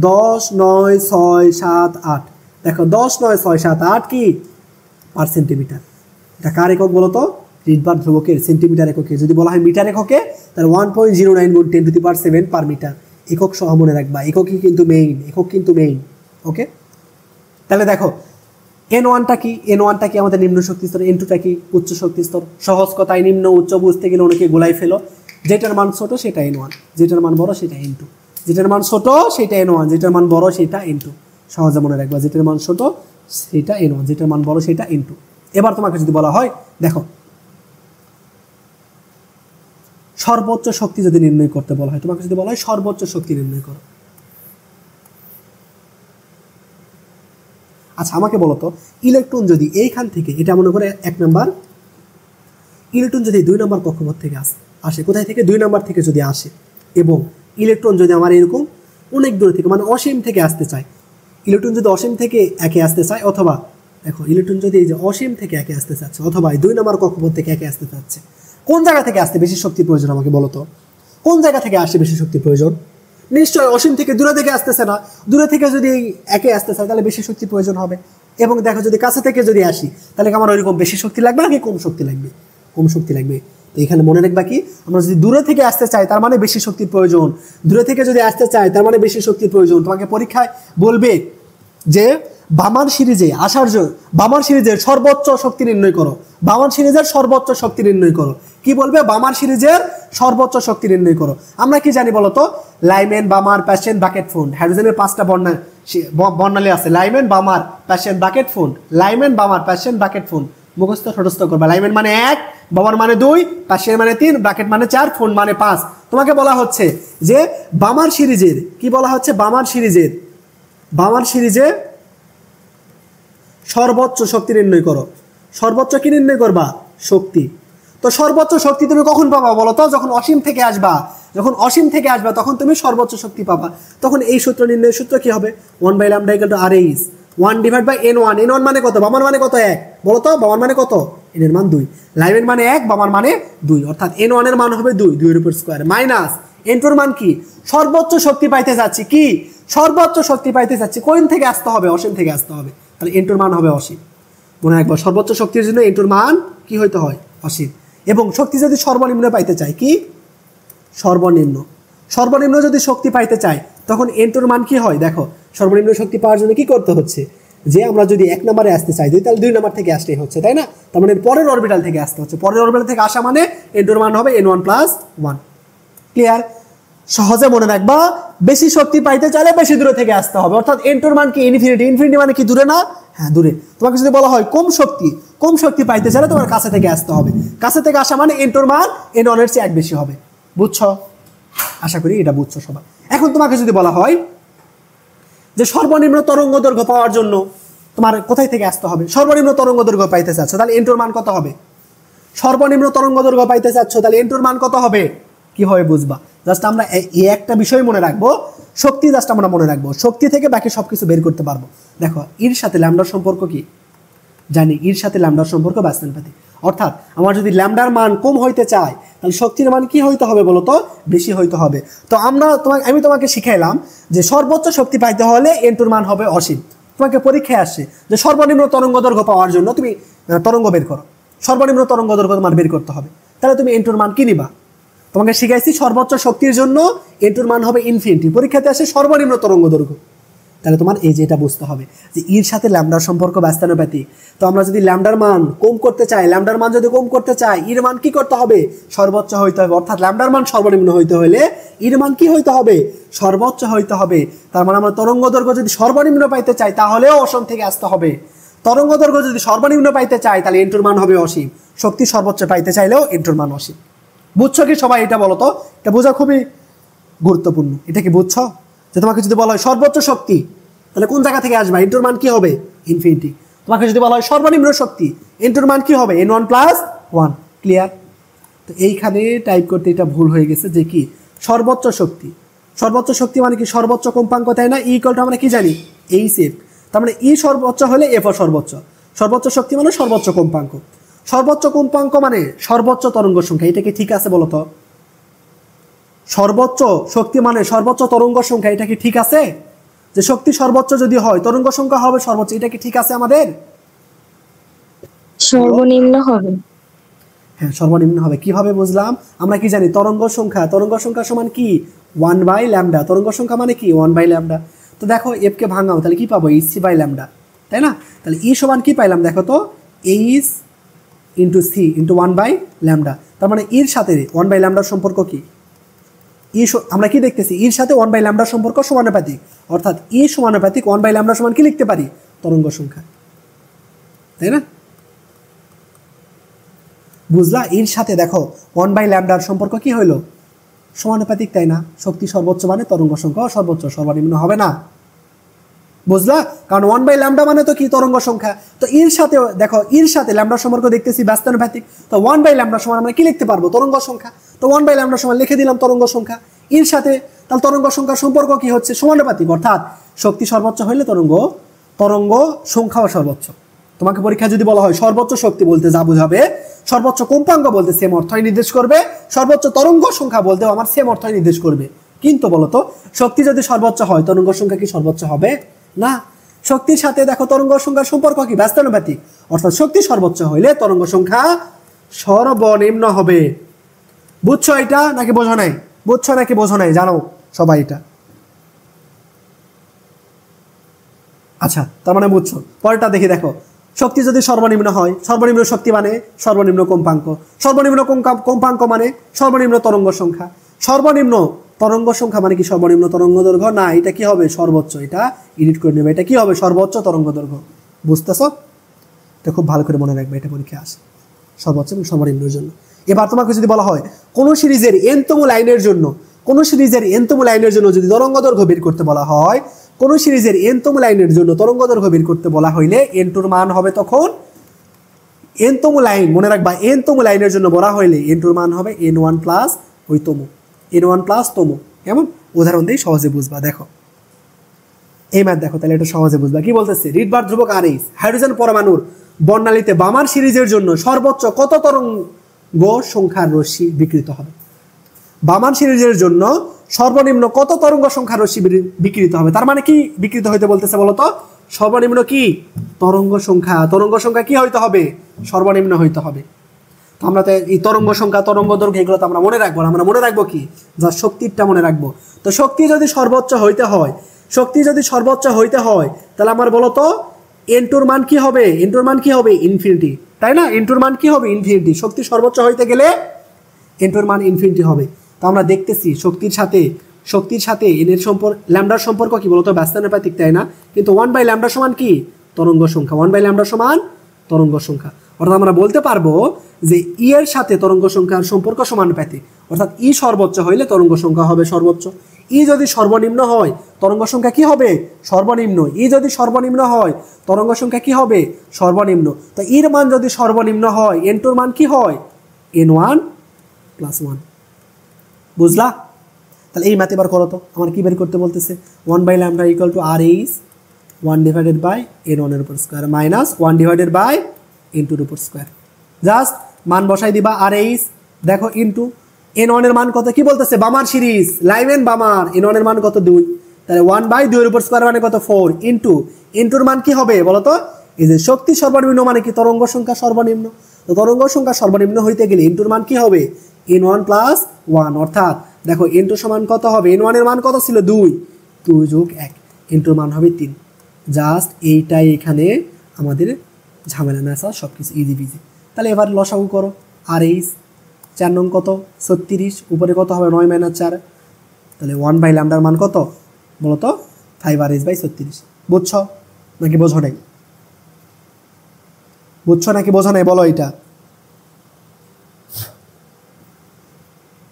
10 9 6 7 8। দেখো 10 9 6 7 8 কি পার সেন্টিমিটার। এটা কার একক বলতো? রিডবার্গ ধ্রুবকের সেন্টিমিটার এককে। যদি বলা হয় মিটার এককে তাহলে 1.09 গুণ 10⁻⁷ পার মিটার। একক সহ মনে রাখবা, এককই কিন্তু মেইন, একক কিন্তু মেইন। ওকে, তাহলে দেখো n1টা কি? n1টা কি আমাদের নিম্ন শক্তি স্তর, n2টা কি উচ্চ শক্তি স্তর। সহজ কথায় নিম্ন উচ্চ বুঝতে গেলে অনেকে গোলাই ফেলো। যেটার মান ছোট সেটা n1, যেটার মান বড় সেটা n2। যেটার মান ছোট সেটা n1, যেটার মান বড় সেটা n2। সহজে মনে রাখবা, যেটার মান ছোট সেটা n1, যেটার মান বড় সেটা n2। এবার তোমাকে যদি বলা হয় দেখো সর্বোচ্চ শক্তি যদি নির্ণয় করতে বলা হয়, তোমাকে যদি বলা হয় সর্বোচ্চ শক্তি নির্ণয় করো। আচ্ছা আমাকে বলো তো, ইলেকট্রন যদি এইখান থেকে, এটা মনে করে 1 নাম্বার, ইলেকট্রন যদি 2 নাম্বার কক্ষপথ থেকে আসে, কোথায় থেকে? 2 নাম্বার থেকে যদি আসে, এবং ইলেকট্রন যদি আমার এরকম অনেক দূর থেকে মানে অসীম থেকে আসতে চায়, ইলেকট্রন যদি অসীম থেকে একে আসতে চায়, অথবা দেখো ইলেকট্রন যদি এই যে অসীম থেকে একে আসতে চাচ্ছে, অথবা 2 নাম্বার কক্ষপথ থেকে একে আসতে চাচ্ছে, কোন জায়গা থেকে আসতে বেশি শক্তির প্রয়োজন? আমাকে বলো তো, কোন জায়গা থেকে আসে বেশি শক্তির প্রয়োজন? নিশ্চয় অসীম থেকে দূরে থেকে আসতেছে না। দূরে থেকে যদি একে আসতে চায় তাহলে বেশি শক্তির প্রয়োজন হবে। এবং দেখো যদি কাছে থেকে যদি আসি তাহলে আমার ওইরকম বেশি শক্তি লাগবে নাকি কম শক্তি লাগবে? কম শক্তি লাগবে। তো এখানে মনে রাখবা কি, আমরা যদি দূরে থেকে আসতে চাই তার মানে বেশি শক্তির প্রয়োজন, দূরে থেকে যদি আসতে চাই তার মানে বেশি শক্তির প্রয়োজন। তোমাকে পরীক্ষায় বলবে যে বামান সিরিজে আসার জন্য বামান সিরিজের সর্বোচ্চ শক্তি নির্ণয় করো, বামান সিরিজের সর্বোচ্চ শক্তি নির্ণয় করো। কি বলবে? বামান সিরিজের সর্বোচ্চ শক্তি নির্ণয় করো। আমরা কি জানি বলতো? Lyman, Balmer, Paschen, Brackett Pfund. হাইড্রোজেনের 5টা বর্ণালী আছে, Lyman, Balmer, Paschen, Brackett Pfund. Lyman, Balmer, Paschen, Brackett Pfund মুখস্থ ঠোঁটস্থ করবা। লাইমেন মানে 1, বামার মানে 2, প্যাশেন্ট মানে 3, ব্র্যাকেট মানে 4, ফোন্ড মানে 5। তোমাকে বলা হচ্ছে যে বামার সিরিজের, কি বলা হচ্ছে? বামার সিরিজে সর্বোচ্চ শক্তি নির্ণয় করো। সর্বোচ্চ কি নির্ণয় করবা? শক্তি। তো সর্বোচ্চ শক্তি তুমি কখন পাবা বলো তো? যখন অসীম থেকে আসবা। যখন অসীম থেকে আসবা তখন তুমি সর্বোচ্চ শক্তি পাবা। তখন এই সূত্র নির্ণয়ের সূত্র কি হবে? 1 by lambda equal to R H 1 divide by n1। n1 মানে কত? বামার মানে কত? 1। বলো তো বামার মানে কত? n এর মান 2। লাইমের মানে 1, বামার মানে 2, অর্থাৎ n1 এর মান হবে 2, 2 এর উপর স্কয়ার মাইনাস n2 এর মান কি? সর্বোচ্চ শক্তি পাইতে যাচ্ছি। কি সর্বোচ্চ শক্তি পাইতে যাচ্ছি? কোন থেকে আসতে হবে? অসীম থেকে আসতে হবে। তাহলে n2 এর মান হবে অসীম। মনে রাখবা সর্বোচ্চ শক্তির জন্য n2 এর মান কি হইতে হয়? অসীম। এবং শক্তি যদি সর্বনিম্ন পাইতে চাই, কি সর্বনিম্ন যদি শক্তি পাইতে চাই তখন n2 এর মান কি হয়? দেখো সর্বনিম্ন শক্তি পাওয়ার জন্য কি করতে হচ্ছে? যে আমরা যদি 1 নম্বরে আসতে চাই তাহলে 2 নম্বর থেকে আসতেই হচ্ছে, তাই না? তার মানে পরের অরবিটাল থেকে আসতে হচ্ছে। পরের অরবিটাল থেকে আসা মানে n2 এর মান হবে n1 + 1। ক্লিয়ার? সহজে মনে রাখবা, বেশি শক্তি পাইতে চাইলে বেশি দূরে থেকে আসতে হবে। অর্থাৎ n2 এর মান কি? ইনফিনিটি। ইনফিনিটি মানে কি? দূরে না? হ্যাঁ দূরে। তোমাকে যদি বলা হয় কম শক্তি পাইতে চাইলে তোমার কাছে থেকে আসতে হবে। কাছে থেকে আসা মানে n2 এর মান n1 এর চেয়ে 1 বেশি হবে। বুঝছো? আশা করি এটা বুঝছো সবাই। এখন তোমাকে যদি বলা হয় যে সর্বনিম্ন তরঙ্গ দৈর্ঘ্য পাওয়ার জন্য তোমার কোথায় থেকে আসতে হবে? সর্বনিম্ন তরঙ্গ দৈর্ঘ্য পাইতে চাচ্ছ, তাহলে n2 এর মান কত হবে? সর্বনিম্ন তরঙ্গ দৈর্ঘ্য পাইতে চাচ্ছ, তাহলে n2 এর মান কত হবে? কিভাবে বুঝবা? জাস্ট আমরা এই একটা বিষয় মনে রাখবো, শক্তি জাস্ট আমরা মনে রাখবো। শক্তি থেকে বাকি সবকিছু বের করতে পারবো। দেখো এর সাথে ল্যামডার সম্পর্ক কি জানি, এর সাথে ল্যামডার সম্পর্ক ব্যস্তানুপাতিক। অর্থাৎ আমার যদি ল্যামডার মান কম হইতে চাই তাহলে শক্তির মান কি হইতে হবে বলো তো? বেশি হইতে হবে। তো আমি তোমাকে শিখাইলাম যে সর্বোচ্চ শক্তি পাইতে হলে n2 এর মান হবে অসীম। তোমাকে পরীক্ষায় আসছে যে সর্বনিম্ন তরঙ্গ দৈর্ঘ্য পাওয়ার জন্য তুমি তরঙ্গ বের করো, সর্বনিম্ন তরঙ্গ দৈর্ঘ্য তোমার বের করতে হবে। তাহলে তুমি n2 এর মান কি নিবা? তোমাকে শিখাইছি সর্বোচ্চ শক্তির জন্য n2 এর মান হবে ইনফিনিটি। পরীক্ষাতে আসে সর্বনিম্ন তরঙ্গ দৈর্ঘ্য। তাহলে তোমার এই যে এটা বুঝতে হবে যে এর সাথে ল্যামডার সম্পর্ক ব্যস্তানুপাতিক। তো আমরা যদি ল্যামডার মান কম করতে চাই, ল্যামডার মান যদি কম করতে চাই, এর মান কি করতে হবে? সর্বোচ্চ হইতে হবে। অর্থাৎ ল্যামডার মান সর্বনিম্ন হইতে হলে এর মান কি হইতে হবে? সর্বোচ্চ হইতে হবে। তার মানে আমরা তরঙ্গ দৈর্ঘ্য যদি সর্বনিম্ন পাইতে চাই তাহলেও অসীম থেকে আসতে হবে। তরঙ্গ দৈর্ঘ্য যদি সর্বনিম্ন পাইতে চাই তাহলে n2 এর মান হবে অসীম। শক্তি সর্বোচ্চ পাইতে চাইলেও n2 এর মান অসীম। বুঝছো কি সবাই? এটা বলো তো, এটা বোঝা খুবই গুরুত্বপূর্ণ। এটা কি বুঝছো? যে তোমাকে যদি বলা হয় সর্বোচ্চ শক্তি তাহলে কোন জায়গা থেকে আসবে? n2 এর মান কি হবে? ইনফিনিটি। তোমাকে যদি বলা হয় সর্বনিম্ন শক্তি, n2 এর মান কি হবে? n1 + 1। ক্লিয়ার? তো এইখানে টাইপ করতে এটা ভুল হয়ে গেছে যে কি সর্বোচ্চ সর্বোচ্চ শক্তি মানে কি সর্বোচ্চ কম্পাঙ্ক, তাই না? ই ইকুয়াল টু আমরা কি জানি এইচ এফ, তার মানে ই সর্বোচ্চ হলে এফ ও সর্বোচ্চ। সর্বোচ্চ শক্তি মানে সর্বোচ্চ কম্পাঙ্ক, সর্বোচ্চ কম্পাঙ্ক মানে সর্বোচ্চ তরঙ্গ সংখ্যা। এটা কি ঠিক আছে বলো তো? সর্বোচ্চ শক্তি মানে সর্বোচ্চ তরঙ্গ সংখ্যা, এটা কি ঠিক আছে? যে শক্তি সর্বোচ্চ যদি হয় তরঙ্গ সংখ্যা হবে সর্বোচ্চ, এটা কি ঠিক আছে আমাদের? সর্বনিম্ন হবে। হ্যাঁ সর্বনিম্ন হবে। কিভাবে বুঝলাম? আমরা কি জানি তরঙ্গ সংখ্যা সমান কি 1/λ। তরঙ্গ সংখ্যা মানে কি 1/λ। তো দেখো এফ কে ভাঙাও, তাহলে কি পাবো hc/λ, তাই না? তাহলে ই সমান কি পাইলাম দেখো তো, এইচ ইন্টু সি ইন্টু 1/λ। তার মানে এর সাথে 1/λ সম্পর্ক কি? আমরা কি দেখতেছি এর সাথে 1/λ সম্পর্ক সমানুপাতিক, অর্থাৎ ই সমানুপাতিক 1/λ সমান কি লিখতে পারি? তরঙ্গ সংখ্যা, তাই না? বুঝলা? এর সাথে দেখো 1/λ সম্পর্ক কি হইলো? সমানুপাতিক, তাই না? শক্তি সর্বোচ্চ মানে তরঙ্গ সংখ্যা সর্বোচ্চ, সর্বনিম্ন হবে না। বুঝলা? কারণ 1/λ মানে তো কি তরঙ্গ সংখ্যা। তো এর সাথে দেখো এর সাথে ল্যামডা সম্পর্ক দেখতেছি ব্যস্তানুপাতিক, তো 1/λ সমান আমরা কি লিখতে পারবো? তরঙ্গ সংখ্যা। তো 1/λ সমান লিখে দিলাম তরঙ্গ সংখ্যা। এর সাথে তাহলে তরঙ্গ সংখ্যার সম্পর্ক কি হচ্ছে? সমানুপাতিক, অর্থাৎ শক্তি সর্বোচ্চ হইলে তরঙ্গ সংখ্যাও সর্বোচ্চ। তোমাকে পরীক্ষা যদি বলা হয় সর্বোচ্চ শক্তি বলতে যা বুঝাবে, সর্বোচ্চ কম্পাঙ্ক বলতে সেম অর্থই নির্দেশ করবে, সর্বোচ্চ তরঙ্গ সংখ্যা বলতেও আমার সেম অর্থই নির্দেশ করবে। কিন্তু বলতো শক্তি যদি সর্বোচ্চ হয় তরঙ্গ সংখ্যা কি সর্বোচ্চ হবে? না। শক্তির সাথে দেখো তরঙ্গ সংখ্যার সম্পর্ক কি? ব্যস্তানুপাতিক, অর্থাৎ শক্তি সর্বোচ্চ হইলে তরঙ্গ সংখ্যা সর্বনিম্ন হবে। বুঝছো এটা নাকি বোঝো নাই? বুঝছো নাকি বোঝো নাই জানো সবাই এটা? আচ্ছা, তার মানে বুঝছো। পরেরটা দেখি, দেখো শক্তি যদি সর্বনিম্ন হয়, সর্বনিম্ন শক্তি মানে সর্বনিম্ন কম্পাঙ্ক, সর্বনিম্ন কম্পাঙ্ক মানে সর্বনিম্ন তরঙ্গ সংখ্যা, সর্বনিম্ন তরঙ্গ সংখ্যা মানে কি সর্বনিম্ন তরঙ্গ দৈর্ঘ্য? না, এটা কি হবে? সর্বোচ্চ। এটা এডিট করে নেবে, এটা কি হবে? সর্বোচ্চ তরঙ্গ দৈর্ঘ্য। বুঝতেছো? এটা খুব ভালো করে মনে রাখবে, এটা পরীক্ষা আসে সর্বোচ্চ এবং সর্বনিম্নের জন্য। এবার তোমাকে যদি বলা হয় কোনো সিরিজের এনতম লাইনের জন্য, কোনো সিরিজের এনতম লাইনের জন্য যদি তরঙ্গ দৈর্ঘ্য বের করতে বলা হয়, কোনো সিরিজের এনতম লাইনের জন্য তরঙ্গ দৈর্ঘ্য বের করতে বলা হইলে এনটুর মান হবে তখন এনতম লাইন, মনে রাখবা এনতম লাইনের জন্য বলা হইলে এনটুর মান হবে n1 প্লাস ওই তম, n1 প্লাস তম। কেমন? উদাহরণ দিয়ে সহজে বুঝবা। দেখো এই ম্যাথ দেখো, তাহলে এটা সহজে বুঝবা। কি বলতেছে? রিডবার ধ্রুবক আরএইচ হাইড্রোজেন পরমাণুর বর্ণালীতে বামার সিরিজের জন্য সর্বোচ্চ কত তরঙ্গ সংখ্যার রশ্মি বিকৃত হবে? বামান সিরিজের জন্য সর্বনিম্ন কত তরঙ্গ সংখ্যার রশ্মি বিকৃত হবে? তার মানে কি বিকৃত হইতে বলতেছে বলতো? সর্বনিম্ন কি তরঙ্গ সংখ্যা। তরঙ্গ সংখ্যা কি হইতে হবে? সর্বনিম্ন হইতে হবে। তো আমরা তো এই তরঙ্গ সংখ্যা তরঙ্গ দৈর্ঘ্য এগুলো তো আমরা মনে রাখবো না, আমরা মনে রাখবো কি? যা শক্তিটা মনে রাখবো। তো শক্তি যদি সর্বোচ্চ হইতে হয়, শক্তি যদি সর্বোচ্চ হইতে হয় তাহলে আমার বলতো এনটুর মান কি হবে? এনটুর মান কি হবে? ইনফিনিটি, তাই না? এনটুর মান কি হবে? ইনফিনিটি। শক্তি সর্বোচ্চ হইতে গেলে এনটুর মান ইনফিনিটি হবে। তো আমরা দেখতেছি শক্তির সাথে এনের সম্পর্ক ল্যামডার সম্পর্ক কি বলতো? ব্যস্তানুপাতিক, তাই না? কিন্তু 1/λ সমান কি? তরঙ্গ সংখ্যা। 1/λ সমান তরঙ্গ সংখ্যা। অর্থাৎ আমরা বলতে পারবো যে ই এর সাথে তরঙ্গ সংখ্যার সম্পর্ক সমানুপাতিক, অর্থাৎ ই সর্বোচ্চ হইলে তরঙ্গ সংখ্যা হবে সর্বোচ্চ। ই যদি সর্বনিম্ন হয় তরঙ্গ সংখ্যা কি হবে? সর্বনিম্ন। ই যদি সর্বনিম্ন হয় তরঙ্গ সংখ্যা কি হবে? সর্বনিম্ন। তো ইর মান যদি সর্বনিম্ন হয় এনটুর মান কি হয়? n1 plus 1। বুঝলা? তাহলে এই ম্যাথ এবার করো তো। আমার কি বের করতে বলতেছে? 1/λ equal to RH 1 divided by n1 এর উপর square minus 1 divided by n2 এর উপর স্কোয়ার। জাস্ট মান বসাই দিবা আরএইচ, দেখো ইনটু n1 এর মান কত? কি বলতেছে? বামার সিরিজ লাইমেন বামার, n1 এর মান কত? 2। তাহলে 1/2 এর উপর স্কোয়ার মানে কত? 4 ইনটু n2 এর মান কি হবে বলো তো? এই যে শক্তি সর্বনিম্ন মানে কি? তরঙ্গ সংখ্যা সর্বনিম্ন। তো তরঙ্গ সংখ্যা সর্বনিম্ন হইতে গেলে n2 এর মান কি হবে? n1 প্লাস 1, অর্থাৎ দেখো n2 সমান কত হবে? n1 এর মান কত ছিল? 2 যোগ 1, n2 এর মান হবে 3। জাস্ট এইটাই এখানে আমাদের ঝামেলা না, স্যার সব কিছু ইজি বিজি। তাহলে এবার লসাগু করো। আরএইচ 4 নং কত? 36, উপরে কত হবে? 9 - 4। তাহলে 1/λ মান কত বলো তো? 5/36। বুঝছো নাকি বোঝো নাই? বুঝছো নাকি বোঝো নাই বলো এটা?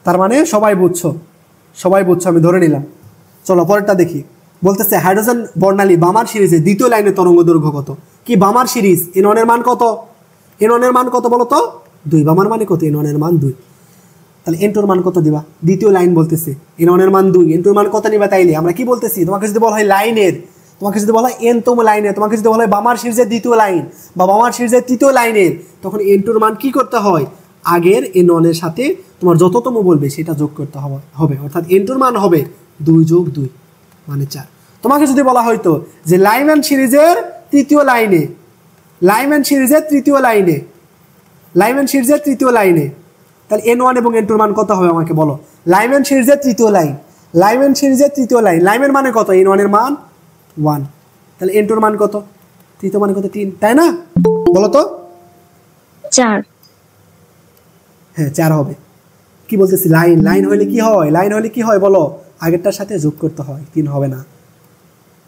তার মানে সবাই বুঝছো, সবাই বুঝছো আমি ধরে নিলাম। চলো পরেরটা দেখি। বলতেছে হাইড্রোজেন বর্ণালী বামার সিরিজে দ্বিতীয় লাইনের তরঙ্গ দৈর্ঘ্য কত? কি বামার সিরিজ n1 এর মান কত? n1 এর মান কত বলো তো? 2। বামার মানে কত? n1 এর মান 2। তাহলে n2 এর মান কত দিবা? দ্বিতীয় লাইন বলতেছে n1 এর মান 2, n2 এর মান কত নিবা? তাইলে আমরা কি বলতেছি, তোমাকে যদি বলা হয় লাইনের, তোমাকে যদি বলা হয় nতম লাইনের, তোমাকে যদি বলা হয় বামার সিরিজের দ্বিতীয় লাইন বা বামার সিরিজের তৃতীয় লাইনের, তখন n2 এর মান কি করতে হয়? আগের n1 এর সাথে তোমার যততম বলবে সেটা যোগ করতে হবে, অর্থাৎ n2 এর মান হবে 2 যোগ 2 মানে 4। তোমাকে যদি বলা হয়তো যে লাইম্যান সিরিজের তৃতীয় লাইনে, লাইম্যান সিরিজের তৃতীয় লাইনে, লাইম্যান সিরিজের তৃতীয় লাইনে, তাহলে n1 এবং n2 এর মান কত হবে আমাকে বলো? লাইম্যান সিরিজের তৃতীয় লাইন, লাইম্যান সিরিজের তৃতীয় লাইন, লাইম্যান মানে কত? n1 এর মান 1, তাহলে n2 এর মান কত? তৃতীয় মানে কত? 3, তাই না? বলো তো। 4। হ্যাঁ 4 হবে। কি বলতেছি, লাইন, লাইন হলে কি হয়? লাইন হলে কি হয় বলো? আগেরটার সাথে যোগ করতে হয়, 3 হবে না।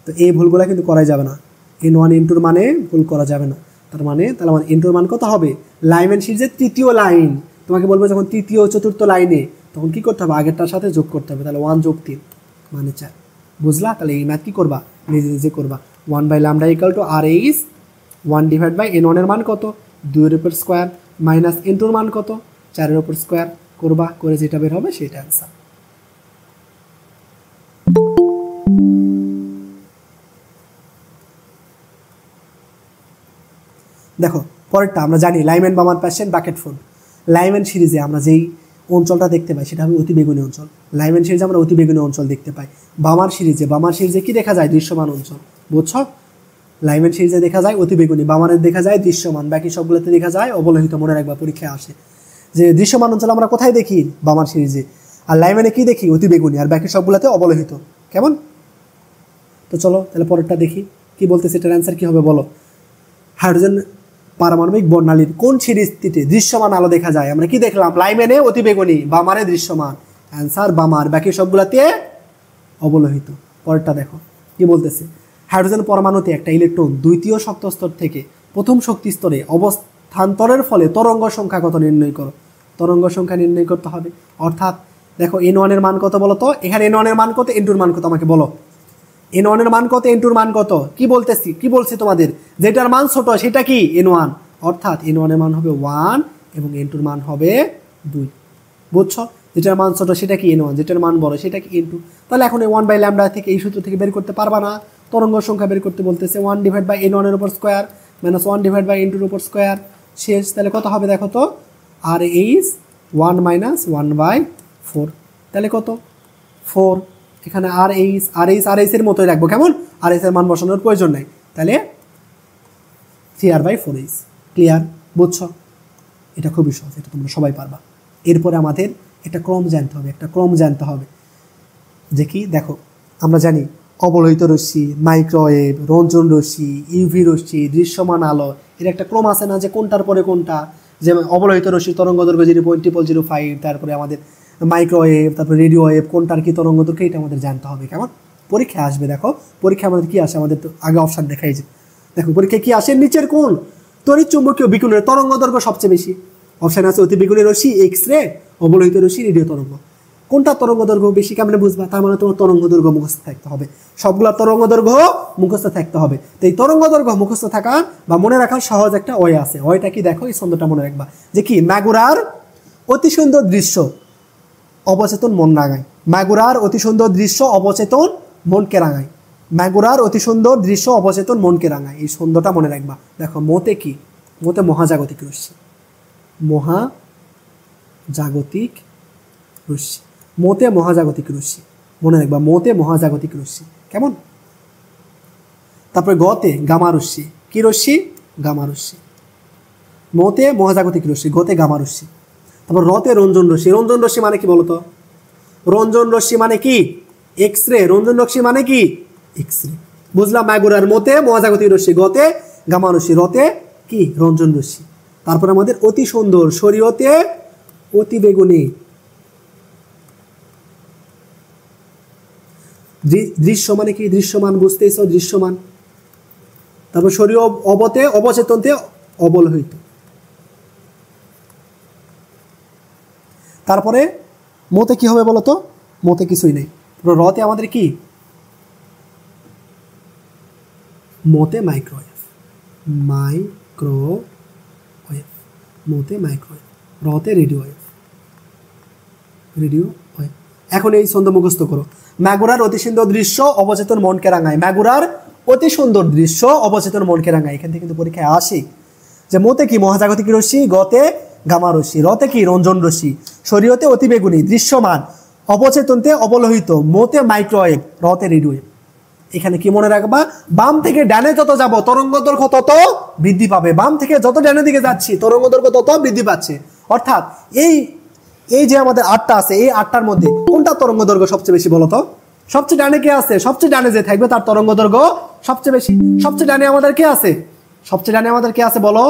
তো এই ভুলগুলো কিন্তু করা যাবে না, n1 n2 এর মানে ভুল করা যাবে না। তার মানে তাহলে আমার n2 এর মান কত হবে? লাইম্যান সিরিজের তৃতীয় লাইন, তোমাকে বলবো যখন তৃতীয় চতুর্থ লাইনে, তখন কি করতে হবে? আগেরটার সাথে যোগ করতে হবে, তাহলে 1 যোগ 3 মানে 4। বুঝলা? তাহলে এই ম্যাথ কি করবা? নিজে নিজে করবা। 1/λ = r is 1 divide by n1 এর মান কত? 2 এর উপর স্কয়ার মাইনাস n2 এর মান কত? 4 এর উপর স্কয়ার করবা, করে যেটা বের হবে সেটা অ্যান্সার। দেখো পরেরটা আমরা জানি Lyman Balmer Paschen Brackett Pfund. Lyman সিরিজে আমরা যেই অঞ্চলটা দেখতে পাই সেটা হবে অতিবেগুনি অঞ্চল। লাইম্যান সিরিজে আমরা অতিবেগুনি অঞ্চল দেখতে পাই। বামার সিরিজে কি দেখা যায়? দৃশ্যমান অঞ্চল। বুঝছো? লাইম্যান সিরিজে দেখা যায় অতিবেগুনি, বামারের দেখা যায় দৃশ্যমান, বাকি সবগুলোতে দেখা যায় অবলোহিত। মনে রাখবা পরীক্ষায় আসে যে দৃশ্যমান অঞ্চল আমরা কোথায় দেখি? বামার সিরিজে। আর লাইম্যানে কি দেখি? অতিবেগুনি, আর বাকি সবগুলোতে অবলোহিত। কেমন? তো চলো তাহলে পরেরটা দেখি কি বলতেছে, এটার অ্যান্সার কি হবে বলো? হাইড্রোজেন পারমাণবিক বর্ণালীর কোন সিরিজটিতে দৃশ্যমান আলো দেখা যায়? আমরা কি দেখলাম? লাইম্যানে অতিবেগুনি, বামারে দৃশ্যমান। অ্যান্সার বামার, বাকি সবগুলাতে অবলোহিত। পরেরটা দেখো কি বলতেছে, হাইড্রোজেন পরমাণুতে একটা ইলেকট্রন দ্বিতীয় শক্ত স্তর থেকে প্রথম শক্তি স্তরে অবস্থান্তরের ফলে তরঙ্গ সংখ্যা কত নির্ণয় করো? তরঙ্গ সংখ্যা নির্ণয় করতে হবে। অর্থাৎ দেখো n1 এর মান কত বলো তো? এখানে n1 এর মান কত, n2 এর মান কত আমাকে বলো। n1 এর মান কত, n2 এর মান কত? কি বলতেছি, কি বলছি তোমাদের? যেটার মান ছোট সেটা কি? n1। অর্থাৎ n1 এর মান হবে 1 এবং n2 এর মান হবে 2। বুঝছো? যেটার মান ছোট সেটা কি? n1, যেটার মান বড় সেটা কি? n2। তাহলে এখন এই 1/λ থেকে এই সূত্র থেকে বের করতে পারবা না, তরঙ্গ সংখ্যা বের করতে বলতেছে। 1 ডিভাইড বাই n1 এর উপর square minus 1 divide by n2 এর উপর স্কয়ার শেষ। তাহলে কত হবে দেখো তো? আর ইজ 1 মাইনাস 1/4, তাহলে কত? 4। এখানে আর এইচ এর মতোই রাখবো। কেমন? আর এইচ এর মান বসানোর প্রয়োজন নাই, তাহলে 3r/4h। ক্লিয়ার? বুঝছো? এটা খুবই সহজ, এটা তোমরা সবাই পারবা। এরপরে আমাদের একটা ক্রম জানতে হবে, একটা ক্রম জানতে হবে যে কি দেখো আমরা জানি অবলোহিত রশ্মি, মাইক্রোওয়েভ, রঞ্জন রশ্মি, ইউভি রশ্মি, দৃশ্যমান আলো, এর একটা ক্রম আছে না যে কোনটার পরে কোনটা? যে অবলোহিত রশ্মি তরঙ্গ দৈর্ঘ্য 0.05, তারপরে আমাদের মাইক্রোওয়েভ, তারপরে রেডিও ওয়েভ, কোনটার কি তরঙ্গ দৈর্ঘ্য, এটা আমাদের জানতে হবে। কেমন? পরীক্ষায় আসবে। দেখো পরীক্ষায় আমাদের কি আসে, আমাদের তো আগে অপশান দেখাই যে দেখো পরীক্ষায় কি আসে, নিচের কোন তড়িৎ চুম্বকীয় বিকিরণের তরঙ্গ দৈর্ঘ্য সবচেয়ে বেশি? অপশান আছে অতিবেগুনি রশ্মি, এক্স রে, অবলোহিত রশ্মি, রেডিও তরঙ্গ। কোনটা তরঙ্গ দৈর্ঘ্য বেশি কেমনে বুঝবা? তার মানে তোমার তরঙ্গ দৈর্ঘ্য মুখস্থ থাকতে হবে, সবগুলা তরঙ্গ দৈর্ঘ্য মুখস্থ থাকতে হবে। তো এই তরঙ্গ দৈর্ঘ্য মুখস্থ থাকা বা মনে রাখার সহজ একটা ওয়ে আছে। ওয়েটা কি দেখো, এই ছন্দটা মনে রাখবা যে কি, মাগুরার অতি সুন্দর দৃশ্য অবচেতন মন রাঙায়। মাগুরার অতি সুন্দর দৃশ্য অবচেতন মনকে রাঙায়। মাগুরার অতি সুন্দর দৃশ্য অবচেতন মনকে রাঙায়, এই ছন্দটা মনে রাখবা। দেখো মোতে কি? মোতে মহাজাগতিক রশ্মি, মহাজাগতিক রশ্মি, মোতে মহাজাগতিক রশ্মি মনে রাখবা, মোতে মহাজাগতিক রশ্মি। কেমন? তারপরে গতে গামা রশ্মি, কি রশ্মি? গামা রশ্মি। মোতে মহাজাগতিক রশ্মি, গতে গামা রশ্মি। তারপর রতে রঞ্জন রশ্মি। রঞ্জন রশ্মি মানে কি বলতো? রঞ্জন রশ্মি মানে কি? X ray. রঞ্জন রশ্মি মানে কি? X ray. বুঝলাম? মাগুরার মোতে মহাজাগতিক রশ্মি, গতে গামা রশ্মি, রতে কি? রঞ্জন রশ্মি। তারপর আমাদের অতি সুন্দর, শরীয়তে অতি বেগুনি, দৃশ্য মানে কি? দৃশ্যমান, বুঝতেছ? দৃশ্যমান। তারপর শরীয় অবতে অবচেতনতে অবলোহিত। তারপরে মোতে কি হবে বলতো? মোতে কিছুই নেই। রতে আমাদের কি? মোতে মাইক্রোওয়েভ, মাইক্রোওয়েভ, মোতে মাইক্রোওয়েভ, রতে রেডিও ওয়েভ। Radio wave. এখন এই ছন্দ মুখস্থ করো। ম্যাগুরার অতি সুন্দর দৃশ্য অবচেতন মনকে রাঙায়। ম্যাগুরার অতি সুন্দর দৃশ্য অবচেতন মনকে রাঙায়। এখান থেকে কিন্তু পরীক্ষায় আসে যে মতে কি মহাজাগতিক রশ্মি, গতে গামা রশ্মি, রতে কি রঞ্জন রশ্মি, শরীয়তে অতি বেগুনি, দৃশ্যমান, অবচেতনতে অবলোহিত, মতে মাইক্রোওয়েভ, রতে রেডিওওয়েভ। এখানে কি মনে রাখবা, বাম থেকে ডানে যত যাব তরঙ্গ দৈর্ঘ্য তত বৃদ্ধি পাবে, বাম থেকে যত ডানের দিকে যাচ্ছি তরঙ্গ দৈর্ঘ্য তত বৃদ্ধি পাচ্ছে। অর্থাৎ এই যে আমাদের 8টা আছে, এই 8টার মধ্যে কোনটা তরঙ্গ দৈর্ঘ্য সবচেয়ে বেশি বলো তো? সবচেয়ে ডানে কে আছে? সবচেয়ে ডানে যে থাকবে তার তরঙ্গ দৈর্ঘ্য সবচেয়ে বেশি। সবচেয়ে ডানে আমাদের কে আছে? সবচেয়ে ডানে আমাদের কে আছে বলো?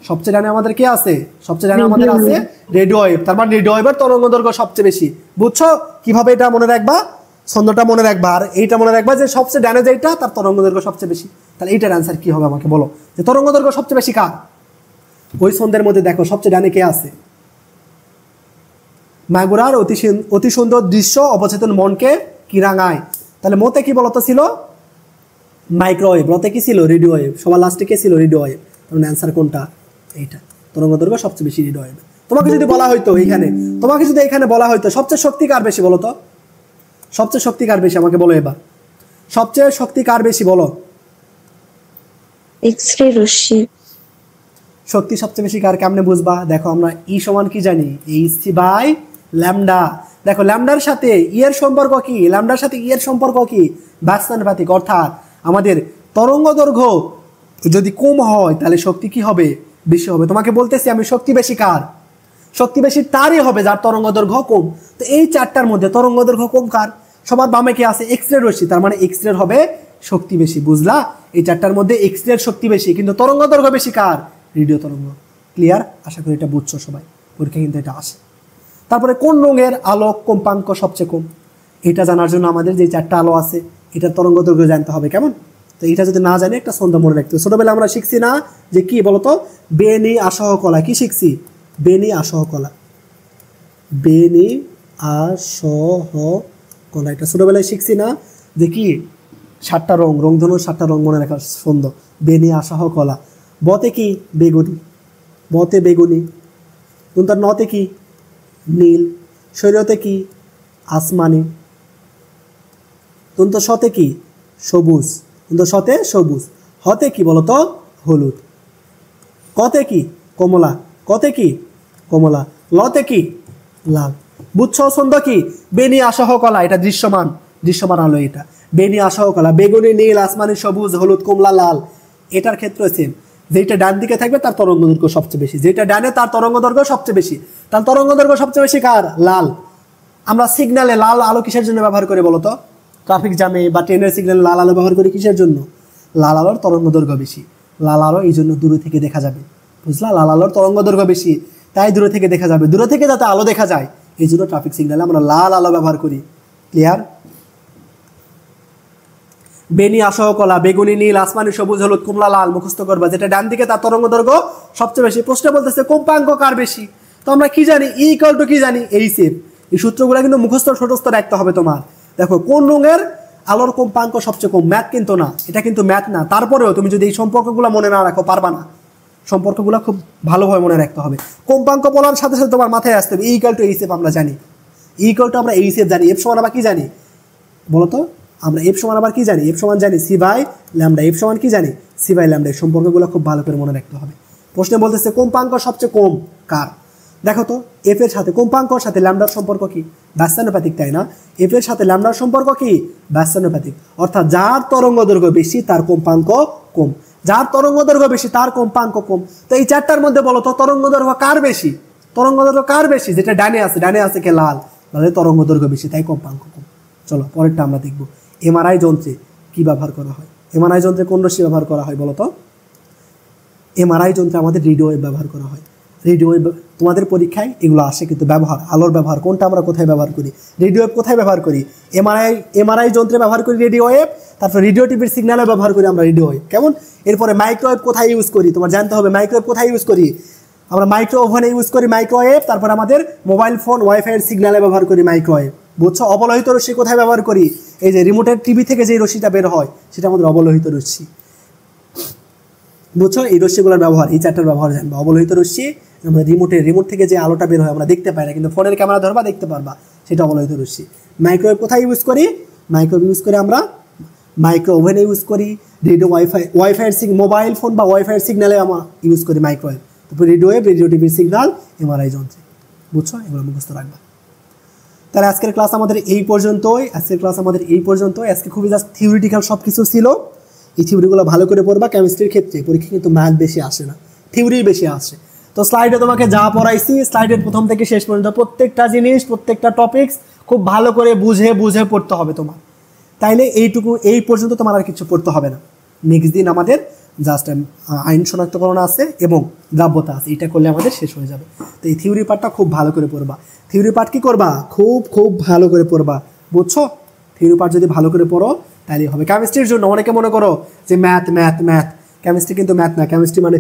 সবচেয়ে ডানে আমাদের কে আছে? সবচেয়ে ডানে আমাদের আছে রেডিও ওয়েভ। তার মানে রেডিও ওয়েভের তরঙ্গ দৈর্ঘ্য সবচেয়ে বেশি। বুঝছো কিভাবে এটা মনে রাখবা? ছন্দটা মনে রাখবা আর এইটা মনে রাখবা যে সবচেয়ে ডানে যেটা তার তরঙ্গ দৈর্ঘ্য সবচেয়ে বেশি। তাহলে এইটার অ্যান্সার কি হবে আমাকে বলো, যে তরঙ্গ দৈর্ঘ্য সবচেয়ে বেশি কার? ওই ছন্দের মধ্যে দেখো সবচেয়ে ডানে কে আছে? ম্যাগুরার অতি সুন্দর দৃশ্য অবচেতন মনকে কি রাঙায়। তাহলে মতে কি বলতো ছিল? মাইক্রোওয়েভ। রতে কি ছিল? Radio wave. সবার লাস্টে কে ছিল? Radio wave. তাহলে অ্যান্সার কোনটা? এইটা, তরঙ্গ দৈর্ঘ্য সবচেয়ে বেশি রেডিও ওয়েভ। তোমাকে যদি বলা হয়তো এখানে বলা হয়তো সবচেয়ে শক্তি কার বেশি বলো তো? সবচেয়ে শক্তি কার বেশি আমাকে বলো এবার, সবচেয়ে শক্তি কার বেশি বলো? এক্স-রে রশ্মি। শক্তি সবচেয়ে বেশি কার? কেমনে বুঝবা? দেখো আমরা ই সমান কি জানি? H by lambda. দেখো ল্যামডার সাথে ই এর সম্পর্ক কি? ল্যামডার সাথে ই এর সম্পর্ক কি? ব্যস্তানুপাতিক। অর্থাৎ আমাদের তরঙ্গ দৈর্ঘ্য যদি কম হয় তাহলে শক্তি কি হবে? বেশি হবে। তোমাকে বলতেছি আমি শক্তি বেশি কার? শক্তি বেশি তারই হবে যার তরঙ্গ দৈর্ঘ্য কম। তো এই 4টার মধ্যে তরঙ্গ দৈর্ঘ্য কম কার? সবার বামে কি আছে? এক্স রে রশ্মি। তার মানে এক্স রে হবে শক্তি বেশি। বুঝলা? এই 4টার মধ্যে এক্স রে শক্তি বেশি, কিন্তু তরঙ্গ দৈর্ঘ্য বেশি কার? রেডিও তরঙ্গ। ক্লিয়ার? আশা করি এটা বুঝছো সবাই, পরীক্ষা কিন্তু এটা আসে। তারপরে কোন রঙের আলোক কম্পাঙ্ক সবচেয়ে কম? এটা জানার জন্য আমাদের যে 4টা আলো আছে এটার তরঙ্গ দৈর্ঘ্য জানতে হবে। কেমন? তো এটা যদি না জানি একটা ছন্দ মনে রাখতে হবে। ছোটবেলায় আমরা শিখছি না যে কি বলতো? বেনি আসহ কলা। কি শিখছি? বেনি আসহ কলা। বেনি আসহ কলা, এটা ছোটবেলায় শিখছি না যে কি 7টা রং, রংধনুর 7টা রং মনে রাখার ছন্দ। বেনি আসহ কলা। বতে কি? বেগুনি। বতে বেগুনি। তার নতে কি? নীল। শরীয়তে কি? আসমানি। তুন্ত শতে কি? সবুজ। তুন্ত শতে সবুজ। হতে কি বলতো? হলুদ। কতে কি? কমলা। কতে কি? কমলা। লতে কি? লাল। বুঝছো ছন্দ কি? বেনি আসহ কলা, এটা দৃশ্যমান আলো। এটা বেনি আসহ কলা, বেগুনি, নীল, আসমানি, সবুজ, হলুদ, কমলা, লাল। এটার ক্ষেত্রে সেম, যেটা ডান দিকে থাকবে তার তরঙ্গ দৈর্ঘ্য সবচেয়ে বেশি, যেটা ডানে তার তরঙ্গ দৈর্ঘ্য সবচেয়ে বেশি। তার তরঙ্গ দৈর্ঘ্য সবচেয়ে বেশি কার? লাল। আমরা সিগন্যালে লাল আলো কিসের জন্য ব্যবহার করি বলতো? ট্রাফিক জ্যামে বা ট্রেনের সিগন্যালে লাল আলো ব্যবহার করি কিসের জন্য? লাল আলোর তরঙ্গ দৈর্ঘ্য বেশি। লাল আলো এই জন্য দূরে থেকে দেখা যাবে। বুঝলা? লাল আলোর তরঙ্গ দৈর্ঘ্য বেশি, তাই দূরে থেকে দেখা যাবে। দূরে থেকে যাতে আলো দেখা যায় এই জন্য ট্রাফিক সিগন্যালে আমরা লাল আলো ব্যবহার করি। ক্লিয়ার? বেনি আসহ কলা, বেগুনি, নীল, আসমানি, সবুজ, হলুদ, কমলা, লাল মুখস্থ করবা। যেটা ডান দিকে তার তরঙ্গ দৈর্ঘ্য সবচেয়ে বেশি। প্রশ্ন বলতেছে কম্পাঙ্ক কার বেশি? তো আমরা কি জানি? ই ইকুয়াল টু কি জানি? H F. এই সূত্রগুলো কিন্তু মুখস্থ ছোটস্থ রাখতে হবে তোমার। দেখো কোন রঙের আলোর কম্পাঙ্ক সবচেয়ে কম, ম্যাথ কিন্তু না, এটা কিন্তু ম্যাথ না। তারপরেও তুমি যদি এই সম্পর্কগুলো মনে না রাখো পারবা না। সম্পর্কগুলো খুব ভালোভাবে মনে রাখতে হবে। কম্পাঙ্ক বলার সাথে সাথে তোমার মাথায় আসতে হবে ই ইকুয়াল টু এইচ এফ। আমরা জানি ই ইকুয়াল টু আমরা এইচ এফ জানি। এফ সমান আবার কি জানি বলতো? আমরা এফ সমান আবার কি জানি? এফ সমান জানি সি বাই ল্যামডা। এফ সমান কি জানি? C by lambda. এই সম্পর্কগুলো খুব ভালো করে মনে রাখতে হবে। প্রশ্নে বলতেছে কম্পাঙ্ক সবচেয়ে কম কার? দেখো তো এফ এর সাথে কম্পাঙ্কর সাথে ল্যামডার সম্পর্ক কি? ব্যস্তানুপাতিক, তাই না? এফ এর সাথে ল্যামডার সম্পর্ক কি? ব্যস্তানুপাতিক। অর্থাৎ যার তরঙ্গ দৈর্ঘ্য বেশি তার কম্পাঙ্ক কম, যার তরঙ্গ দৈর্ঘ্য বেশি তার কম্পাঙ্ক কম। তো এই 4টার মধ্যে বলো তো তরঙ্গ দৈর্ঘ্য কার বেশি? তরঙ্গ দৈর্ঘ্য কার বেশি? যেটা ডানে আছে কে? লাল। লালের তরঙ্গ দৈর্ঘ্য বেশি, তাই কম্পাঙ্ক কম। চলো পরেরটা আমরা দেখবো। এমআরআই যন্ত্রে কি ব্যবহার করা হয়? এমআরআই যন্ত্রে কোন রশ্মি ব্যবহার করা হয় বলো তো? এমআরআই যন্ত্রে আমাদের রেডিও ওয়েভ ব্যবহার করা হয়। রেডিও ওয়েভ তোমাদের পরীক্ষায় এগুলো আসে কিন্তু ব্যবহার, আলোর ব্যবহার কোনটা আমরা কোথায় ব্যবহার করি? রেডিও ওয়েভ কোথায় ব্যবহার করি? এমআরআই যন্ত্রে ব্যবহার করি রেডিও ওয়েভ। তারপর রেডিও টিভির সিগন্যালে ব্যবহার করি আমরা রেডিও ওয়েভ। কেমন? এরপরে মাইক্রোওয়েভ কোথায় ইউজ করি? তোমার জানতে হবে মাইক্রোওয়েভ কোথায় ইউজ করি। আমরা মাইক্রো ওভেনে ইউজ করি মাইক্রোওয়েভ। তারপর আমাদের মোবাইল ফোন ওয়াইফাই এর সিগন্যালে ব্যবহার করি মাইক্রোওয়েভ। বুঝছো? অবলোহিত রশ্মি কোথায় ব্যবহার করি? এই যে রিমোটের টিভি থেকে যে রশ্মিটা বের হয় সেটা আমাদের অবলোহিত রশ্মি। বুঝছো? এই রশ্মিগুলোর ব্যবহার, এই 4টার ব্যবহার জানবো। অবলোহিত রশ্মি, আমরা রিমোট থেকে যে আলোটা বের হয় আমরা দেখতে পাই না, কিন্তু ফোনের ক্যামেরা ধরবা দেখতে পারবা, সেটা অবলোহিত রশ্মি। মাইক্রোওয়েভ কোথায় ইউজ করি? মাইক্রোওয়েভ ইউজ করে আমরা মাইক্রো ওভেনে ইউজ করি, রেডিও ওয়াইফাইয়ের মোবাইল ফোন বা ওয়াইফাইয়ের সিগনালে আমরা ইউজ করি মাইক্রোওয়েভ। তারপর রেডিও ওয়েভ, রেডিও টিভির সিগনাল, এমআরআই যন্ত্রে। বুঝছো? এগুলো মুখস্থ রাখবা। তাহলে আজকের ক্লাস আমাদের এই পর্যন্তই। আজকে খুবই জাস্ট থিওরিটিক্যাল সব কিছু ছিল। এই থিওরিগুলো ভালো করে পড়বা। কেমিস্ট্রির ক্ষেত্রে পরীক্ষা কিন্তু ম্যাথ বেশি আসে না, থিওরি বেশি আসে। তো স্লাইডে তোমাকে যা পড়াইছি, স্লাইডের প্রথম থেকে শেষ পর্যন্ত প্রত্যেকটা জিনিস, প্রত্যেকটা টপিকস খুব ভালো করে বুঝে পড়তে হবে তোমার। তাইলে এই পর্যন্ত তোমার আর কিছু পড়তে হবে না। নেক্সট দিন আমাদের জাস্ট আইন শনাক্তকরণ আছে এবং দ্রাব্যতা আছে, এটা করলে আমাদের শেষ হয়ে যাবে। তো এই থিওরি পার্টটা খুব ভালো করে পড়বা। থিওরি পার্ট কি করবা? খুব ভালো করে পড়বা। বুঝছো? থিওরি পার্ট যদি ভালো করে পড়ো তাহলেই হবে। কেমিস্ট্রির জন্য অনেকে মনে করো যে ম্যাথ, কেমিস্ট্রি কিন্তু ম্যাথ না, কেমিস্ট্রি মানে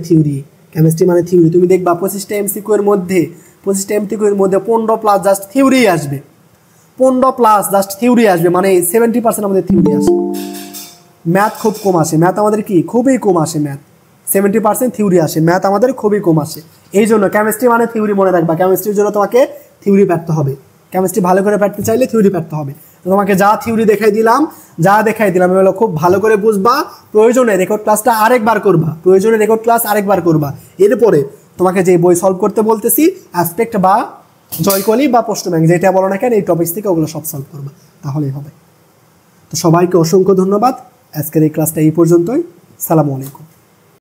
থিওরি। তুমি দেখবা 25টা এমসিকিউ এর মধ্যে 15+ জাস্ট থিওরি আসবে, 15+ জাস্ট থিওরি আসবে, মানে 70% আমাদের থিওরি আসে। ম্যাথ খুব কম আসে, ম্যাথ আমাদের কি খুবই কম আসে, ম্যাথ 70% থিওরি আসে, ম্যাথ আমাদের খুবই কম আসে। এই জন্য কেমিস্ট্রি মানে থিওরি মনে রাখবা। কেমিস্ট্রির জন্য তোমাকে থিওরি পড়তে হবে। কেমিস্ট্রি ভালো করে পড়তে চাইলে থিওরি পড়তে হবে। তো তোমাকে যা থিওরি দেখাই দিলাম এগুলো খুব ভালো করে বুঝবা। প্রয়োজনে রেকর্ড ক্লাসটা আরেকবার করবা। এরপরে তোমাকে যে বই সলভ করতে বলতেছি, অ্যাসপেক্ট বা জয়কলি বা প্রশ্ন ব্যাংক যেটা বলো না কেন, এই টপিকস থেকে ওগুলো সব সলভ করবা, তাহলেই হবে। তো সবাইকে অসংখ্য ধন্যবাদ। আজকের এই ক্লাসটা এই পর্যন্তই। সালামু আলাইকুম।